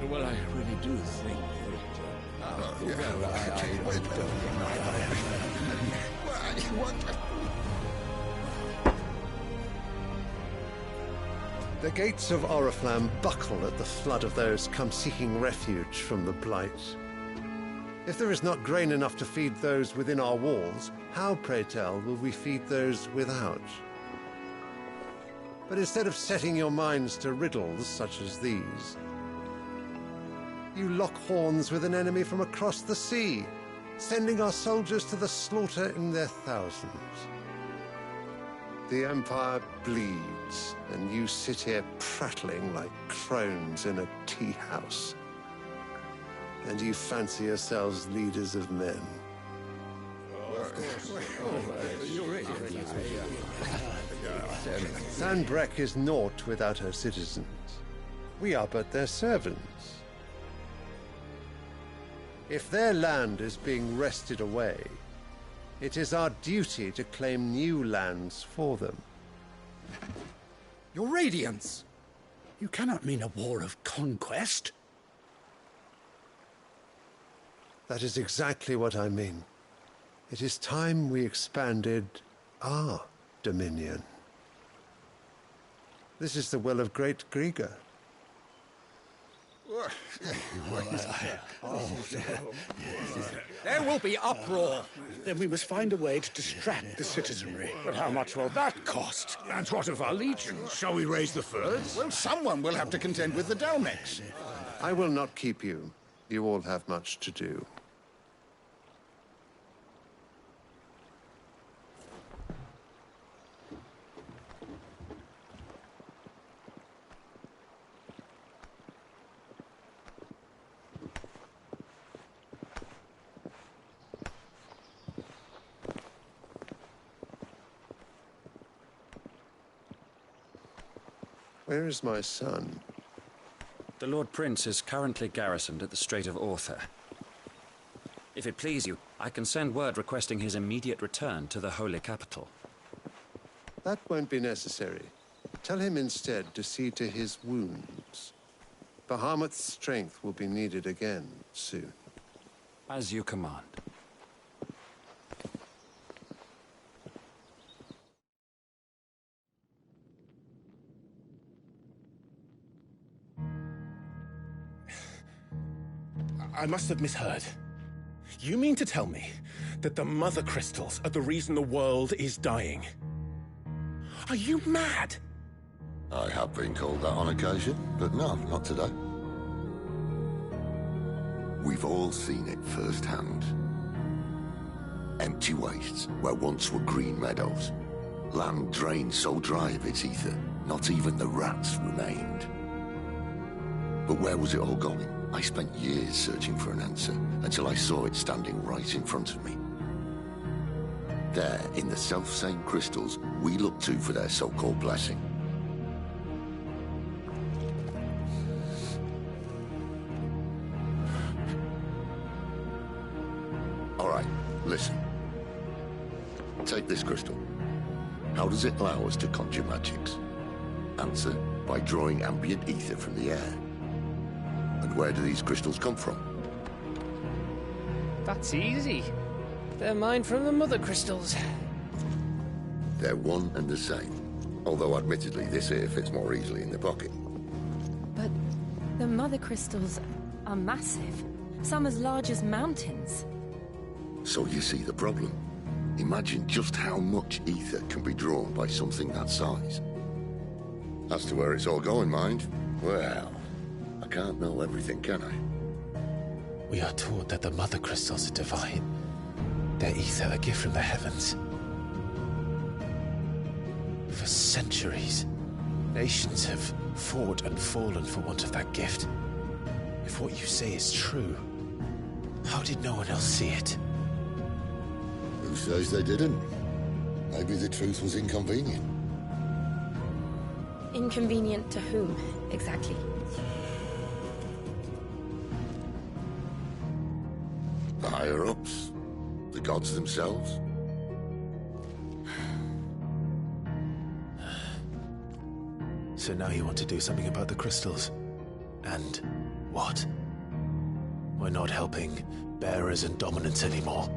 Well, I really do think The gates of Oriflamme buckle at the flood of those come seeking refuge from the blight. If there is not grain enough to feed those within our walls, how, pray tell, will we feed those without? But instead of setting your minds to riddles such as these, you lock horns with an enemy from across the sea, sending our soldiers to the slaughter in their thousands. The Empire bleeds, and you sit here prattling like crones in a tea house. And you fancy yourselves leaders of men. Sanbreque is naught without her citizens. We are but their servants. If their land is being wrested away, it is our duty to claim new lands for them. Your Radiance! You cannot mean a war of conquest. That is exactly what I mean. It is time we expanded our dominion. This is the will of great Grieger. There will be uproar. Then we must find a way to distract the citizenry. But how much will that cost? And what of our legions? Shall we raise the furs? Well, someone will have to contend with the Dalmex. I will not keep you. You all have much to do. Where is my son? The Lord Prince is currently garrisoned at the Strait of Arthur. If it please you, I can send word requesting his immediate return to the Holy Capital. That won't be necessary. Tell him instead to see to his wounds. Bahamut's strength will be needed again soon. As you command. I must have misheard. You mean to tell me that the Mother Crystals are the reason the world is dying? Are you mad? I have been called that on occasion, but no, not today. We've all seen it firsthand. Empty wastes where once were green meadows. Land drained so dry of its ether, not even the rats remained. But where was it all going? I spent years searching for an answer, until I saw it standing right in front of me. There, in the self-same crystals we look to for their so-called blessing. All right, listen. Take this crystal. How does it allow us to conjure magics? Answer, by drawing ambient ether from the air. And where do these crystals come from? That's easy. They're mined from the Mother Crystals. They're one and the same. Although admittedly this here fits more easily in the pocket. But the Mother Crystals are massive. Some as large as mountains. So you see the problem. Imagine just how much ether can be drawn by something that size. As to where it's all going, mind, well, I can't know everything, can I? We are taught that the Mother Crystals are divine. Their ether a gift from the heavens. For centuries, nations have fought and fallen for want of that gift. If what you say is true, how did no one else see it? Who says they didn't? Maybe the truth was inconvenient. Inconvenient to whom, exactly? The higher-ups? The gods themselves? So now you want to do something about the crystals? And what? We're not helping bearers and dominants anymore.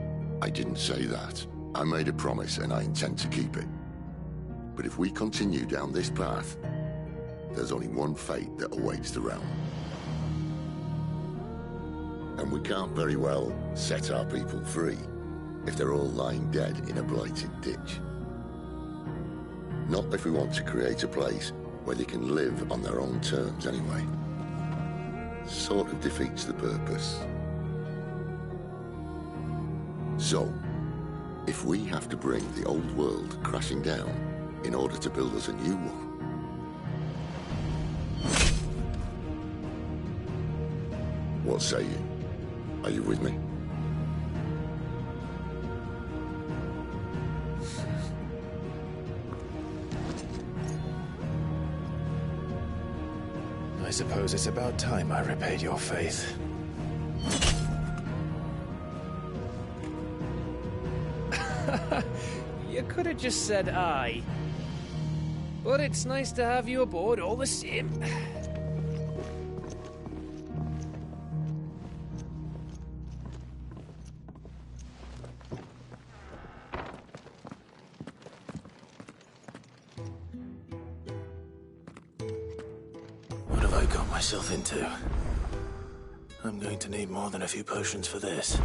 I didn't say that. I made a promise and I intend to keep it. But if we continue down this path, there's only one fate that awaits the realm. And we can't very well set our people free if they're all lying dead in a blighted ditch. Not if we want to create a place where they can live on their own terms anyway. Sort of defeats the purpose. So, if we have to bring the old world crashing down in order to build us a new one, what say you? Are you with me? I suppose it's about time I repaid your faith. You could have just said aye. But it's nice to have you aboard all the same. What have I got myself into? I'm going to need more than a few potions for this.